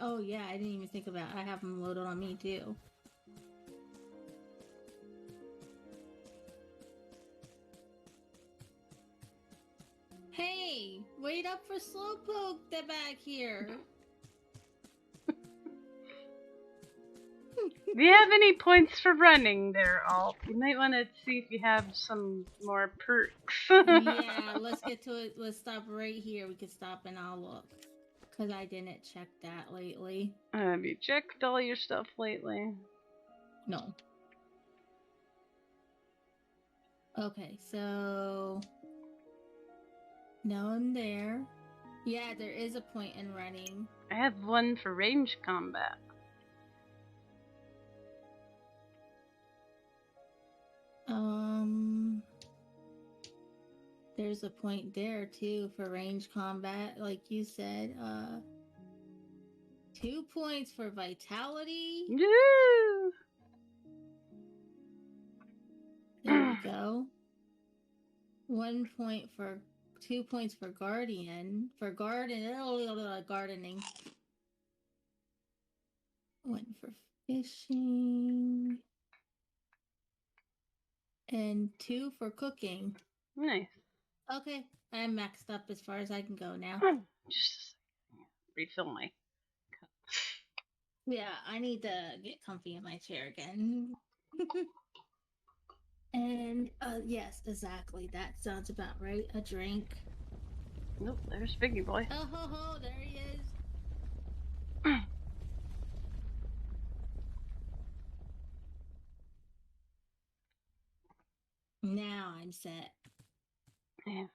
Oh yeah, I didn't even think about it. I have them loaded on me too. Hey, wait up for Slowpoke, they're back here. Do you have any points for running there, Alt? You might want to see if you have some more perks. Yeah, let's get to it. Let's stop right here. We can stop and I'll look. Because I didn't check that lately. Have you checked all your stuff lately? No. Okay, so... No, I'm there. Yeah, there is a point in running. I have one for range combat. There's a point there too for range combat, like you said. 2 points for vitality. Woo! There we go. 1 point for 2 points for guardian. For gardening. 1 for fishing. And 2 for cooking. Nice. Okay, I'm maxed up as far as I can go now. Just refill my cup. Yeah, I need to get comfy in my chair again. And, yes, exactly. That sounds about right. A drink. Nope, there's Biggie Boy. Oh ho ho, there he is. Now I'm set. Yeah.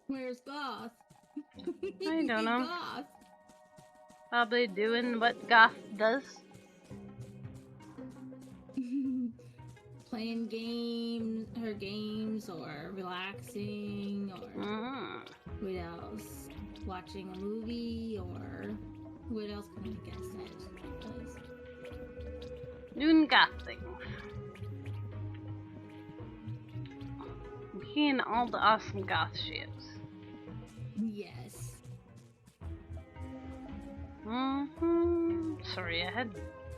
Where's Goth? I don't know. Goth. Probably doing what Goth does. Playing her games, or relaxing, or what else? Watching a movie, or what else can I guess that? Doing Goth things. Being all the awesome Goth shit. Yes. Sorry, I had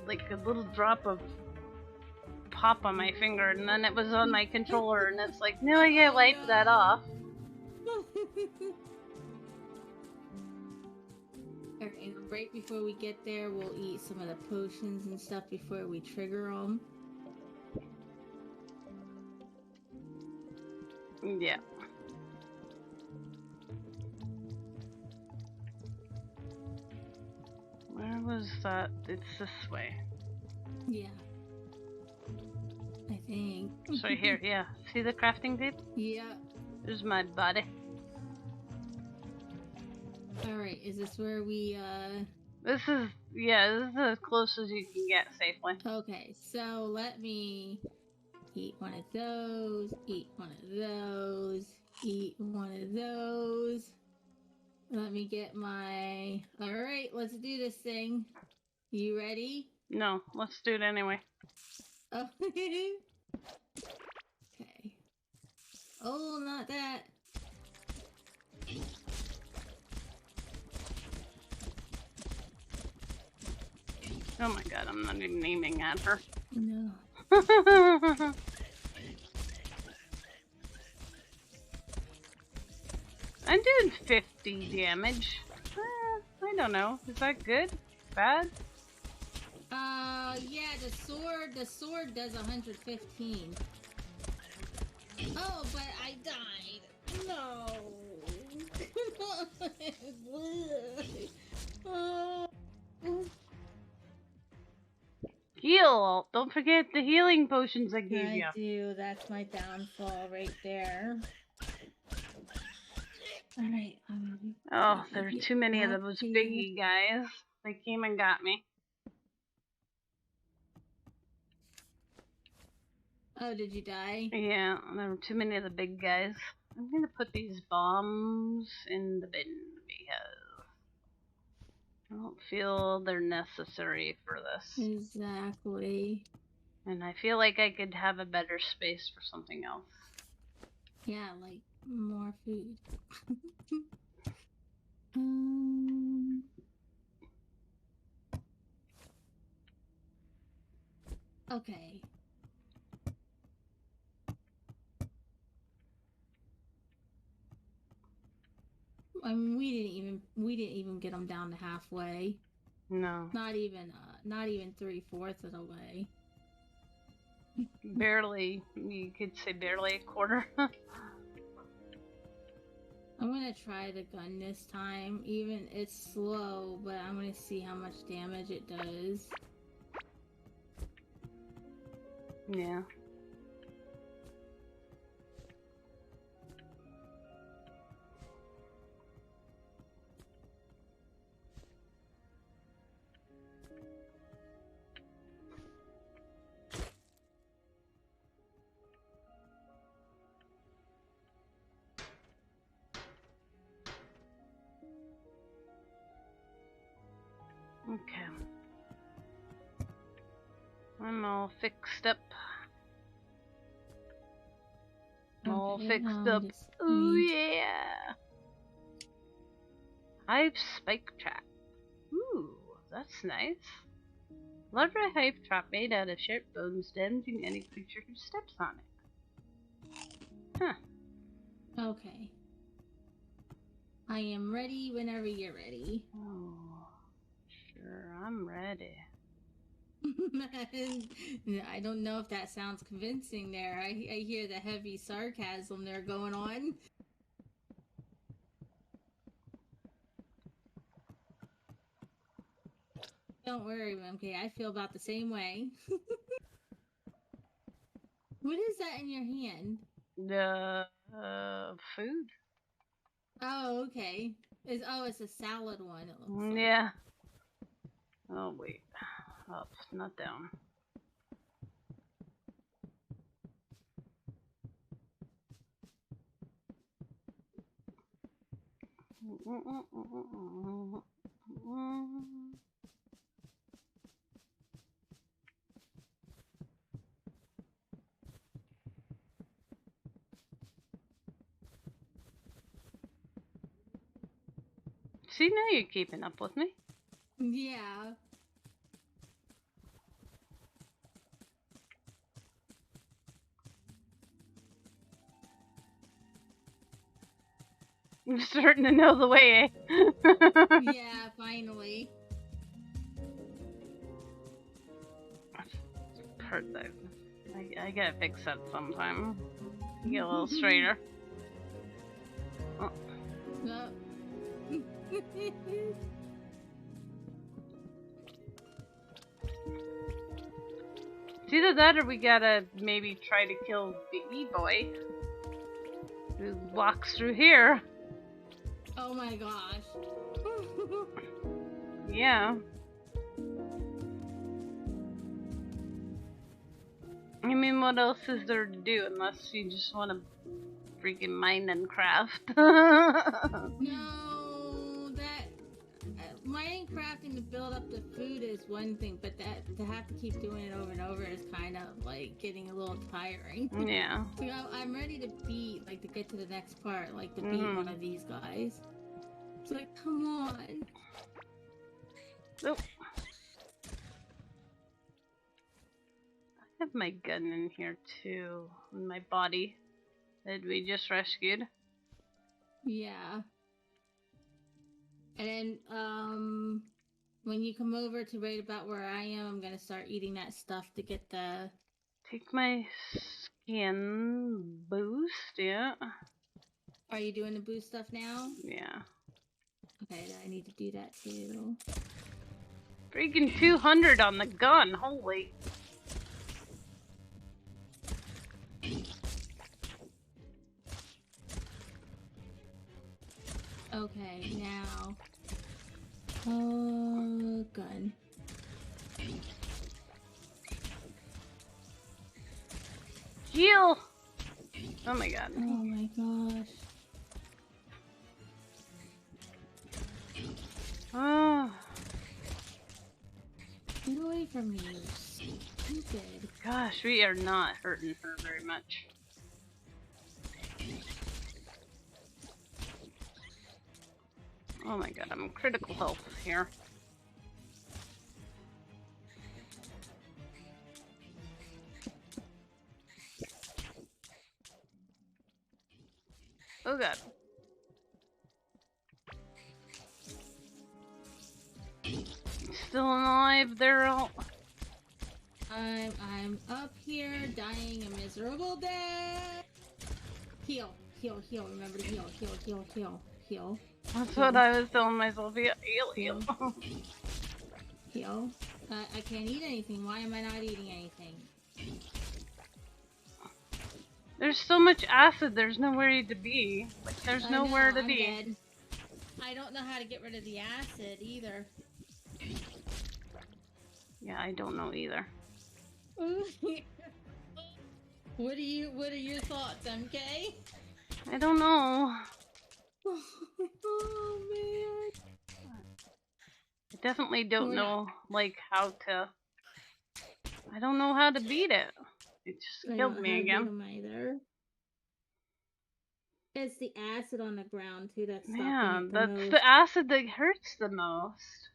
like a little drop of pop on my finger and then it was on my controller and it's like, no, I can't wipe that off. Okay, right before we get there, we'll eat some of the potions and stuff before we trigger them. Yeah. Where was that? It's this way. Yeah. I think. It's right here, yeah. See the crafting table? Yeah. There's my body. is this where we, This is, yeah, this is as close as you can get safely. Okay, so let me eat one of those, eat one of those, eat one of those. Let me get my... Alright, let's do this thing. You ready? No, let's do it anyway. Oh. Okay. Oh, not that. Oh my god, I'm not even aiming at her. No. I'm doing 50 damage. I don't know. Is that good? Bad? Yeah, the sword does 115. Oh, but I died. No. Heal! Don't forget the healing potions I gave you. I do. That's my downfall right there. Alright, Oh, there are too many of those biggie guys. They came and got me. Oh, did you die? Yeah, there were too many of the big guys. I'm gonna put these bombs in the bin because I don't feel they're necessary for this. Exactly. And I feel like I could have a better space for something else. Yeah, like more food. Okay. I mean, we didn't even get them down to halfway. No. Not even 3/4 of the way. Barely. You could say barely a quarter. I'm gonna try the gun this time. Even it's slow, but I'm gonna see how much damage it does. Yeah. Okay. I'm all fixed up. All fixed up. Ooh yeah! Hive spike trap. Ooh, that's nice. Larva hive trap made out of sharp bones, damaging any creature who steps on it. Huh. Okay. I am ready whenever you're ready. Oh, sure, I'm ready. I don't know if that sounds convincing there. I hear the heavy sarcasm there going on. Don't worry, MK. I feel about the same way. What is that in your hand? The food. Oh, okay. It's a salad one. It looks like. Yeah. Oh wait, up, not down. See, now you're keeping up with me. Yeah. I'm starting to know the way, eh? Yeah, finally. Hurt that. I gotta fix that sometime. Get a little straighter. Oh. No. It's either that or we gotta maybe try to kill the E-boy who walks through here. Oh my gosh. Yeah. I mean, what else is there to do unless you just want to freaking mine and craft? No, that mining, crafting to build up the food is one thing, but that to have to keep doing it over and over is kind of like getting a little tiring. Yeah. So I'm ready to beat, like, to get to the next part, like to beat one of these guys. It's like, come on. Nope. I have my gun in here too, in my body that we just rescued. Yeah. And then, when you come over to right about where I am, I'm gonna start eating that stuff to get the... Take my skin boost, yeah. Are you doing the boost stuff now? Yeah. Okay, then I need to do that too. Freaking 200 on the gun, holy. Okay, now... gun. Heal! Oh my god. Oh my gosh. Oh. Get away from me, you stupid. Gosh, we are not hurting her very much. Oh my god, I'm critical health here. Oh god. Still alive, Daryl? I'm up here dying a miserable death. Heal, heal, heal. Remember to heal, heal, heal, heal, heal. That's what I was telling myself. Heal, heal. Heal. I can't eat anything. Why am I not eating anything? There's so much acid, there's nowhere to be. Like, there's nowhere to be. Dead. I don't know how to get rid of the acid either. Yeah, I don't know either. What are your thoughts, MK? I don't know. Oh man. I definitely don't know, like, how to... I don't know how to beat it. It just killed me again. Either. It's the acid on the ground too that's stopping Yeah, it that's most. the acid that hurts the most.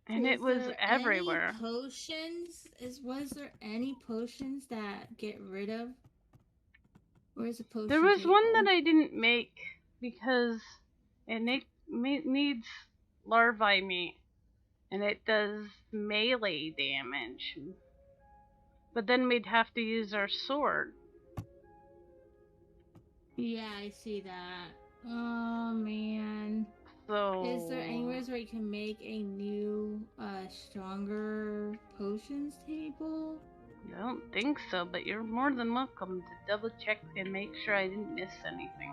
And it was everywhere. Any potions? Was there any potions that get rid of? Where's the potion? There was table? one that I didn't make because it needs larvae meat. And it does melee damage. But then we'd have to use our sword. Yeah, I see that. Oh man. So is there anywhere where you can make a new, stronger potions table? I don't think so, but you're more than welcome to double check and make sure I didn't miss anything.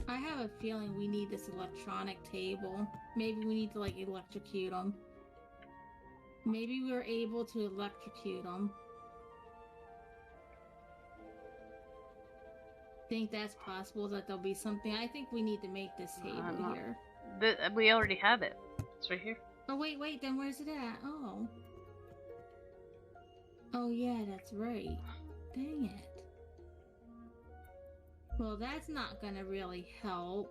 I have a feeling we need this electronic table. Maybe we need to, like, electrocute them. Maybe we were able to electrocute them. Think that's possible, that there'll be something. I think we need to make this table here. We already have it. It's right here. Oh, wait, then where's it at? Oh. Oh, yeah, that's right. Dang it. Well, that's not gonna really help.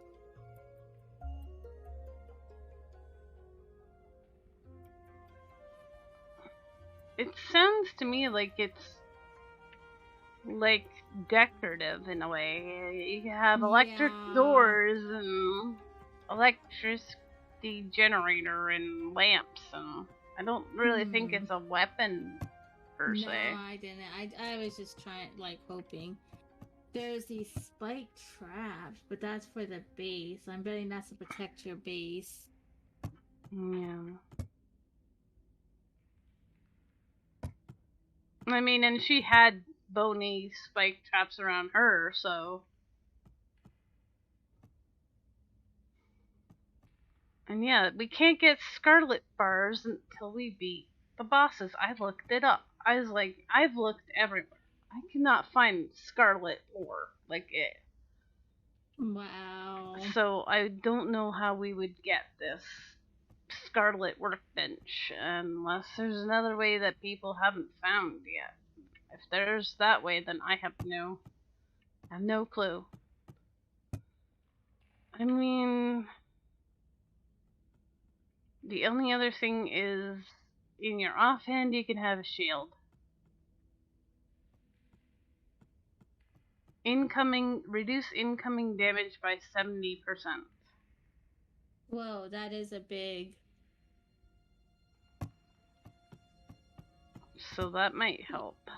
It sounds to me like it's like decorative in a way. You have electric doors and electricity generator and lamps, and I don't really think it's a weapon per se. No, I didn't. I was just trying, like, hoping. There's these spike traps, but that's for the base. I'm betting that's to protect your base. Yeah. I mean, and she had bony spike traps around her, so. And yeah, we can't get Scarlet bars until we beat the bosses. I looked it up. I was like, I've looked everywhere. I cannot find Scarlet ore like it. Wow. So I don't know how we would get this Scarlet Workbench unless there's another way that people haven't found yet. If there's that way, then I have no clue. I mean, the only other thing is in your offhand you can have a shield. Reduce incoming damage by 70%. Whoa, that is a big. So that might help.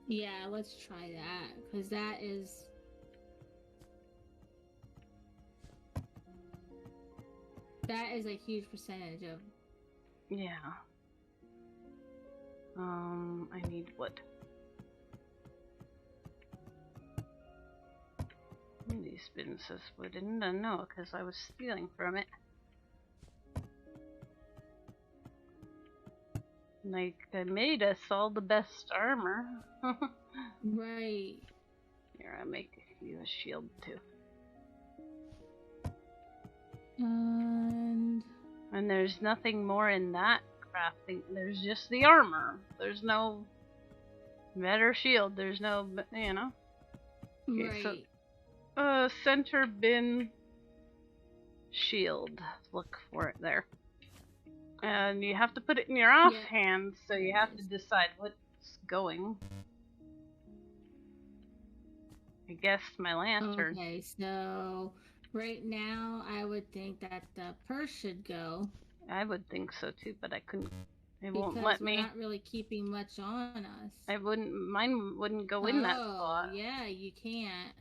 Yeah, let's try that, because that is. That is a huge percentage of. Yeah. I need wood. These spins says wood, and I know because I was stealing from it. Like, they made us all the best armor. Right. Here, I'll make you a shield too. And there's nothing more in that crafting. There's just the armor. There's no better shield. There's no, you know. Okay, right. So, center bin shield. Look for it there. And you have to put it in your offhand, so you have to decide what's going. I guess my lantern. Okay, so right now I would think that the purse should go. I would think so too, but I couldn't. It won't let me. We're not really keeping much on us. Mine wouldn't go in that spot. Oh, yeah, you can't.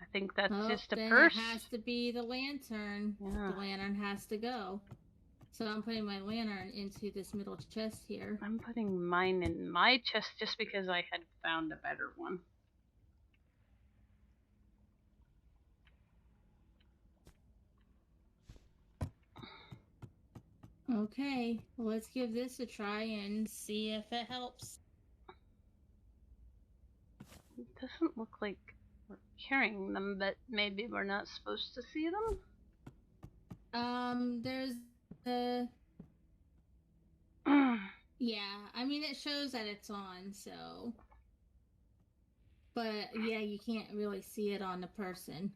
I think that's just a purse. It has to be the lantern. Yeah. The lantern has to go. So I'm putting my lantern into this middle chest here. I'm putting mine in my chest just because I had found a better one. Okay, well, let's give this a try and see if it helps. It doesn't look like we're carrying them, but maybe we're not supposed to see them? There's the... yeah, I mean, it shows that it's on, so... But, yeah, you can't really see it on the person.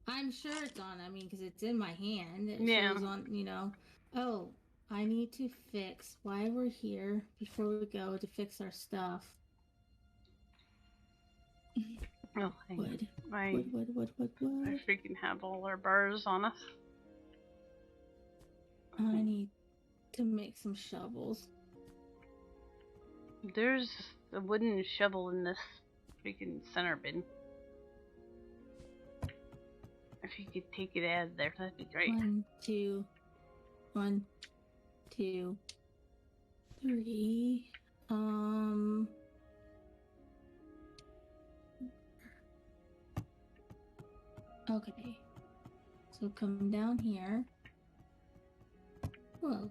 I'm sure it's on, I mean, because it's in my hand. It shows on, you know. Oh, I need to fix why we're here before we go to fix our stuff. Oh, wood. I freaking have all our bars on us. I need to make some shovels. There's a wooden shovel in this freaking center bin. If you could take it out of there, that'd be great. 1, 2, 1, 2, 3. Okay. So come down here. Whoa.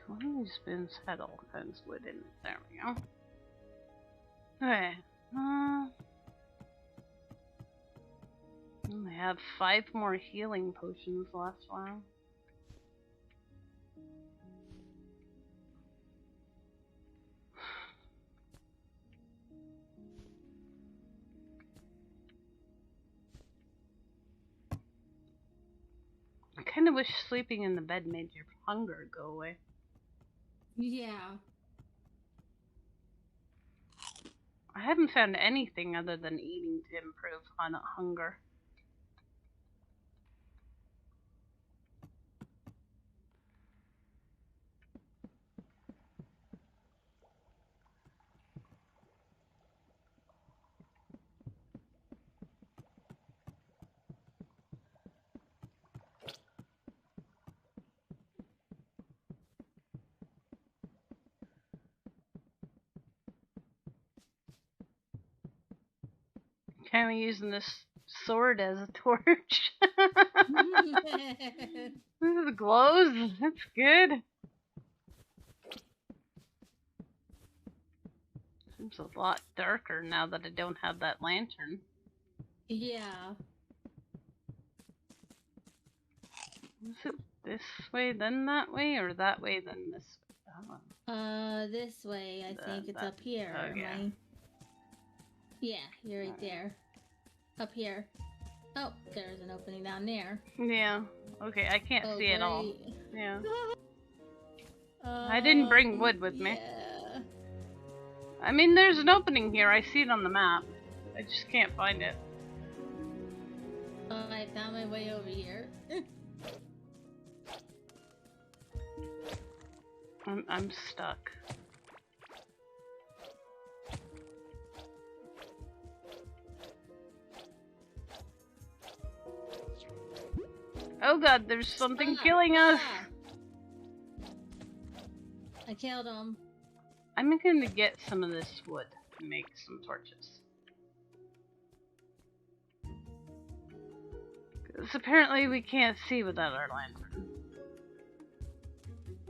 One of these bins had all kinds of wood in it. There we go. Okay. I have 5 more healing potions last while. I kind of wish sleeping in the bed made your hunger go away. Yeah. I haven't found anything other than eating to improve on hunger. kind of using this sword as a torch. This glows. That's good. Seems a lot darker now that I don't have that lantern. Yeah. Is it this way, then that way, or that way, then this way? Oh. This way. I think it's up here. Oh, yeah. Yeah, you're right there. Up here. Oh, there's an opening down there. Yeah. Okay, I can't see it all. Yeah. I I didn't bring wood with me. Yeah. I mean, there's an opening here. I see it on the map. I just can't find it. I found my way over here. I'm stuck. Oh god, there's something killing us! I killed him. I'm gonna get some of this wood and make some torches. Because apparently we can't see without our lantern.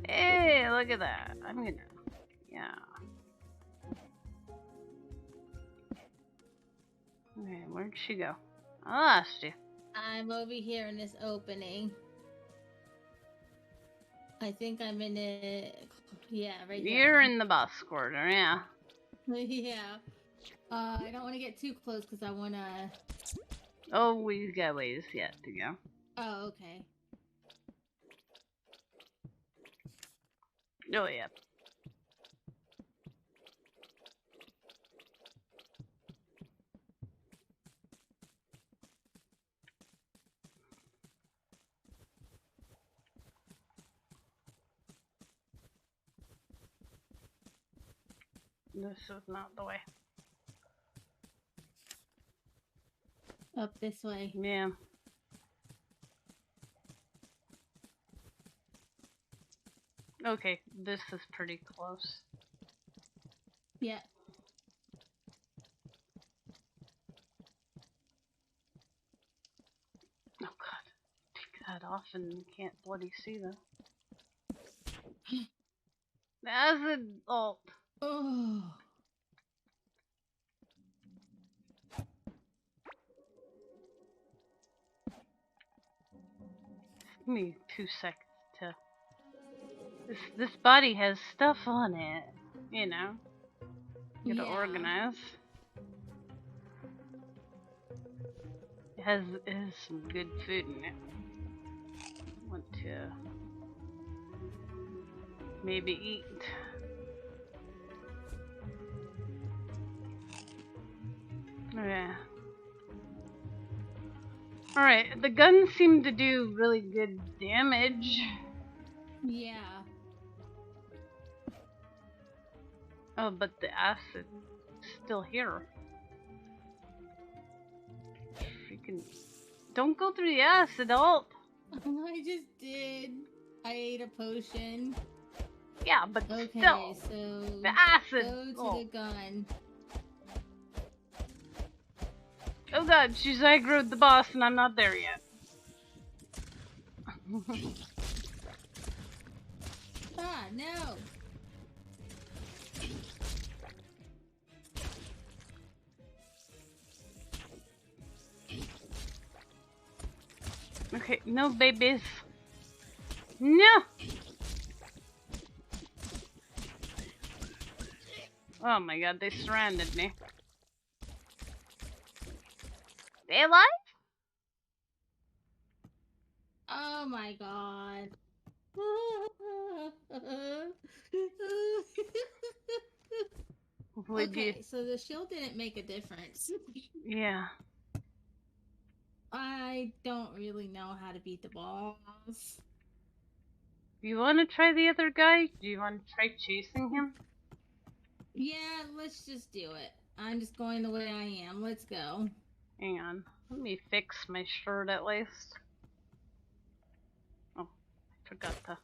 Hey, look at that. I'm gonna... Yeah. Okay, where'd she go? I lost you. I'm over here in this opening. I think I'm in it. Yeah, right there. You're in the boss quarter, yeah. Yeah. I don't want to get too close because I want to... Oh, we've got ways yet to go. Oh, okay. Oh, yeah. This is not the way. Up this way. Yeah. Okay, this is pretty close. Yeah. Oh god. Take that off and you can't bloody see them. The acid alt. Oh. Give me 2 seconds to... This body has stuff on it, you know. Gotta organize. It has some good food in it. Want to maybe eat. Yeah. Alright, the guns seem to do really good damage. Yeah. Oh, but the acid is still here. Freaking... Don't go through the acid, alt! I just did. I ate a potion. Yeah, but Okay, still, so the acid! go to the gun. Oh god, she's aggroed the boss and I'm not there yet. Ah, no! Okay, no babies. No! Oh my god, they surrounded me. They alive? Oh my god. Okay, so the shield didn't make a difference. Yeah. I don't really know how to beat the boss. You want to try the other guy? Do you want to try chasing him? Yeah, let's just do it. I'm just going the way I am. Let's go. Hang on. Let me fix my shirt at least. Oh, I forgot to...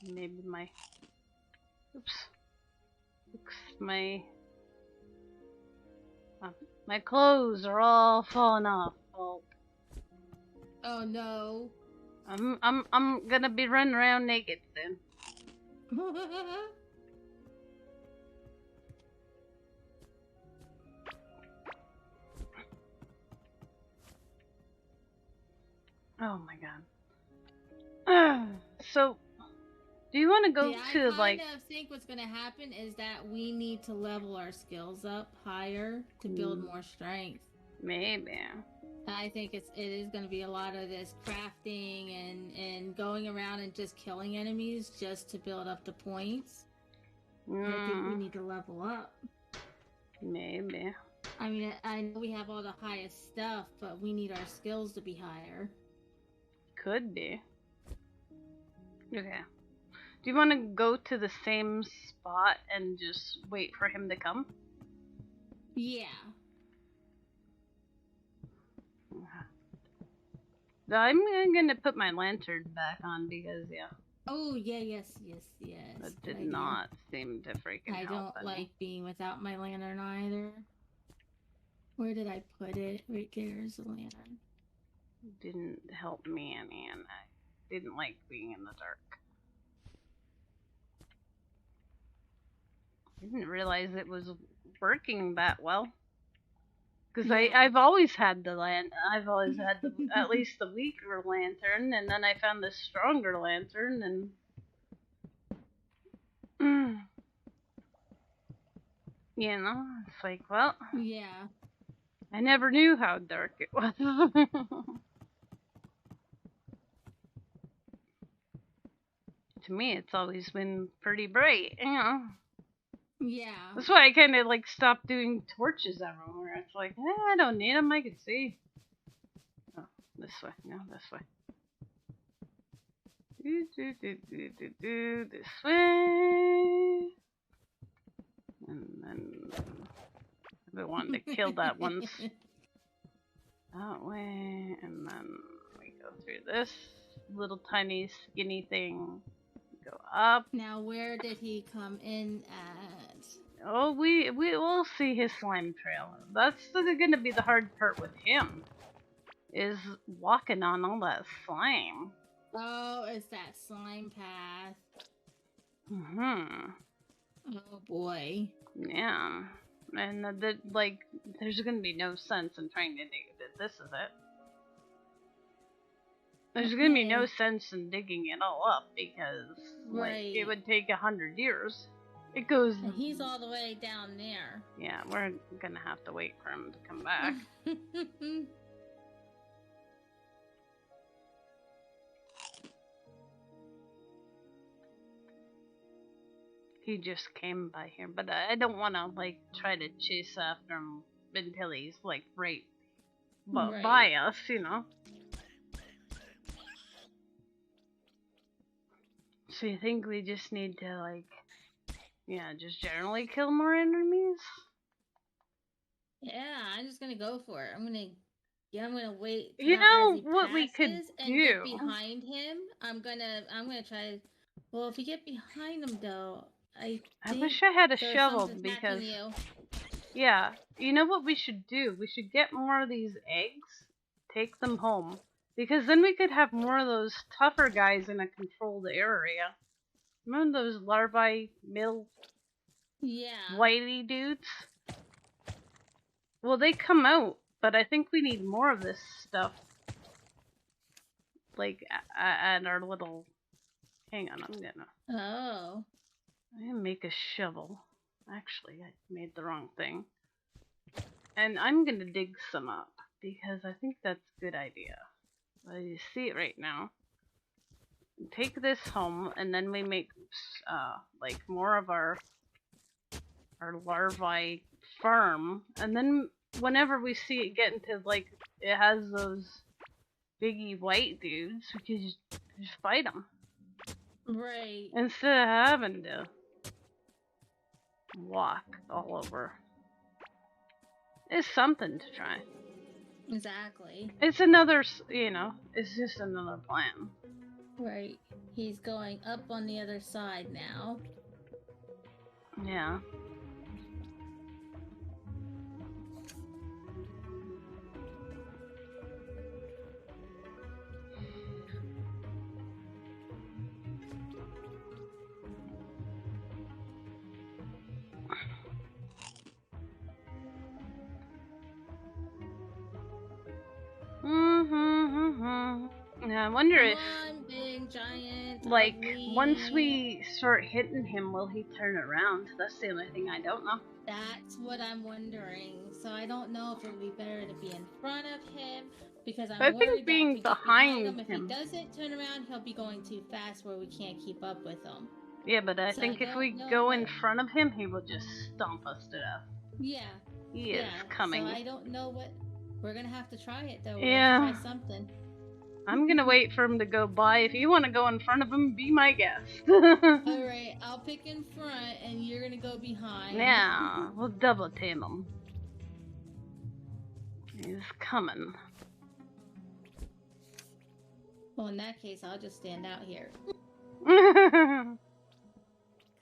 Maybe my... Oops. Fix my... My clothes are all falling off. Oh no. I'm gonna be running around naked soon. Oh my god. So, do you want to go to like? I kind of think what's gonna happen is that we need to level our skills up higher to build more strength. Maybe. I think it is going to be a lot of this crafting and going around and just killing enemies just to build up the points. I think we need to level up. Maybe. I mean, I know we have all the highest stuff, but we need our skills to be higher. Could be. Okay. Do you want to go to the same spot and just wait for him to come? Yeah. I'm gonna put my lantern back on because, yeah. Oh, yeah, yes. That did not seem to freaking help. I don't like being without my lantern either. Where did I put it? Right there's the lantern. Didn't help me any, and I didn't like being in the dark. I didn't realize it was working that well. Because I've always had I've always had at least the weaker lantern, and then I found the stronger lantern, and you know, it's like, well, yeah, I never knew how dark it was. To me, it's always been pretty bright, you know. Yeah. That's why I kind of like stopped doing torches everywhere. It's like, I don't need them. I can see. Oh, this way. No, this way. This way. And then I've been wanting to kill that once. That way. And then we go through this little tiny skinny thing. Go up. Now, where did he come in at? Oh, we will see his slime trail. That's gonna be the hard part with him. Is walking on all that slime. Oh, it's that slime path. Mm-hmm. Oh boy. Yeah. And there's gonna be no sense in trying to dig it. This is it. There's gonna be no sense in digging it all up because it would take 100 years. It goes. And he's all the way down there. Yeah, we're gonna have to wait for him to come back. He just came by here, but I don't want to try to chase after him until he's right by us, you know. So you think we just need to just generally kill more enemies? Yeah, I'm just gonna go for it. I'm gonna wait. You know what we could do? Get behind him. I'm gonna try to. Well, if you get behind him though, I wish I had a shovel because. Yeah, you know what we should do? We should get more of these eggs, take them home, because then we could have more of those tougher guys in a controlled area. Remember those larvae mill? Yeah. Whitey dudes? Well, they come out, but I think we need more of this stuff. At our little... Hang on, I'm gonna... Oh. I'm gonna make a shovel. Actually, I made the wrong thing. And I'm gonna dig some up, because I think that's a good idea. Well, you see it right now. Take this home, and then we make, more of our larvae farm, and then whenever we see it get into, it has those biggie white dudes, we can just fight them. Right. Instead of having to walk all over. It's something to try. Exactly. It's another, it's just another plan. Right. He's going up on the other side now. Yeah. wonder Come if, on, big giant. like, ugly. once we start hitting him, will he turn around? That's the only thing I don't know. That's what I'm wondering. So I don't know if it would be better to be in front of him because I'm I worried think being that if we get behind him, if he him. doesn't turn around, he'll be going too fast where we can't keep up with him. Yeah, but I So think I if we don't go know in what- front of him, he will just stomp us to death. Yeah. He is coming. So I don't know what. We're gonna have to try it though. Yeah. We'll have to try something. I'm gonna wait for him to go by. If you want to go in front of him, be my guest. Alright, I'll pick in front and you're gonna go behind. Yeah, we'll double team him. He's coming. Well, in that case, I'll just stand out here.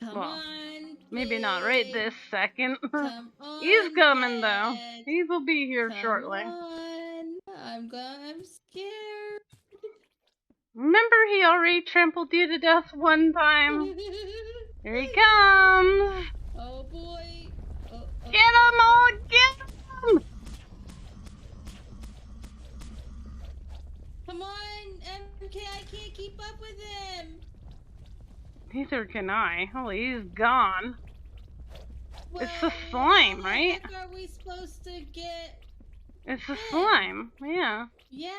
Come Well, on. Maybe not right big. this second. Come on. He's coming though. Dad. He will be here Come shortly. on. I'm scared. Remember he already trampled you to death one time? Here he comes! Oh boy. Oh, Get him all! Get him! Come on, MK, I can't keep up with him. Neither can I. Oh, he's gone. Well, It's the slime, how the right? heck are we supposed to get? It's the slime. Yeah. Yeah.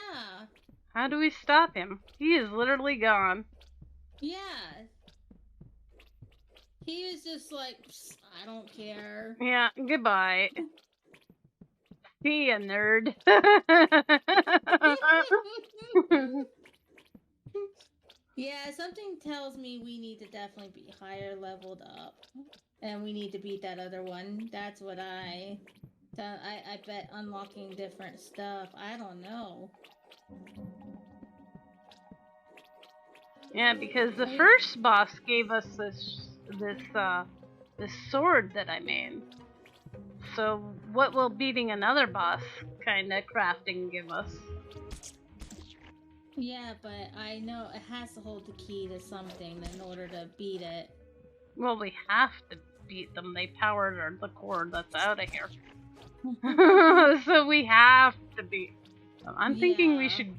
How do we stop him? He is literally gone. Yeah. He was just like, "Psst, I don't care. Yeah, goodbye. See ya, nerd. Yeah, something tells me we need to definitely be higher leveled up. And we need to beat that other one. That's what I bet unlocking different stuff. I don't know. Yeah, because the first boss gave us this sword that I made. So what will beating another boss kinda crafting give us? Yeah, but I know it has to hold the key to something in order to beat it. Well, we have to beat them. They powered the cord that's out of here. So we have to beat them. I'm thinking we Yeah. should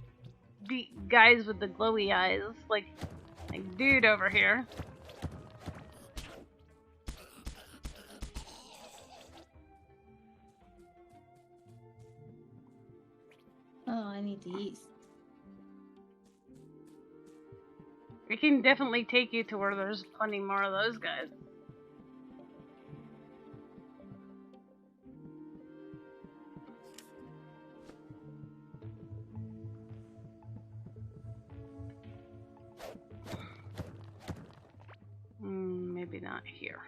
beat guys with the glowy eyes, like dude over here. Oh, I need to eat. We can definitely take you to where there's plenty more of those guys. Maybe not here.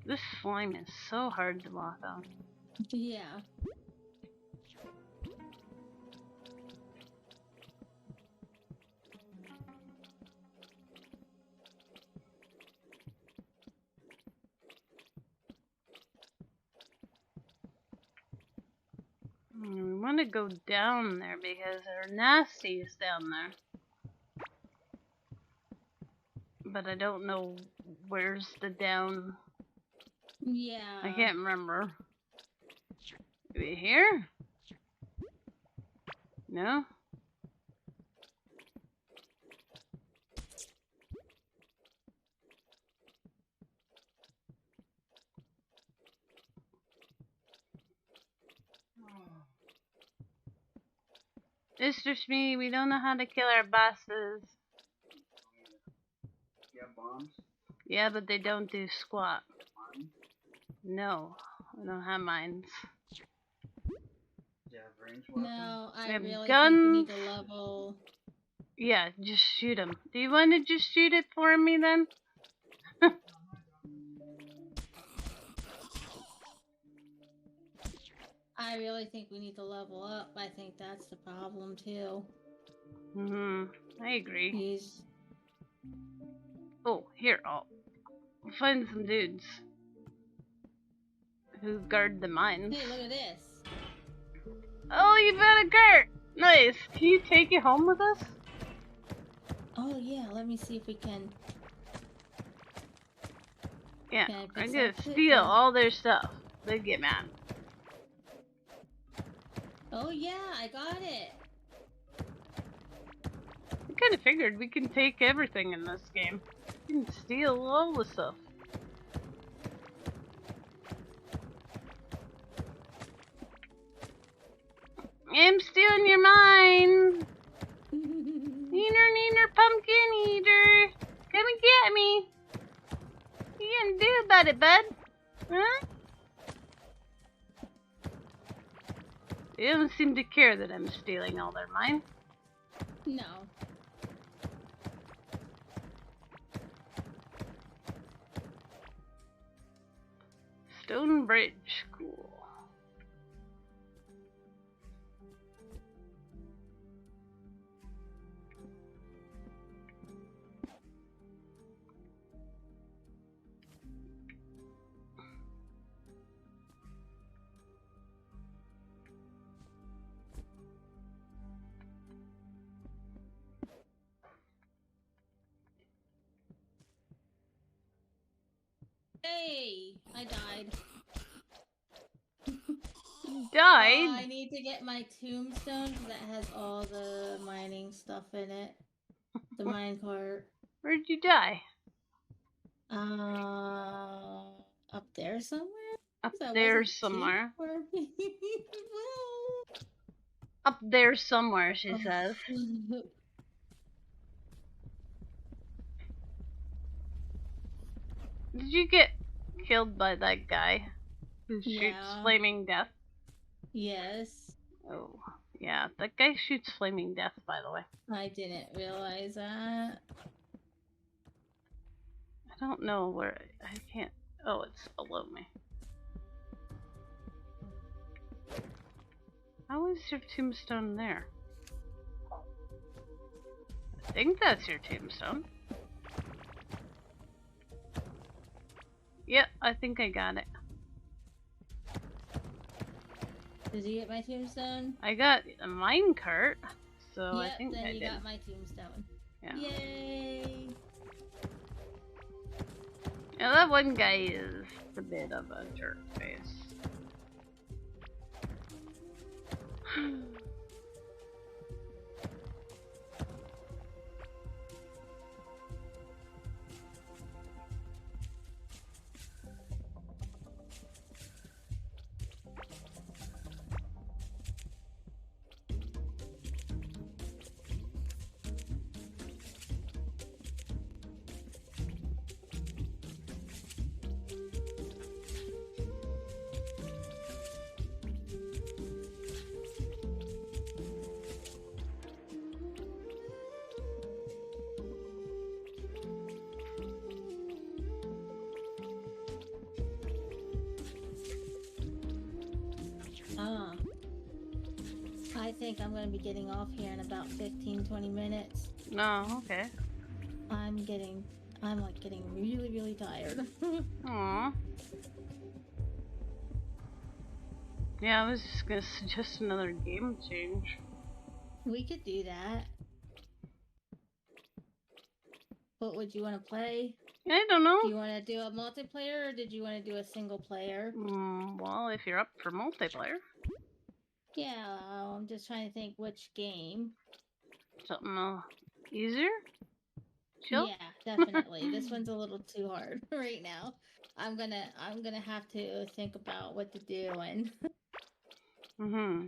This slime is so hard to lock on. Yeah. We want to go down there because there are nasties down there. But I don't know where's the down. Yeah. I can't remember. Maybe here? No? It's just me. We don't know how to kill our bosses. You have bombs? Yeah, but they don't do squat. Mines? No, we don't have mines. Do you have range weapons? No, I have really think we guns. need to level. Yeah, just shoot him. Do you want to just shoot it for me then? I really think we need to level up. I think that's the problem too. I agree. He's Oh, here, I'll find some dudes who guard the mines. Hey, look at this. Oh, you found a cart! Nice. Can you take it home with us? Oh yeah, let me see if we can. Yeah, Can I I'm fix gonna that too? steal Yeah. all their stuff. They get mad. Oh yeah, I got it. I kind of figured we can take everything in this game. We can steal all the stuff. I'm stealing your mine! Neener, pumpkin eater! Come and get me! What you gonna do about it, bud? Huh? They don't seem to care that I'm stealing all their mine. No. Stonebridge School. Hey, I died. Died? Oh, I need to get my tombstone because that has all the mining stuff in it. The mine cart. Where'd you die? Up there somewhere? Up That there wasn't too somewhere. far. Up there somewhere, she Oh. says. Did you get killed by that guy who shoots Yeah. flaming death? Yes. Oh, yeah, that guy shoots flaming death, by the way. I didn't realize that. I don't know where, I can't, oh, it's below me. How is your tombstone there? I think that's your tombstone. Yep, I think I got it. Did you get my tombstone? I got a mine cart, so I Yep, think then I you did. got my tombstone. Yeah. Yay! Yeah, that one guy is a bit of a jerk face. Ah. I think I'm going to be getting off here in about 15-20 minutes. No, okay. I'm like getting really, really tired. Aww. Yeah, I was just gonna suggest another game change. We could do that. What would you want to play? I don't know. Do you want to do a multiplayer or did you want to do a single player? Well, if you're up for multiplayer. Yeah, I'm just trying to think which game. Something easier? Chill? Yeah, definitely. This one's a little too hard right now. I'm gonna have to think about what to do and Mm-hmm.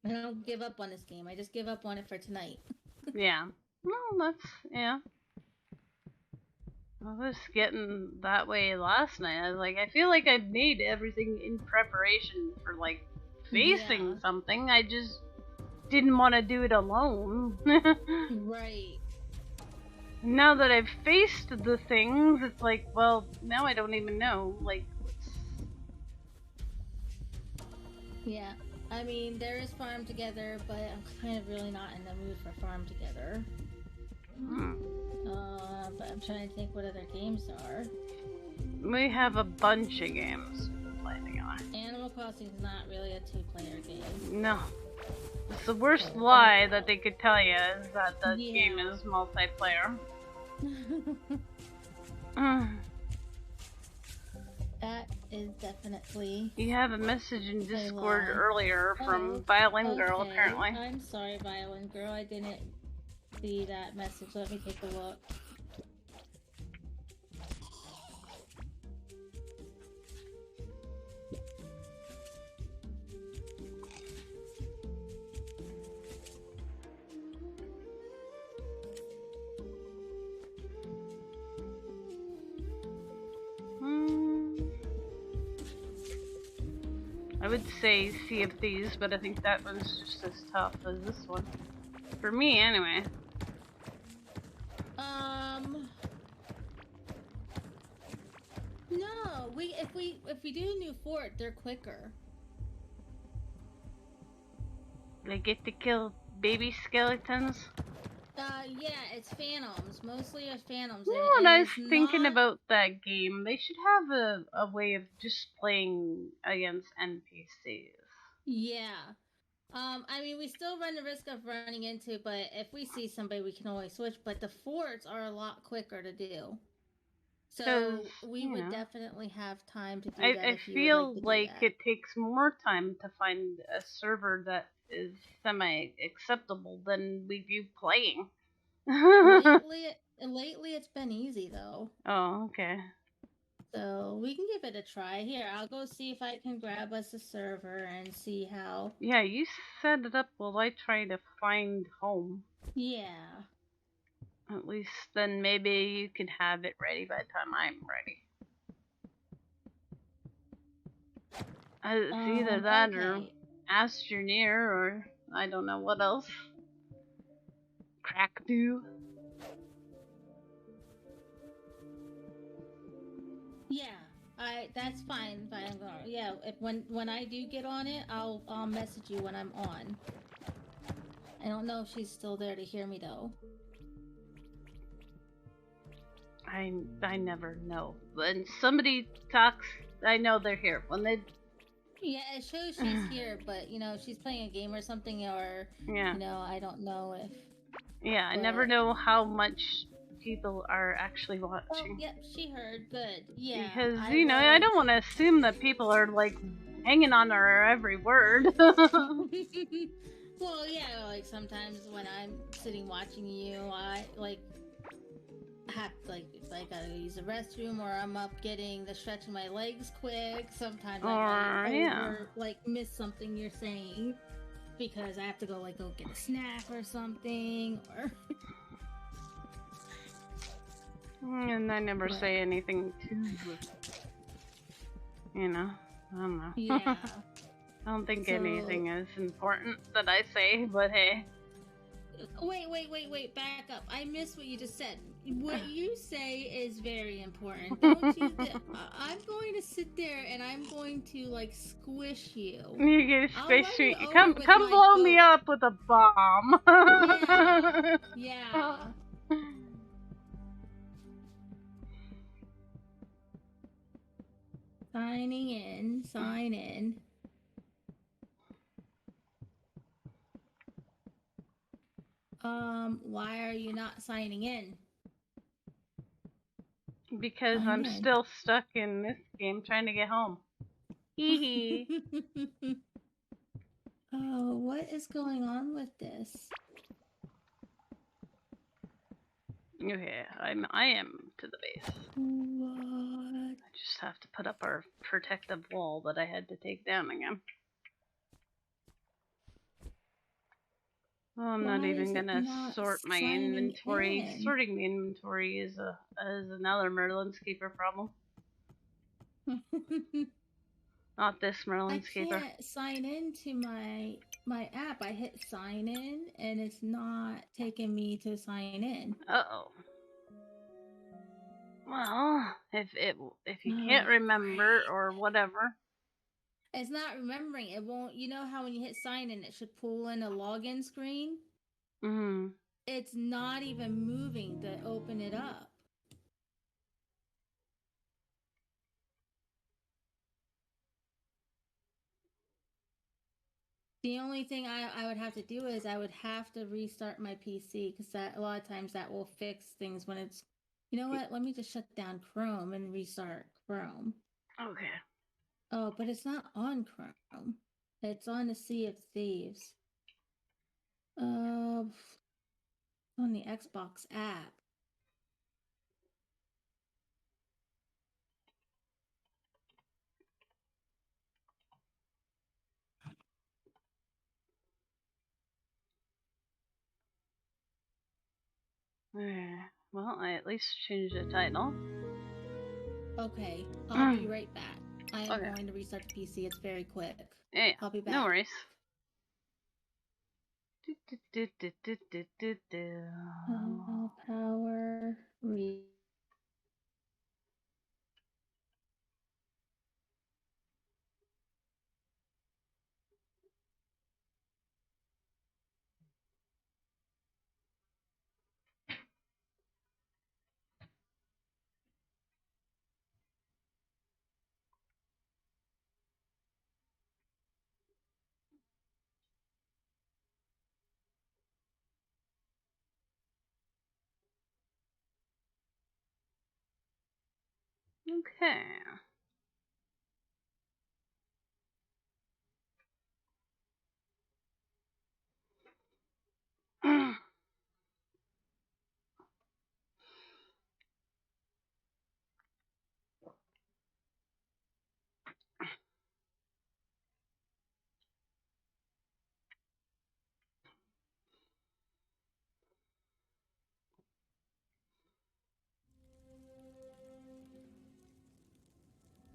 I don't give up on this game. I just give up on it for tonight. Yeah. Well, yeah. I was getting that way last night. I was like, I feel like I made everything in preparation for, like, facing Yeah. something. I just didn't want to do it alone. Right. Now that I've faced the things, it's like, well, now I don't even know. Like, Yeah. I mean, there is Farm Together, but I'm kind of really not in the mood for Farm Together. But I'm trying to think what other games are. we have a bunch of games we're planning on. Animal Crossing is not really a two-player game. No. It's the worst lie that they could tell you is that the game Yeah. is multiplayer. That is definitely. You have a message in a Discord lie. earlier from Oh, Violin Girl, okay. apparently. I'm sorry, Violin Girl. I didn't see that message. Let me take a look. I would say Sea of Thieves, but I think that one's just as tough as this one. For me, anyway. No, if we do New Fort, they're quicker. They get to kill baby skeletons. Yeah, it's phantoms. Mostly it's phantoms. You know what I was thinking about that game? They should have a way of just playing against NPCs. Yeah. I mean, we still run the risk of running into, but if we see somebody, we can always switch. But the forts are a lot quicker to do. So we would definitely have time to do that. I feel like it takes more time to find a server that is semi-acceptable than we do playing. Lately, it's been easy though. Oh, okay. So we can give it a try. Here, I'll go see if I can grab us a server and see how. Yeah, you set it up while I try to find home. Yeah. At least then maybe you can have it ready by the time I'm ready. It's either that or Astroneer or I don't know what else. Crackdo. Yeah, that's fine. Yeah, when I do get on it, I'll message you when I'm on. I don't know if she's still there to hear me though. I never know. When somebody talks, I know they're here. When they Yeah, it shows she's here, but you know, she's playing a game or something, or yeah, you know, I don't know if. Yeah, I never know how much people are actually watching. Oh, yep, she heard. Good. Yeah. Because you know, I don't want to assume that people are like hanging on our every word. Well, yeah, like sometimes when I'm sitting watching you, I like have like if I gotta use the restroom or I'm up getting the stretching my legs quick. Sometimes I might miss something you're saying because I have to go go get a snack or something or. And I never say anything too. You know, I don't know. Yeah. I don't think anything is important that I say, but hey. Wait, back up. I missed what you just said. What you say is very important. Don't you I'm going to sit there and I'm going to squish you. You get squish me. Come blow me up with a bomb. Yeah. Sign in. Why are you not signing in? Because I'm still stuck in this game trying to get home. Hee hee. Oh, what is going on with this? Okay, I am to the base. What? I just have to put up our protective wall that I had to take down again. Well, I'm not even gonna sort my inventory. Sorting the inventory is another Merlinscaper problem. Not this Merlinscaper. I can't sign into my app. I hit sign in and it's not taking me to sign in. Uh-oh. Well, if you can't remember or whatever. It's not remembering. It won't. You know how when you hit sign in, it should pull in a login screen? Mm-hmm. It's not even moving to open it up. The only thing I would have to do is I would have to restart my PC because a lot of times that will fix things when it's. You know what? Let me just shut down Chrome and restart Chrome. Okay. Oh, but it's not on Chrome. It's on the Sea of Thieves. On the Xbox app. Well, I at least changed the title. Okay, I'll be right back. I am Okay. going to restart the PC. It's very quick. Yeah, I'll be back. no worries. Power re. Okay.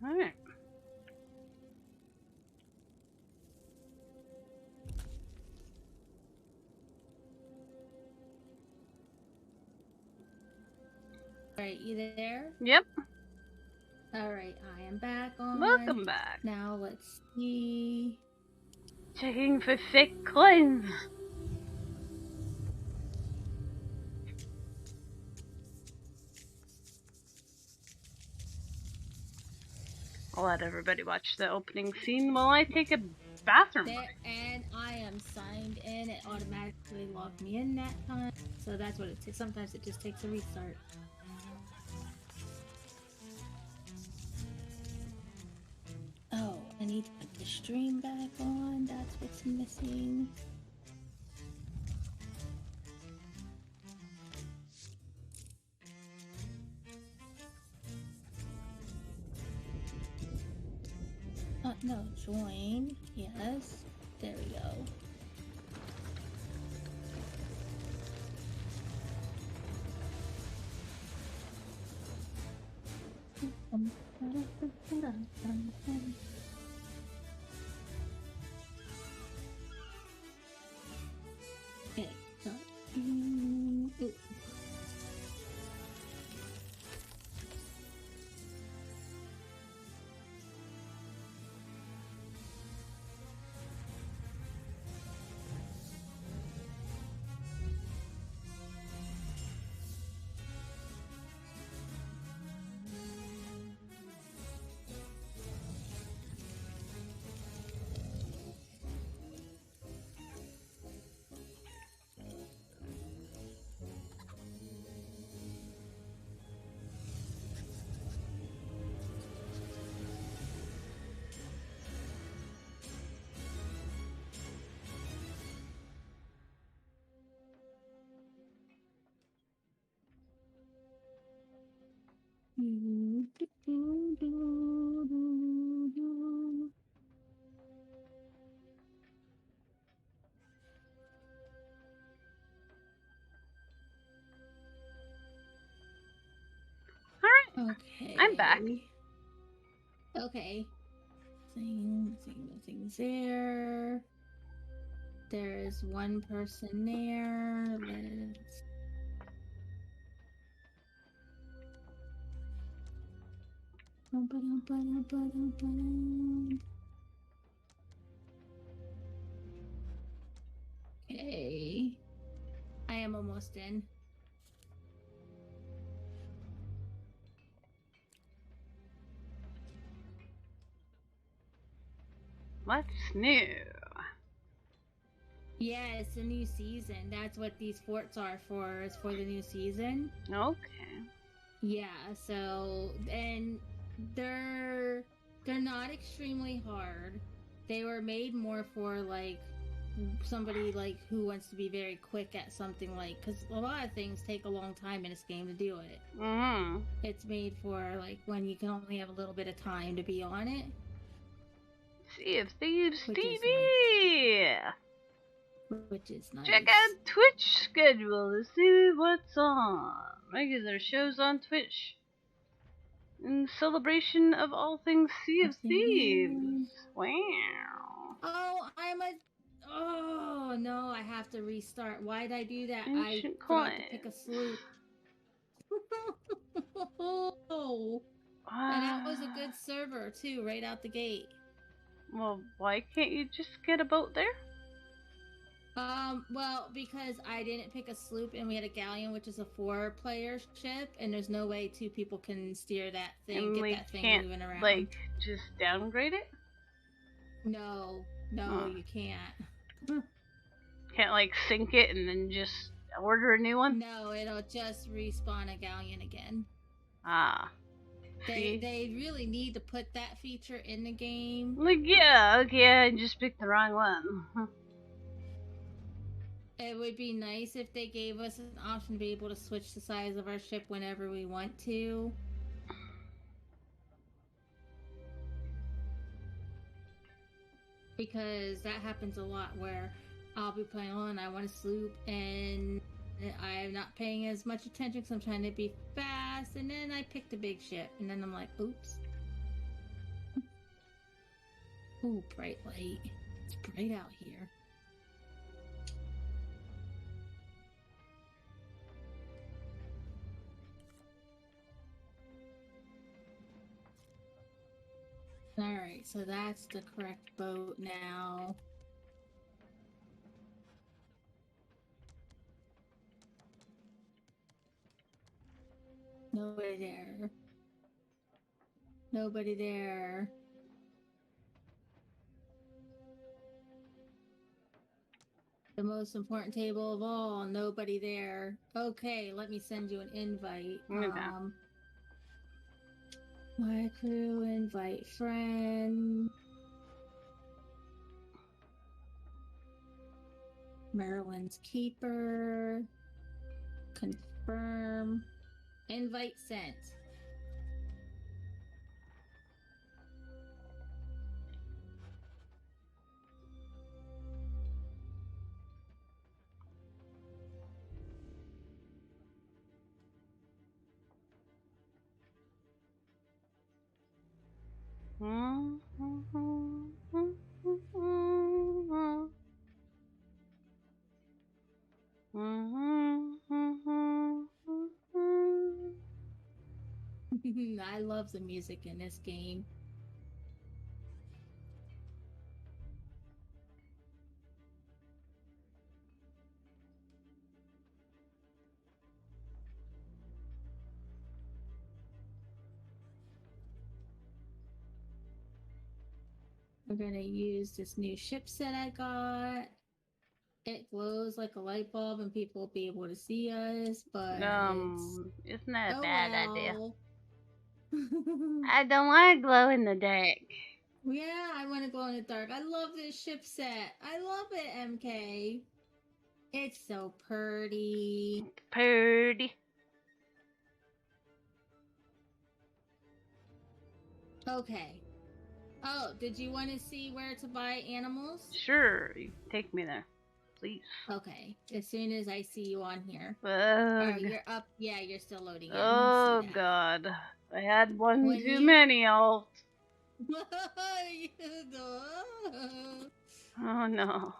All right. All right, you there? Yep. All right, I am back on. Welcome back. Now let's see. Checking for fake coins. I'll let everybody watch the opening scene while I take a bathroom break. And I am signed in. It automatically logged me in that time. So that's what it takes. Sometimes it just takes a restart. Oh, I need to put the stream back on. That's what's missing. No, join. Yes. There we go. Okay. Okay. I'm back. Okay. Things there. There's one person there. Let's. Okay. I am almost in. What's new? Yeah, it's a new season. That's what these forts are for, is for the new season. Okay. Yeah, so, and they're not extremely hard. They were made more for, like, somebody, like, who wants to be very quick at something, like, because a lot of things take a long time in this game to do it. Mm-hmm. It's made for, like, when you can only have a little bit of time to be on it. Sea of Thieves Which is TV! Which is nice. Check out Twitch schedule to see what's on. Regular shows on Twitch. In celebration of all things Sea of Thieves. Wow. Oh, no, I have to restart. Why'd I do that? Ancient I forgot coin. to pick a sloop. And that was a good server, too, right out the gate. Well, why can't you just get a boat there? Well, because I didn't pick a sloop and we had a galleon, which is a 4-player ship, and there's no way 2 people can steer that thing, And we that thing can't, moving around. like, just downgrade it? No, you can't. Can't, like, sink it and then just order a new one? No, it'll just respawn a galleon again. Ah. They really need to put that feature in the game. Like, yeah, okay, I just picked the wrong one. It would be nice if they gave us an option to be able to switch the size of our ship whenever we want to. Because that happens a lot where I'll be playing on, I want a sloop, and I'm not paying as much attention because I'm trying to be fast, and then I picked a big ship, and then I'm like, oops. Ooh, bright light. It's bright out here. Alright, so that's the correct boat now. Nobody there. Nobody there. The most important table of all, nobody there. Okay, let me send you an invite. Okay. My crew, invite friend. Maryland's keeper. Confirm. Invite sent. I love the music in this game. We're gonna use this new ship set I got. It glows like a light bulb and people will be able to see us, but isn't that a bad idea? Well. I don't want to glow in the dark. Yeah, I want to glow in the dark. I love this ship set. I love it, MK. It's so pretty. Purdy. Okay. Oh, did you want to see where to buy animals? Sure, you take me there, please. Okay, as soon as I see you on here. Oh, you're up. Yeah, you're still loading in. Oh, God. I had one too many, Alt. Oh, no.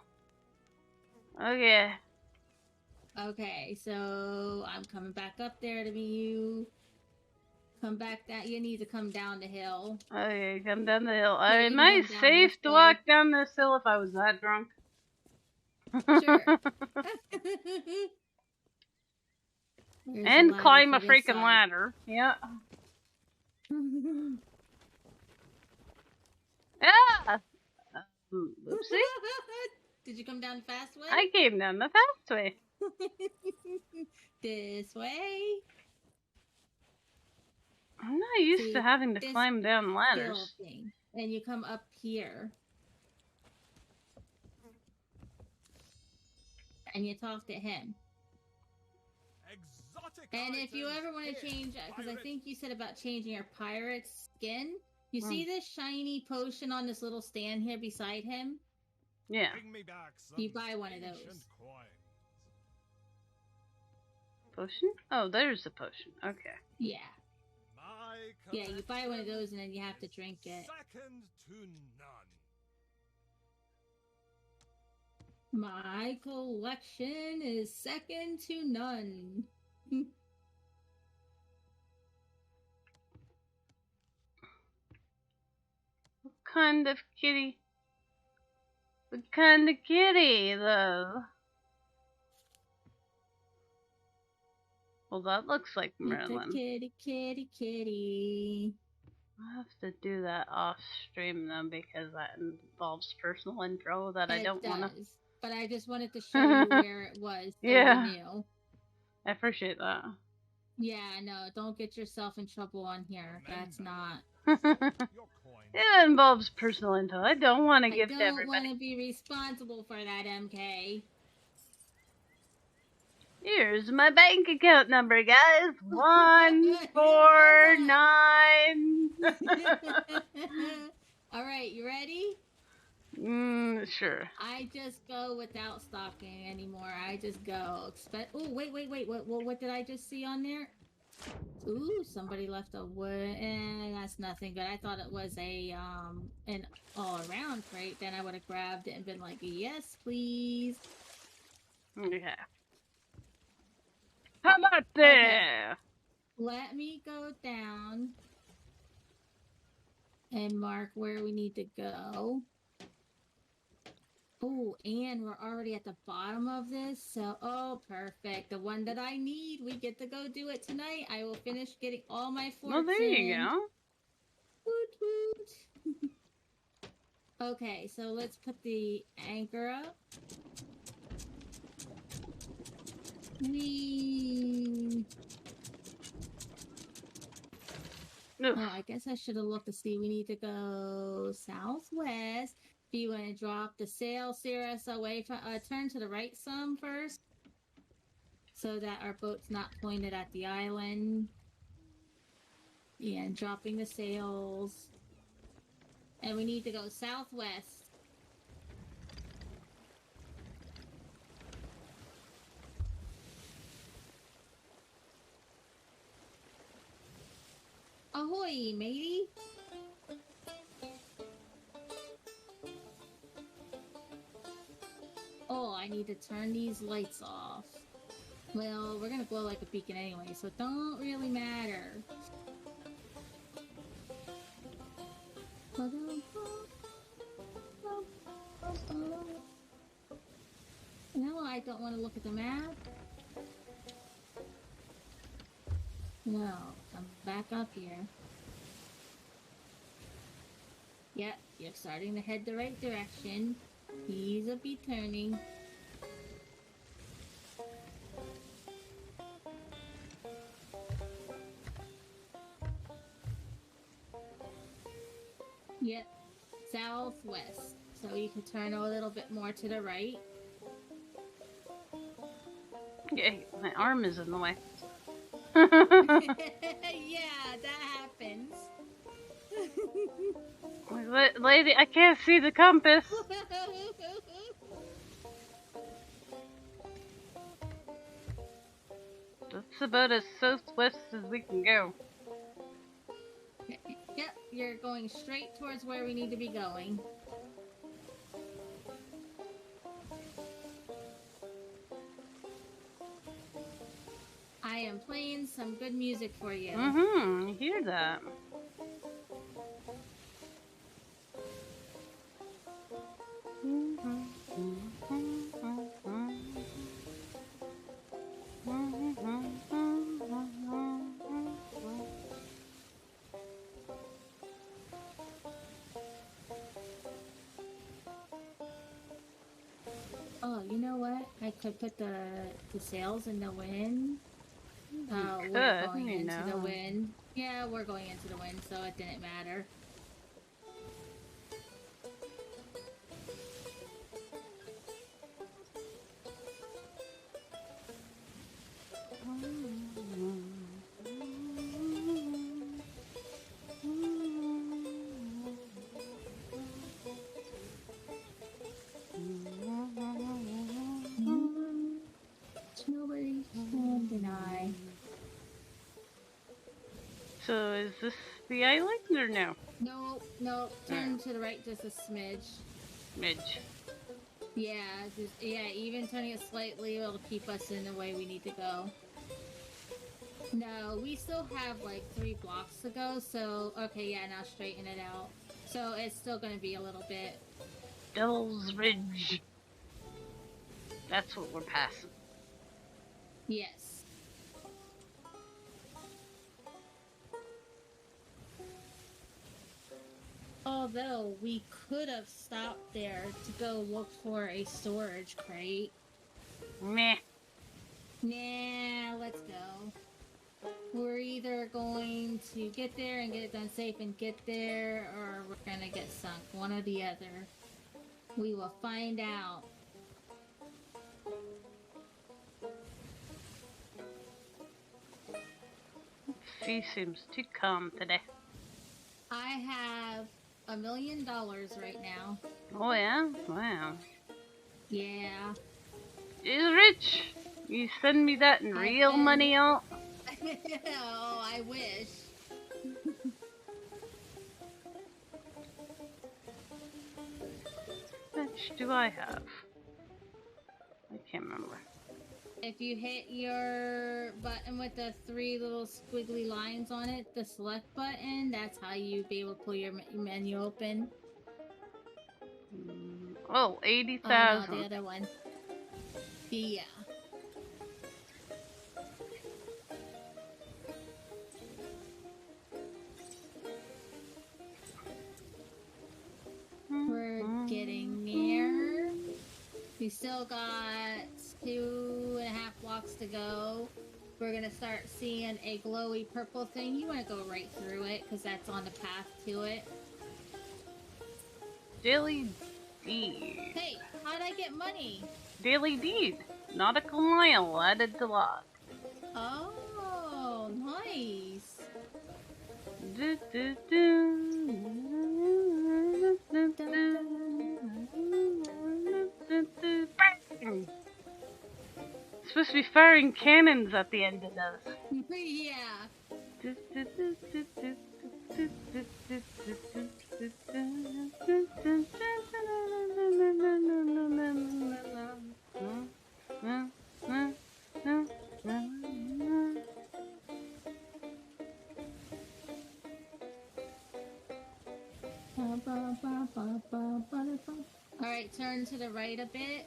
Okay. Okay, so I'm coming back up there to meet you. Come back that you need to come down the hill. Okay, come down the hill. Am I safe to walk down this hill if I was that drunk? Sure. And climb a freaking ladder. Yeah. Yeah. Oopsie. Did you come down the fast way? I came down the fast way. This way. I'm not used to having to climb down ladders. Thing. And you come up here. And you talk to him. And if you ever want to change, because I think you said about changing your pirate skin, you see this shiny potion on this little stand here beside him? Yeah. You buy one of those. Potion? Oh, there's the potion. Okay. Yeah. Yeah, you buy one of those and then you have to drink it. Second to none. My collection is second to none. What kind of kitty? What kind of kitty, though? Well, that looks like Merlin. Kitty, kitty, kitty. I'll have to do that off stream though, because that involves personal info that I don't want to. But I just wanted to show you where it was. So Yeah. You knew. I appreciate that. Yeah, no, don't get yourself in trouble on here. That's not. It involves personal info. I don't want to give to I don't everybody. want to be responsible for that, MK. Here's my bank account number, guys. 149. All right, you ready? Sure. I just go without stalking anymore. I just go. Oh, wait. What did I just see on there? Ooh, somebody left a wood. That's nothing good. I thought it was an all-around crate. Then I would have grabbed it and been like, yes, please. Okay. How about there? Okay. Let me go down and mark where we need to go. Oh, and we're already at the bottom of this, so, oh, perfect. The one that I need, we get to go do it tonight. I will finish getting all my fortune. Well, there you go. Woot woot. Okay, so let's put the anchor up. Oh, I guess I should have looked to see. We need to go southwest. If you want to drop the sail, steer us away from, turn to the right some first, so that our boat's not pointed at the island. Yeah, and dropping the sails. And we need to go southwest. Ahoy, matey! Oh, I need to turn these lights off. Well, we're gonna glow like a beacon anyway, so it don't really matter. No, I don't want to look at the map. No, I'm back up here. Yep, you're starting to head the right direction. Please be turning. Yep, southwest. So you can turn a little bit more to the right. Yeah, my arm is in the way. Yeah, that happens. Lady, I can't see the compass. That's about as southwest as we can go. Yep, you're going straight towards where we need to be going. I am playing some good music for you. Mm-hmm, I hear that. could put the sails in the wind. We're could, going you into the know. wind. Yeah, we're going into the wind, so it didn't matter. Nobody can deny. So is this the island or no? No, turn to the right just a smidge. Midge. Yeah, even turning it slightly will keep us in the way we need to go. No, we still have like 3 blocks to go, so okay, yeah, now straighten it out. So it's still gonna be a little bit. Devil's Ridge. That's what we're passing. Yes. Although we could have stopped there to go look for a storage crate. Meh. Nah, let's go. We're either going to get there and get it done safe and get there, or we're gonna get sunk. One or the other. We will find out. Sea seems too calm today. I have $1 million right now. Oh yeah? Wow. Yeah. He's rich. You send me that in real money, out. Oh, I wish. How much do I have? I can't remember. If you hit your button with the 3 little squiggly lines on it, the select button, that's how you be able to pull your menu open. Oh, 80,000. Oh, no, the other one. Yeah. We're getting near. We still got 2.5 blocks to go. We're gonna start seeing a glowy purple thing. You wanna go right through it, because that's on the path to it. Daily deed. Hey, how'd I get money? Daily deed. Nautical mile added to lot. Oh, nice. Do, do, do. Supposed to be firing cannons at the end of those. Yeah. Alright, turn to the right a bit.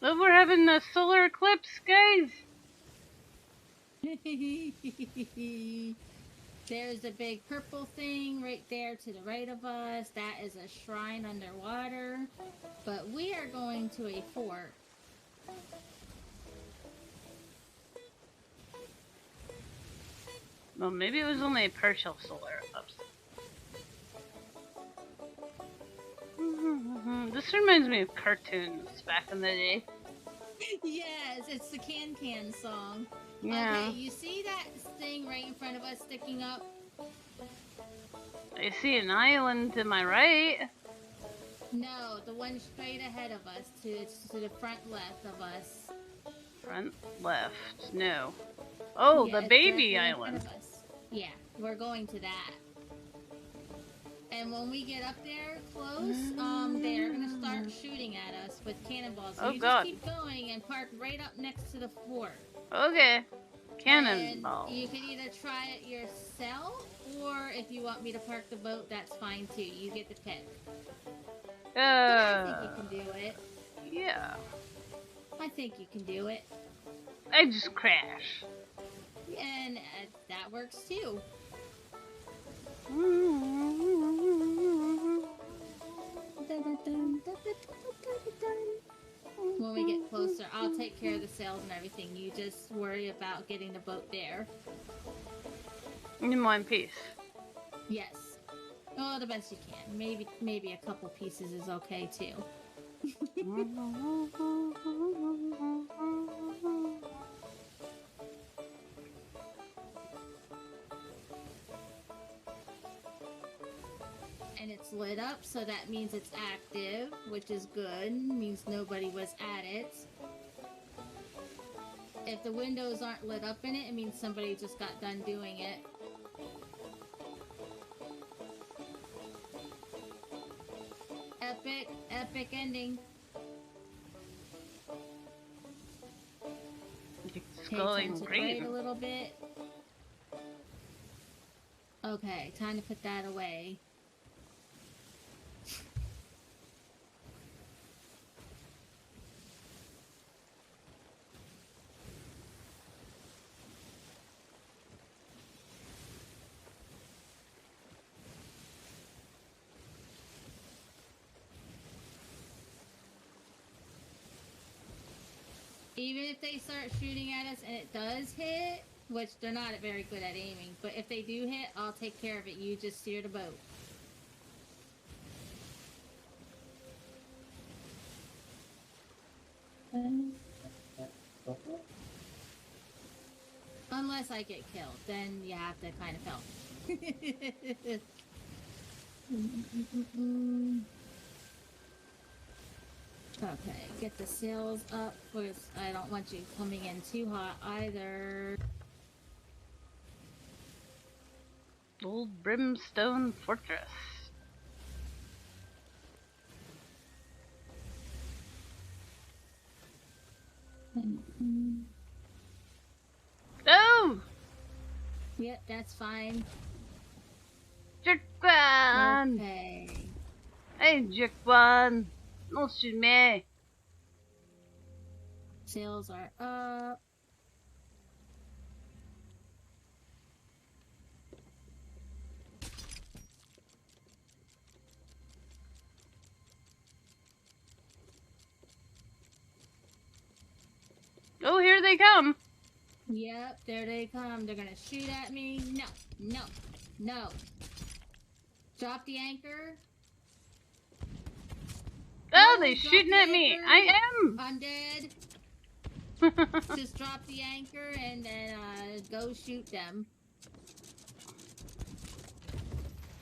Oh, we're having a solar eclipse, guys! There's a big purple thing right there to the right of us. That is a shrine underwater. But we are going to a fort. Well, maybe it was only a partial solar eclipse. This reminds me of cartoons back in the day. Yes, it's the Can Can song. Yeah. Okay, you see that thing right in front of us sticking up? I see an island to my right. No, the one straight ahead of us, to the front left of us. Front left. No. Oh, Yeah, the it's baby directly in front island. of us. Yeah, we're going to that. And when we get up there close, they're gonna start shooting at us with cannonballs. So Oh, you God. just keep going and park right up next to the fort. Okay. Cannonball. And you can either try it yourself, or if you want me to park the boat, that's fine too. You get to pick. But I think you can do it. Yeah. I think you can do it. I just crash. And that works too. When we get closer, I'll take care of the sails and everything. You just worry about getting the boat there. In one piece. Yes. Oh, the best you can. Maybe a couple pieces is okay too. And it's lit up, so that means it's active, which is good. Means nobody was at it. If the windows aren't lit up in it, it means somebody just got done doing it. Epic ending. It's Okay, going time to green. wait a little bit. Okay, time to put that away. Even if they start shooting at us and it does hit, which they're not very good at aiming, but if they do hit, I'll take care of it. You just steer the boat. Unless I get killed, then you have to kind of help. Okay, get the sails up, because I don't want you coming in too hot either. Old Brimstone Fortress. Oh! Yep, that's fine. Jerkwan! Okay. Hey, Jerkwan! Don't shoot me! Sails are up. Oh, here they come! Yep, there they come. They're gonna shoot at me. No, no, no. Drop the anchor. Oh, Oh, they're drop shooting the at me! anchor. I am! I'm dead. Just drop the anchor and then go shoot them.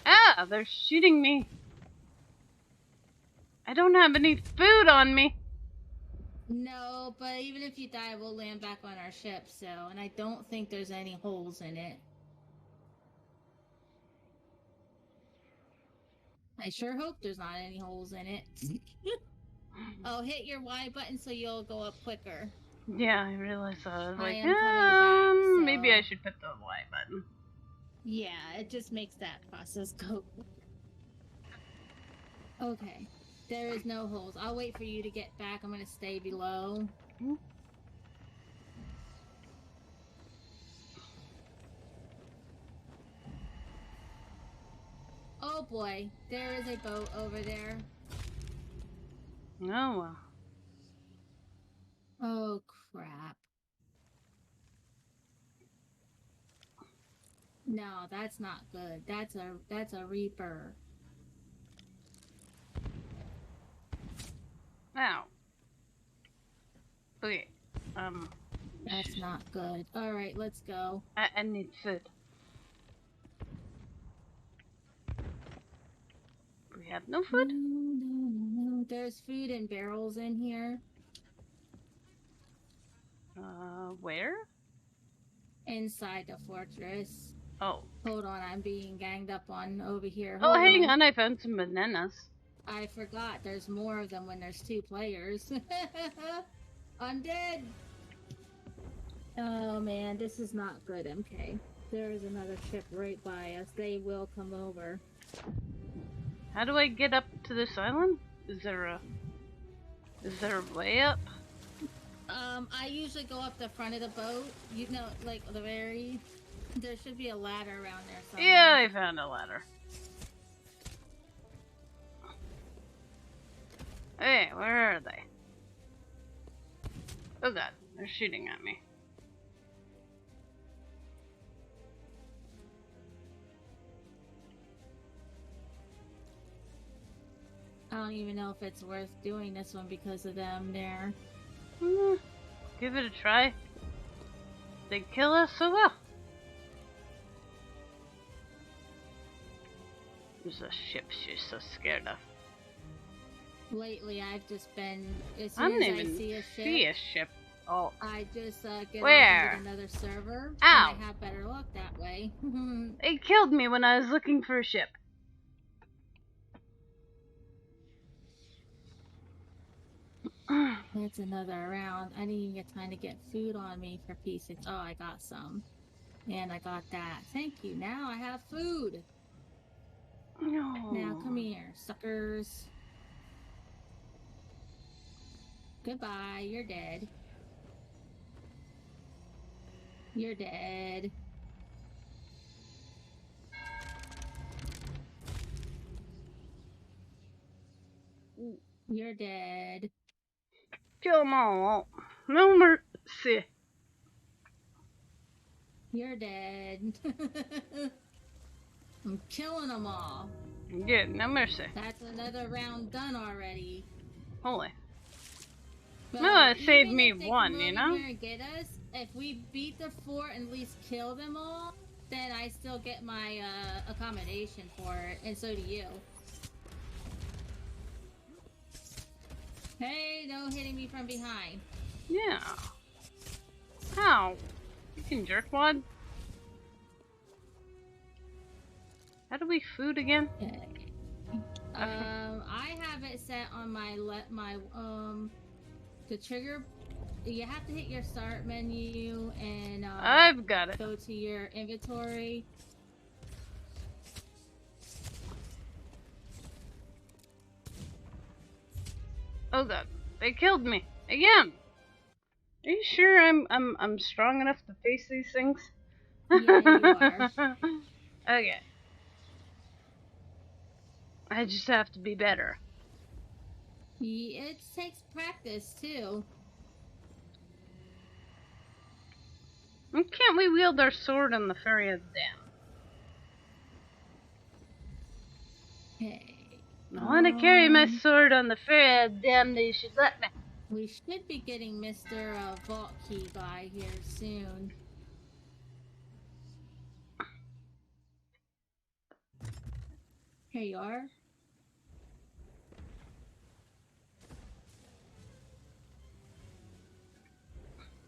Ah, they're shooting me. I don't have any food on me. No, but even if you die, we'll land back on our ship, so... And I don't think there's any holes in it. I sure hope there's not any holes in it. Oh, hit your Y button so you'll go up quicker. Yeah, I realized that. I was like, am coming back, maybe I so- should put the Y button. Yeah, it just makes that process go. Okay. There is no holes. I'll wait for you to get back. I'm gonna stay below. Oh boy, there is a boat over there. Oh, well. Oh crap. No, that's not good. That's a Reaper. Ow. Okay. That's not good. Alright, let's go. I need food. We have no food? No. There's food in barrels in here. Where? Inside the fortress. Oh. Hold on, I'm being ganged up on over here. Oh, Hold hang on, I found some bananas. I forgot, there's more of them when there's 2 players. I'm dead! Oh man, this is not good, MK. There is another ship right by us. They will come over. How do I get up to this island? Is there a way up? I usually go up the front of the boat. You know, like the very There should be a ladder around there somewhere. Yeah, I found a ladder. Hey, where are they? Oh god, they're shooting at me. I don't even know if it's worth doing this one because of them there. Give it a try. They kill us, so well. There's a ship she's so scared of. Lately, I've just been, as I soon didn't as I even see a ship, ship. Oh, I just get Where? off into another server, Ow. and I have better luck that way. they killed me when I was looking for a ship. That's another round. I didn't even get time to get food on me for peace. Oh, I got some. And I got that. Thank you. Now I have food. No. Now come here, suckers. Goodbye. You're dead. You're dead. You're dead. Kill them all. No mercy. You're dead. I'm killing them all. Good, no mercy. That's another round done already. Holy. But No, it saved even me if they one, come you over know? here and get us, if we beat the fort and at least kill them all, then I still get my accommodation for it, and so do you. Hey, no hitting me from behind. Yeah. How? You can jerkwad? How do we food again? Okay. I have it set on my the trigger. You have to hit your start menu and I've got it. go to your inventory. Oh god, they killed me again. Are you sure I'm strong enough to face these things? Yeah, you are. Okay. I just have to be better. It takes practice too. And can't we wield our sword on the Ferry of the Dam? Okay. I want to carry my sword on the Ferry of the Dam. They should let me. We should be getting Mr. Vault Key guy here soon. Here you are.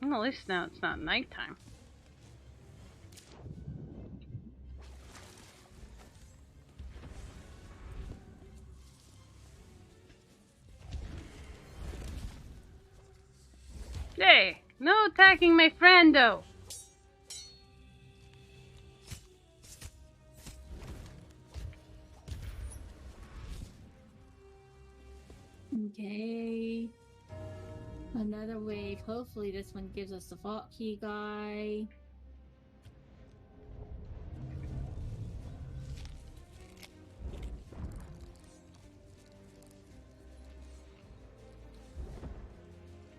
Well, at least now it's not nighttime. Hey, no attacking my friendo. Okay. Another wave. Hopefully this one gives us the Vault Key guy.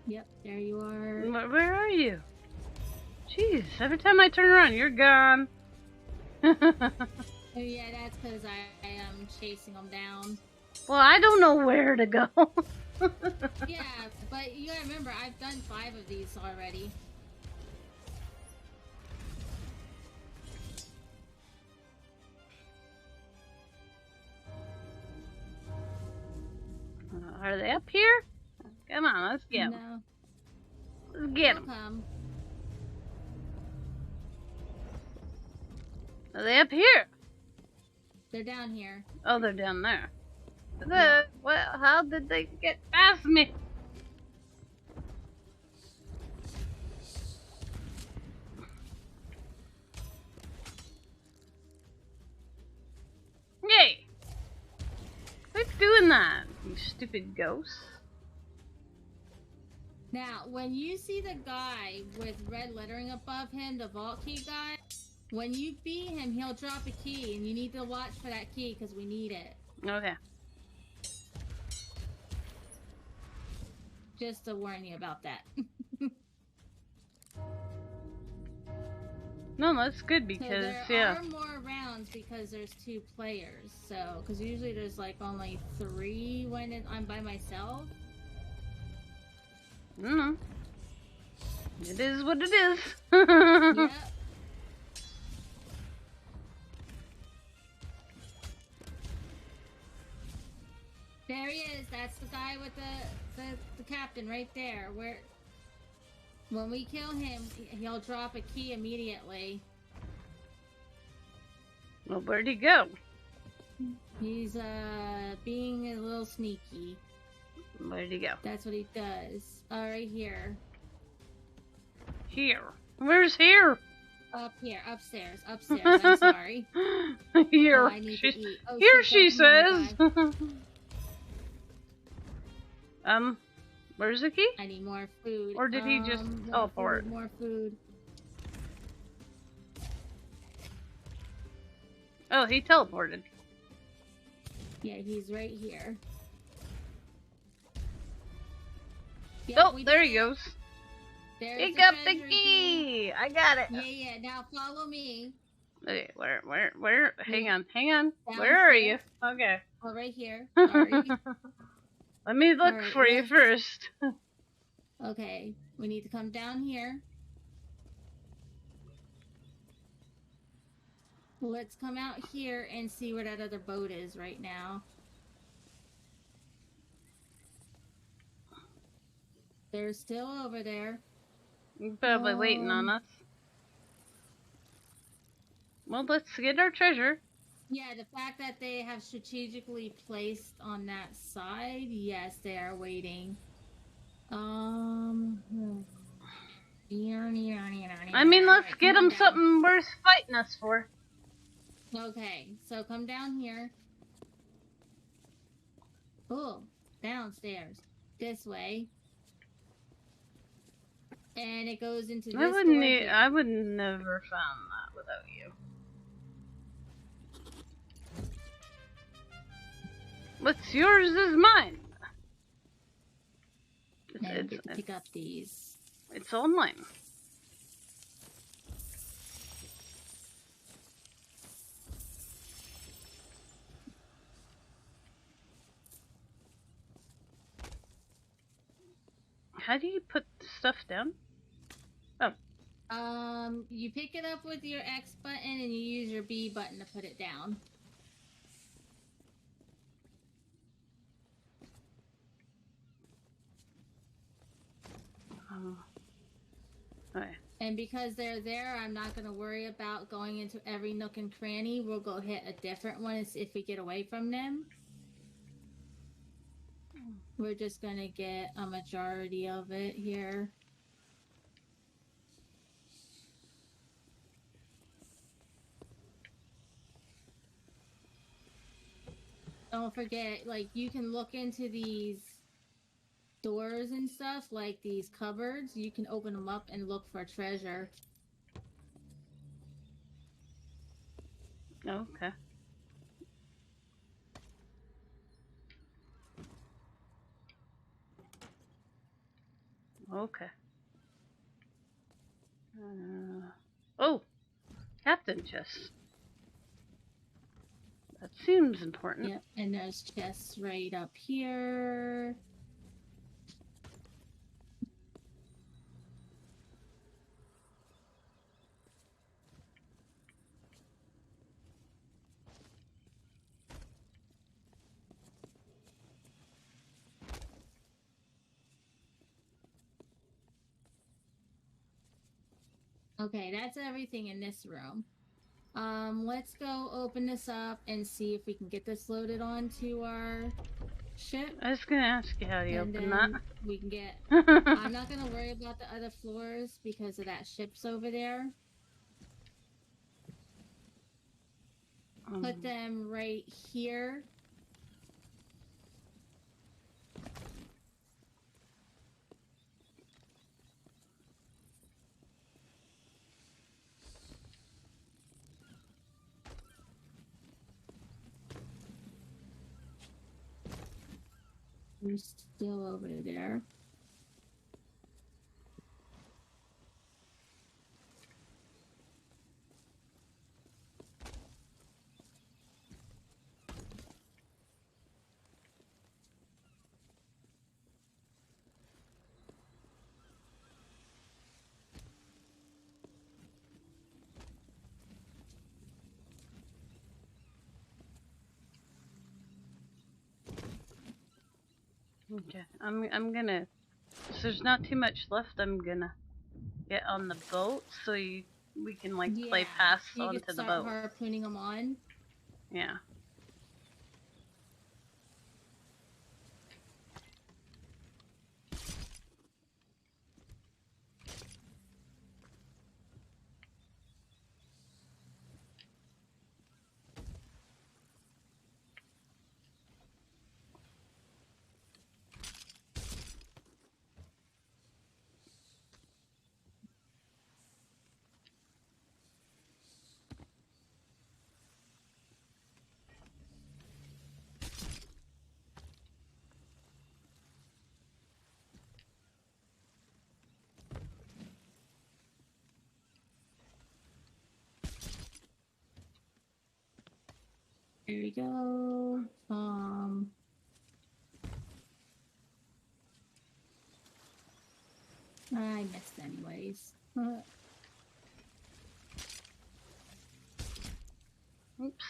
Yep, there you are. Where are you? Jeez, every time I turn around, you're gone. Oh yeah, that's because I am chasing them down. Well, I don't know where to go. Yeah, but you gotta remember, I've done 5 of these already. Are they up here? Come on, let's get them. No. Let's get They'll them. come. Are they up here? They're down here. Oh, they're down there. Well, how did they get past me? Yay! Quit doing that, you stupid ghost. Now, when you see the guy with red lettering above him, the Vault Key guy, When you beat him, he'll drop a key, and you need to watch for that key because we need it. Okay. Just to warn you about that. No, that's good So because, there are more rounds because there's 2 players. So, because usually there's like only 3 when I'm by myself. It is what it is. Yep. There he is. That's the guy with the captain right there. When we kill him, he'll drop a key immediately. Well, where'd he go? He's being a little sneaky. Where'd he go? That's what he does. Right here. Here. Where's here? Up here, upstairs. I'm sorry. Here. I need to eat. Oh, Here shoot, she don't says. come in, Where's the key? I need more food. Or did he just teleport? More food. Oh, he teleported. Yeah, he's right here. Oh, there he goes. There's Pick the up the treasure key. I got it. Yeah. Now follow me. Okay, where? Hang on. Downstairs. Where are you? Okay. Oh, right here. Sorry. Let me look Alright, for you let's- first. Okay, we need to come down here. Let's come out here and see where that other boat is right now. They're still over there. You're probably waiting on us. Well, let's get our treasure. Yeah, the fact that they have strategically placed on that side, yes, they are waiting. I mean, let's get them something worth fighting us for. Okay, so come down here. Oh, downstairs. This way. And it goes into this door here. I would never found that without you. What's yours is mine. And get to pick up these. It's all mine. How do you put stuff down? Oh. You pick it up with your X button and you use your B button to put it down. Okay. And because they're there, I'm not going to worry about going into every nook and cranny. We'll go hit a different one if we get away from them. We're just going to get a majority of it here. Don't forget, like, you can look into these doors and stuff, like these cupboards. You can open them up and look for treasure. Okay. Okay. Oh! Captain chest. That seems important. Yep, and there's chests right up here. Okay, that's everything in this room. Let's go open this up and see if we can get this loaded onto our ship. I was gonna ask you how do you And open then that. we can get... I'm not gonna worry about the other floors because of that ship's over there. Put them right here. You're still over there. Okay, I'm gonna. So there's not too much left. I'm gonna get on the boat so we can like play pass you onto could the start boat. harpooning them on. Yeah. Here we go. I missed anyways. Oops.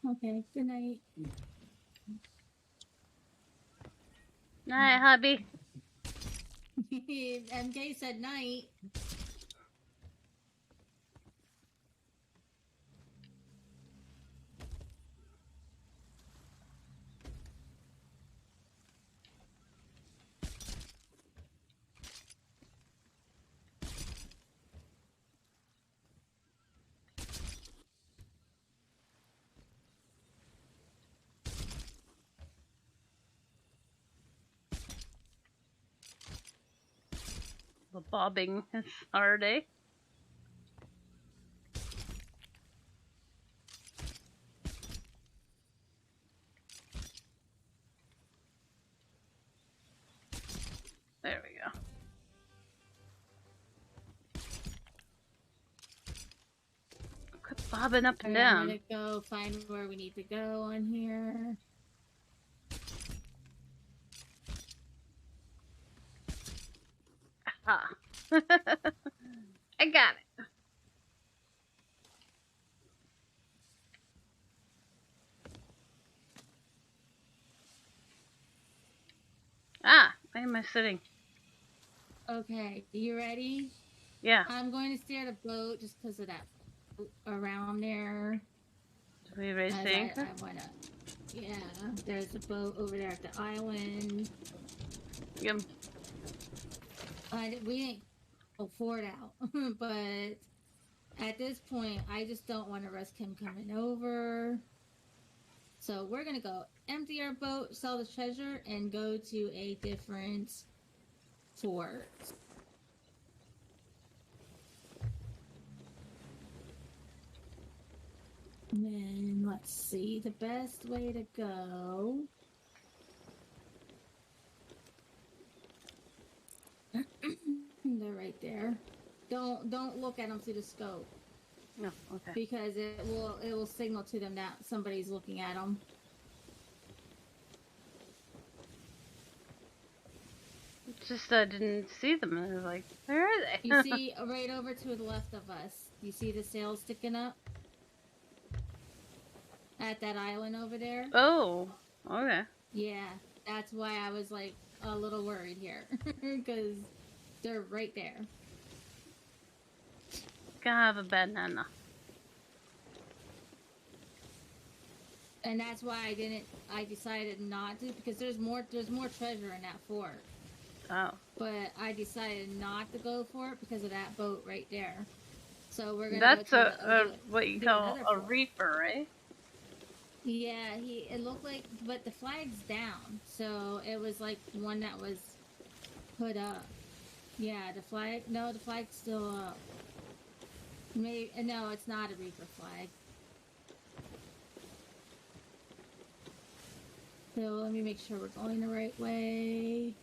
Okay, good night. Night, hubby. MK said night. The bobbing is hard, eh? There we go. Quit bobbing up and down. I'm gonna go find where we need to go on here. Ah. I got it. Ah, why am I sitting? Okay, you ready? Yeah. I'm going to steer the boat just because of that around there. Do we raise the anchor? I wanna. Yeah, there's a boat over there at the island. Yep. We ain't go Ford out, but at this point, I just don't want to risk him coming over. So we're gonna go empty our boat, sell the treasure, and go to a different fort. And then let's see the best way to go. They're right there. Don't look at them through the scope. No, okay. Because it will signal to them that somebody's looking at them. It's just I didn't see them. I was like, where are they? You see right over to the left of us. You see the sails sticking up? At that island over there? Oh, okay. Yeah, that's why I was like a little worried here. Because they're right there. Can I have a banana? And that's why I decided not to, because there's more treasure in that fort. Oh. But I decided not to go for it because of that boat right there. So we're gonna. That's go to what you call a reaper, right? Yeah, it looked like, but the flag's down, so it was like one that was put up. Yeah, the flag's still up. Maybe no, it's not a reaper flag. So let me make sure we're going the right way.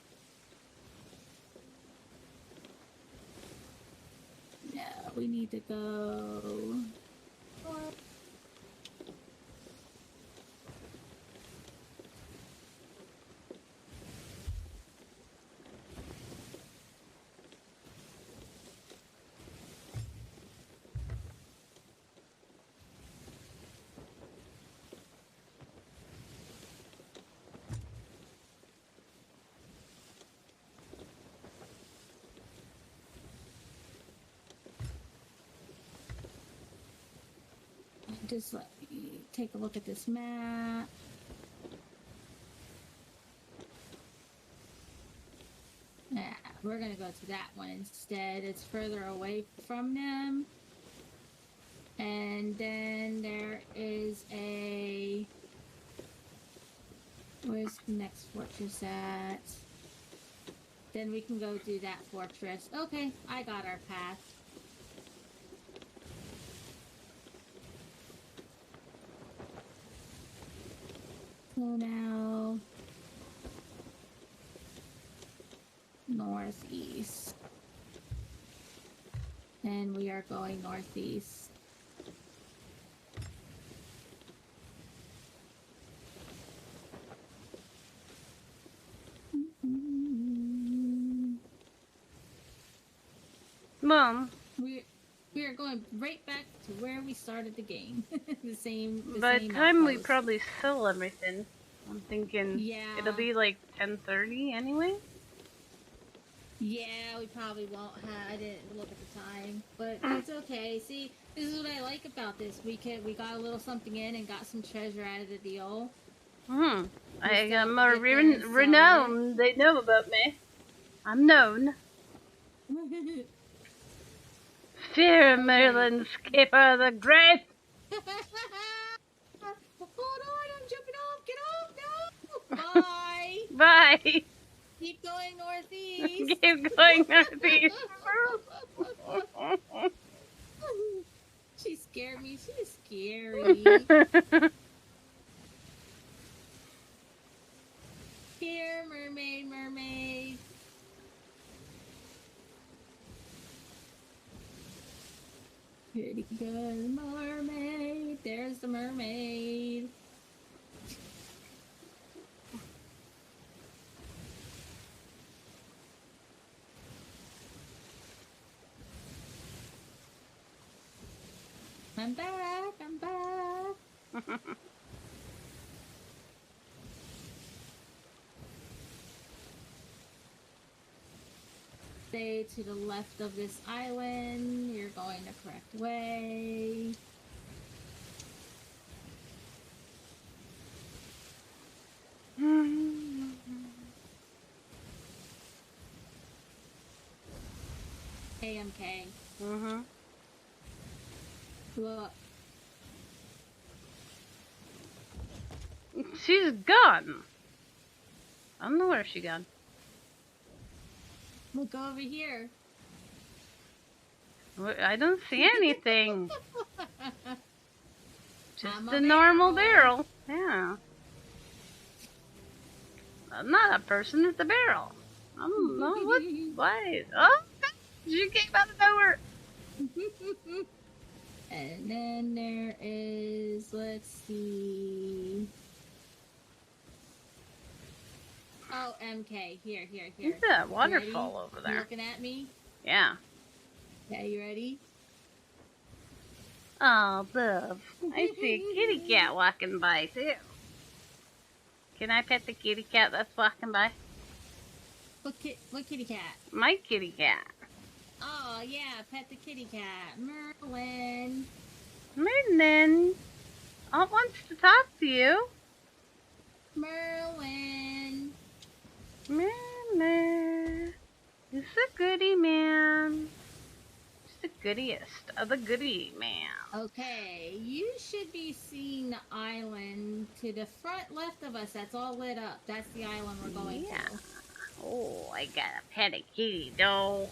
Yeah, we need to go. Just let me take a look at this map. Yeah, we're gonna go to that one instead. It's further away from them. And then there is a... Where's the next fortress at? Then we can go do that fortress. Okay, I got our path. So now... northeast. And we are going northeast. Mom. We are going right back to where we started the game. the same By the time outpost. we probably sell everything, I'm thinking it'll be like 10:30 anyway. Yeah, we probably won't have. I didn't look at the time, but it's okay. See, this is what I like about this. We got a little something in and got some treasure out of the deal. I got more renowned. They know about me. I'm known. Fear Merlin, skipper the great. Hold on, I'm jumping off. Get off! No. Bye. Bye. Keep going northeast. Keep going northeast. She scared me. She's scary. Here, mermaid, mermaid. Pretty good mermaid. There's the mermaid. I'm back. I'm back. Stay to the left of this island. You're going the correct way. AMK. Look. She's gone. I don't know where she gone. Look over here. I don't see anything. Just I'm a normal barrel. Yeah. I'm not a person, it's a barrel. I don't know what. Why? Oh, she came out of nowhere. And then there is, let's see. Oh, MK. Here. Look at that waterfall over there. You looking at me? Yeah. Yeah, you ready? Oh, love. I see a kitty cat walking by, too. Can I pet the kitty cat that's walking by? What kitty cat? My kitty cat. Oh, yeah, pet the kitty cat. Merlin. Merlin. Oh, wants to talk to you. Merlin. Merlin. He's a goody man. He's the goodiest of the goody man. Okay, you should be seeing the island to the front left of us. That's all lit up. That's the island we're going to. Oh, I gotta pet a kitty, though.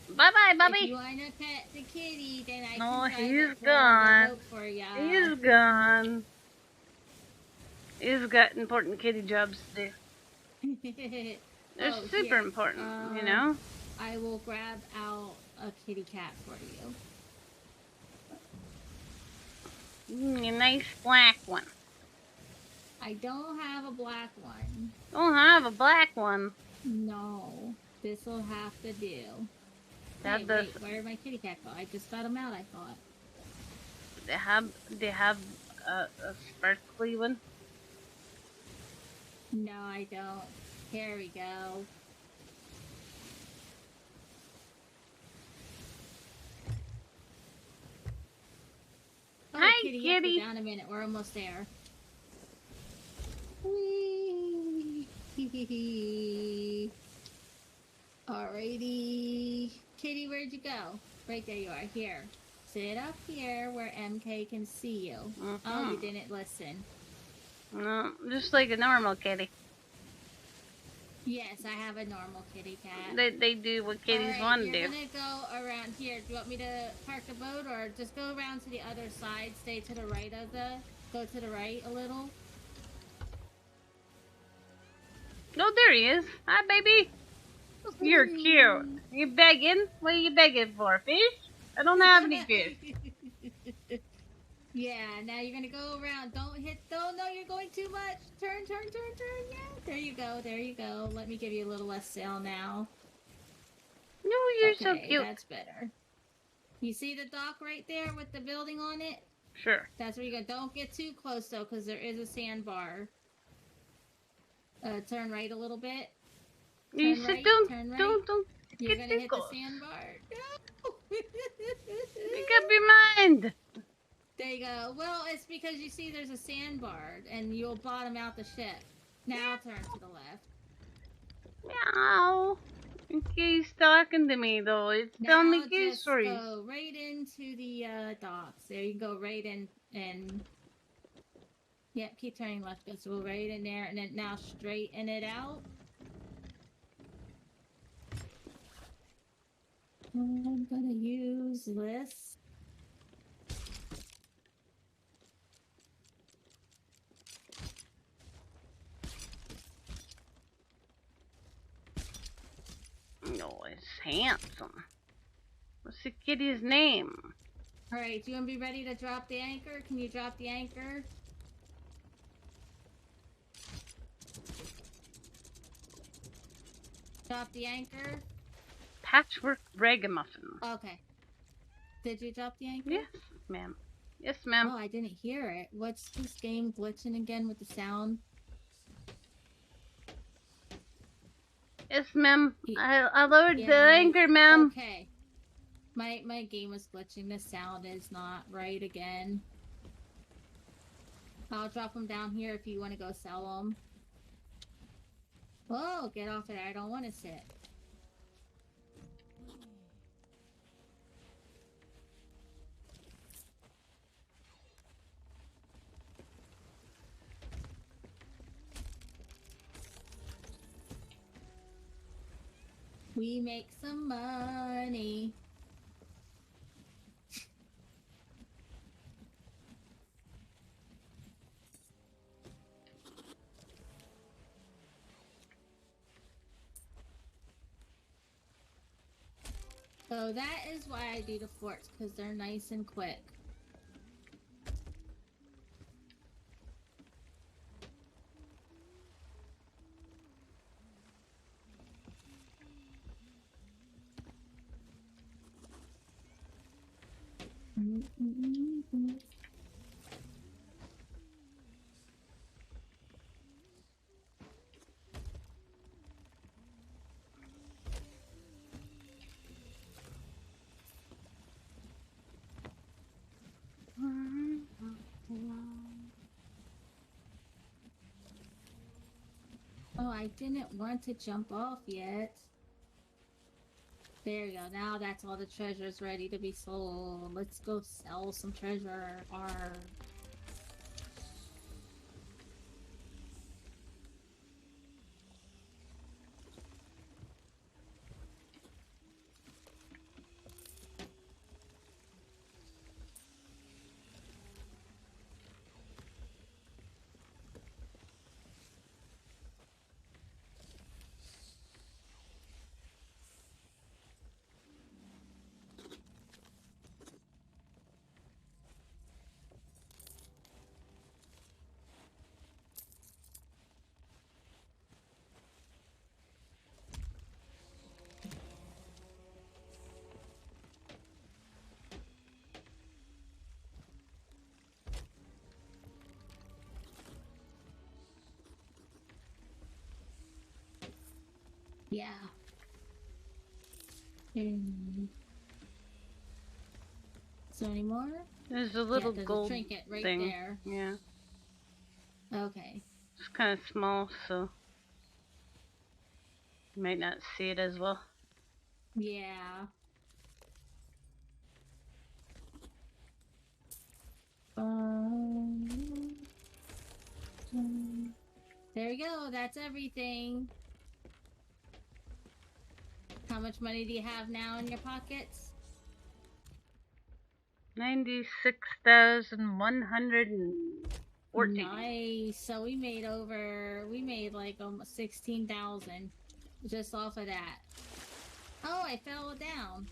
Bye-bye. Hi, If Bubby. you wanna pet the kitty, then I No, can drive he's it for gone. the boat for ya. He's gone. He's got important kitty jobs to do. They're Oh, super here. important, you know? I will grab out a kitty cat for you. A nice black one. I don't have a black one. Don't have a black one. No. This'll have to do. That Hey, does. wait, where did my kitty cat go? I just got him out, I thought. They have a sparkly one. No, I don't. Here we go. Oh, Hi, kitty. kitty. Down a minute. We're almost there. Whee! Alrighty. Kitty, where'd you go? Right there you are. Here. Sit up here where MK can see you. Oh, you didn't listen. No, just like a normal kitty. Yes, I have a normal kitty cat. They do what kitties Alright, want to you're do. gonna go around here. Do you want me to park the boat or just go around to the other side? Stay to the right of the... Go to the right a little? Oh, there he is. Hi, baby. You're cute. You begging? What are you begging for? Fish? I don't have any fish. Yeah, now you're gonna go around. Don't hit... Oh, no, you're going too much. Turn, turn, turn, turn. Yeah, there you go. There you go. Let me give you a little less sail now. No, you're Okay, so cute. That's better. You see the dock right there with the building on it? Sure. That's where you go. Don't get too close though, because there is a sandbar. Turn right a little bit. You Turn said right, don't turn right. You're get gonna too hit close. the sandbar. No! Make up your mind. There you go. Well, it's because you see there's a sandbar, and you'll bottom out the ship. Now turn to the left. Meow. He's talking to me though. It's telling me cute Just stories. go right into the docks. There you go, right in and yep, keep turning left. Just go right in there, and then now straighten it out. I'm gonna use this. No, it's handsome. What's the kitty's name? Alright, do you want to be ready to drop the anchor? Can you drop the anchor? Drop the anchor? Patchwork Ragamuffin. Okay. Did you drop the anchor? Yes, ma'am. Yes, ma'am. Oh, I didn't hear it. What's this game glitching again with the sound? Yes, ma'am. Yeah. I lowered Yeah, the anchor, ma'am. Okay. My game was glitching. The sound is not right again. I'll drop them down here if you want to go sell them. Whoa, get off of there. I don't want to sit. We make some money. So that is why I do the forts, because they're nice and quick. Oh, I didn't want to jump off yet. There you go. Now that's all the treasures ready to be sold. Let's go sell some treasure. Arr. Yeah. So any more? There's a little there's gold a trinket right thing. there. Yeah. Okay. It's kind of small, so you might not see it as well. Yeah. There you go. That's everything. How much money do you have now in your pockets? 96,114. Nice. So we made like almost 16,000 just off of that. Oh, I fell down.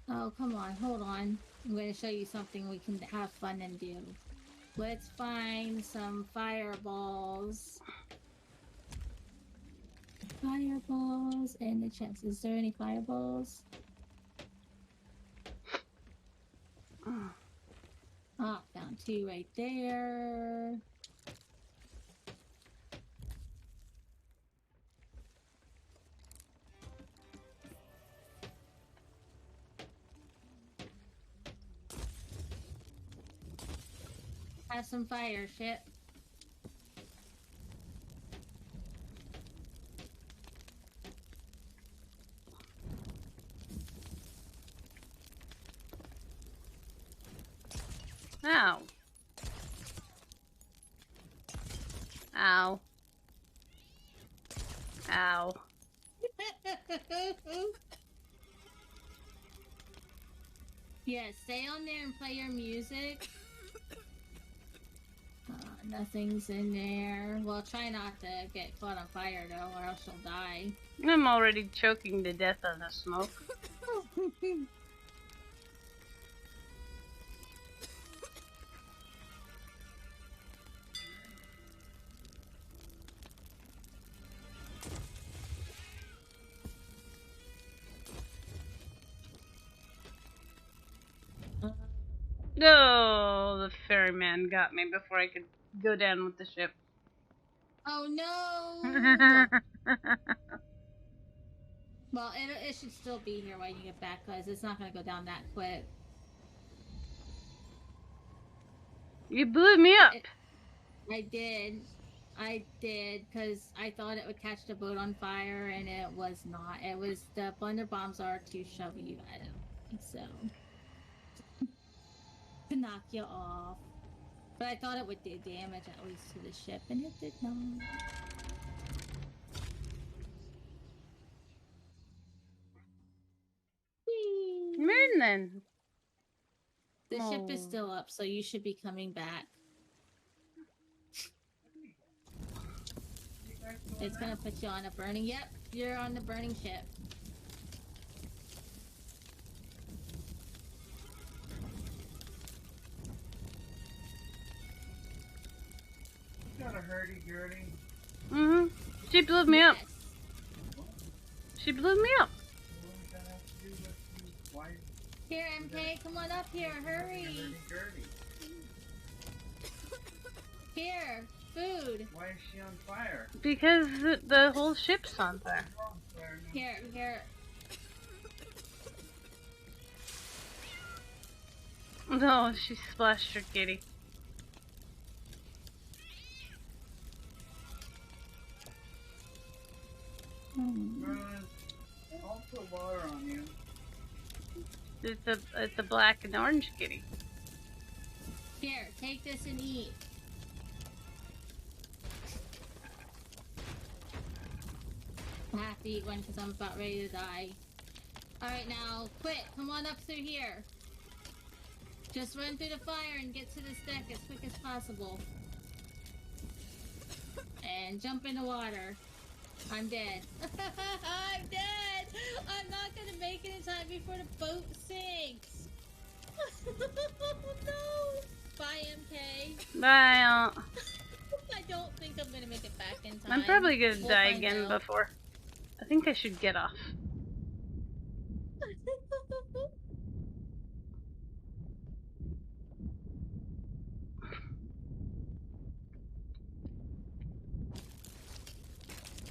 Oh, come on. Hold on. I'm going to show you something we can have fun and do. Let's find some fireballs. Fireballs in the chest. Is there any fireballs? Oh, found 2 right there. Have some fire, ship. Ow. Ow. Ow. Yeah, stay on there and play your music. Nothing's in there. Well, try not to get caught on fire, though, or else you'll die. I'm already choking to death on the smoke. No, the ferryman got me before I could go down with the ship. Oh no! Well, it should still be here when you get back, because it's not going to go down that quick. You blew me up! I did, because I thought it would catch the boat on fire, and it was not. It was, the blender bombs are to shove you out, so to knock you off. But I thought it would do damage at least to the ship, and it did not. Merlin! The ship is still up, so you should be coming back. It's gonna put you on a burning. Yep, you're on the burning ship. Got a hurdy-gurdy. Mm-hmm. She blew me up. She blew me up. What does that have to do with you? Why? Here, MK, come on up here, hurry. Hurdy-gurdy. Here, food. Why is she on fire? Because the whole ship's on fire. Here. No, she splashed her kitty. I'll put water on you. It's a black and orange kitty. Here, take this and eat. I have to eat one because I'm about ready to die. Alright, now, quick, come on up through here. Just run through the fire and get to this deck as quick as possible. And jump in the water. I'm dead. I'm dead! I'm not gonna make it in time before the boat sinks! No! Bye, MK. Bye. I don't think I'm gonna make it back in time. I'm probably gonna We'll die find again out. before. I think I should get off.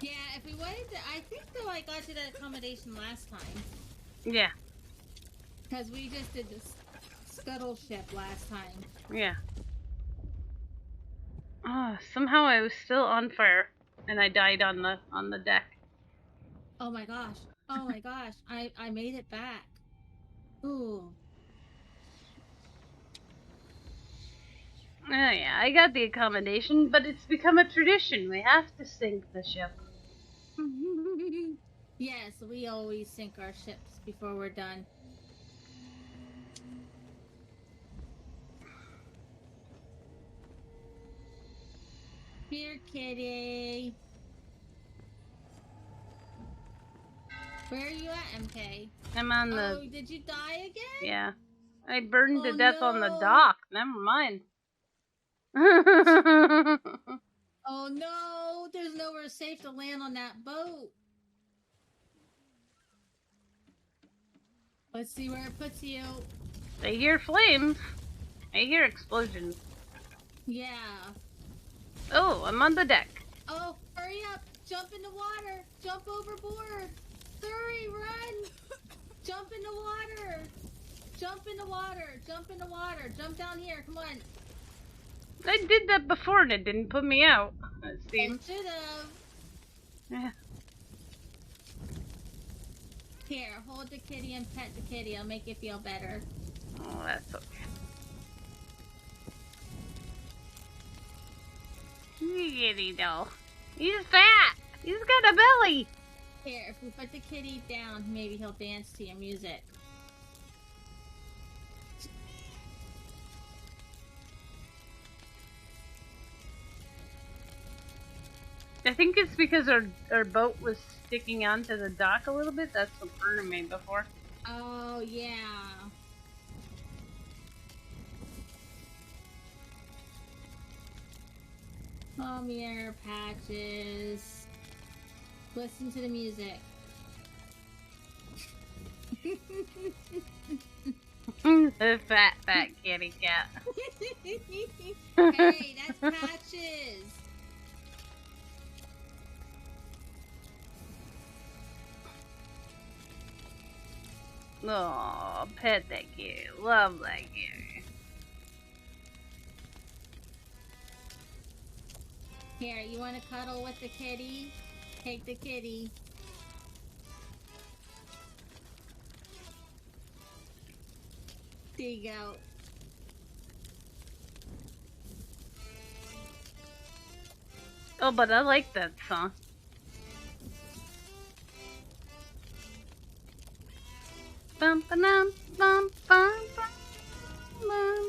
Yeah, if think though I got you that accommodation last time. Yeah, Because we just did this scuttle ship last time. yeah. Oh, somehow I was still on fire, and I died on the deck. Oh my gosh. Oh my gosh. I made it back. Ooh. Oh yeah, I got the accommodation, but it's become a tradition. We have to sink the ship. Yes, we always sink our ships before we're done. Here, kitty. Where are you at, MK? I'm on the. Oh, did you die again? Yeah, I burned to Oh, death on the no. dock. Never mind. Oh no, there's nowhere safe to land on that boat. Let's see where it puts you. I hear flames. I hear explosions. Yeah. Oh, I'm on the deck. Oh, hurry up. Jump in the water. Jump overboard. Hurry, run. Jump in the water. Jump in the water. Jump in the water. Jump down here. Come on. I did that before and it didn't put me out. It It seems. should have. Yeah. Here, hold the kitty and pet the kitty. I'll make you feel better. Oh, that's okay. Kitty though. He's fat. He's got a belly. Here, if we put the kitty down, maybe he'll dance to your music. I think it's because our boat was sticking onto the dock a little bit. That's what burned me before. Oh, yeah. Come here, Patches. Listen to the music. The fat kitty cat. Hey, that's Patches. Oh, pet that kitty. Love that kitty. Here, you want to cuddle with the kitty? Take the kitty. There you go. Oh, but I like that song. Bum ba dum bum bum bum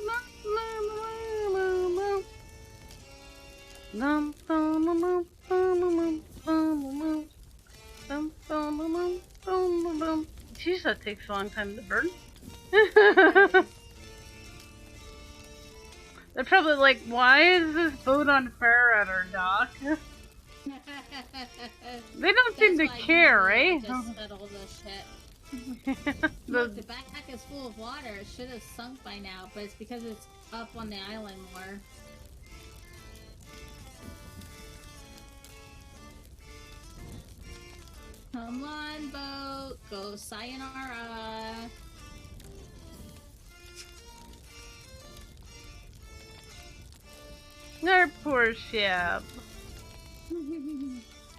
bum bum bum bum bum. Jeez, that takes a long time to burn. They're probably like, why is this boat on fire at our dock? They don't seem to care, right? Just settle this shit. Look, the backpack is full of water. It should have sunk by now, but it's because it's up on the island more. Come on, boat. Go sayonara. Our poor ship.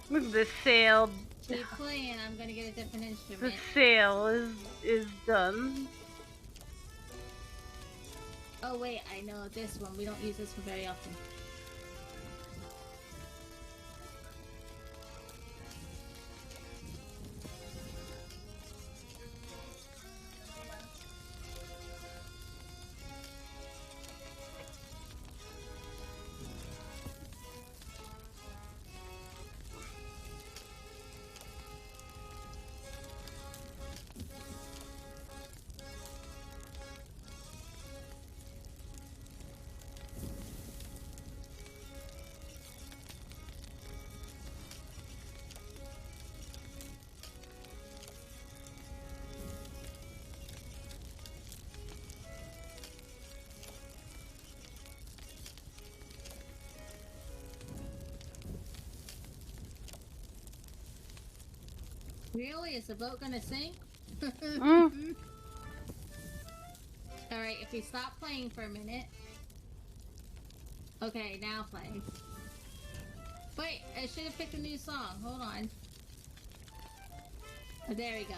Look at the sail. Keep playing. I'm gonna get a different The instrument. sail is done. Oh wait, I know this one. We don't use this one very often. Really? Is the boat gonna sink? Mm. Alright, if we stop playing for a minute. Okay, now play. Wait, I should have picked a new song. Hold on. Oh, there we go.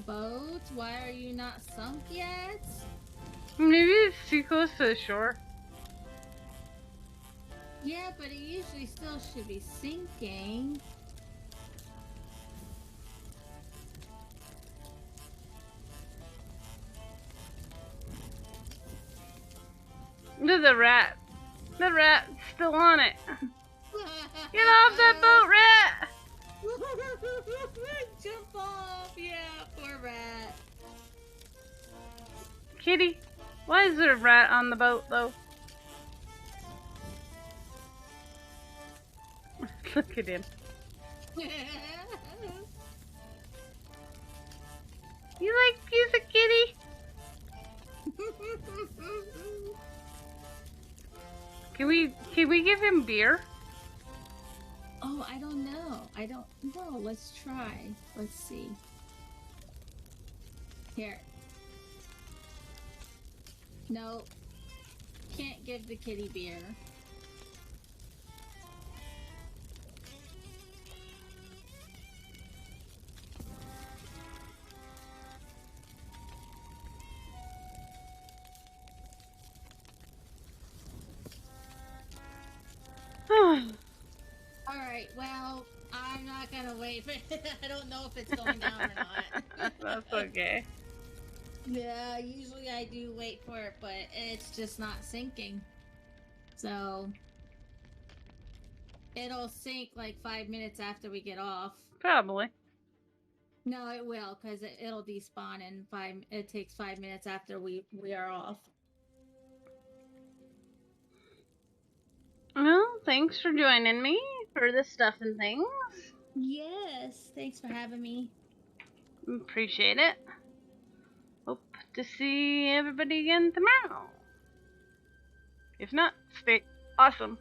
Boat, why are you not sunk yet? Maybe it's too close to the shore. Yeah, but it usually still should be sinking. There's a rat. The rat's still on it. Get off that boat, rat! Jump off! Yeah, poor rat. Kitty, why is there a rat on the boat, though? Look at him. He's a kitty? Can we give him beer? Oh, I don't know. I don't know. Let's try. Let's see. Here. No. Can't give the kitty beer. Alright, well, I'm not gonna wait for it. I don't know if it's going down or not. That's okay. Yeah, usually I do wait for it, but it's just not sinking. So, it'll sink like 5 minutes after we get off. Probably. No, it will, because it'll despawn in it takes 5 minutes after we are off. Well, thanks for joining me for this stuff and things. Yes, thanks for having me. Appreciate it. Hope to see everybody again tomorrow. If not, stay awesome.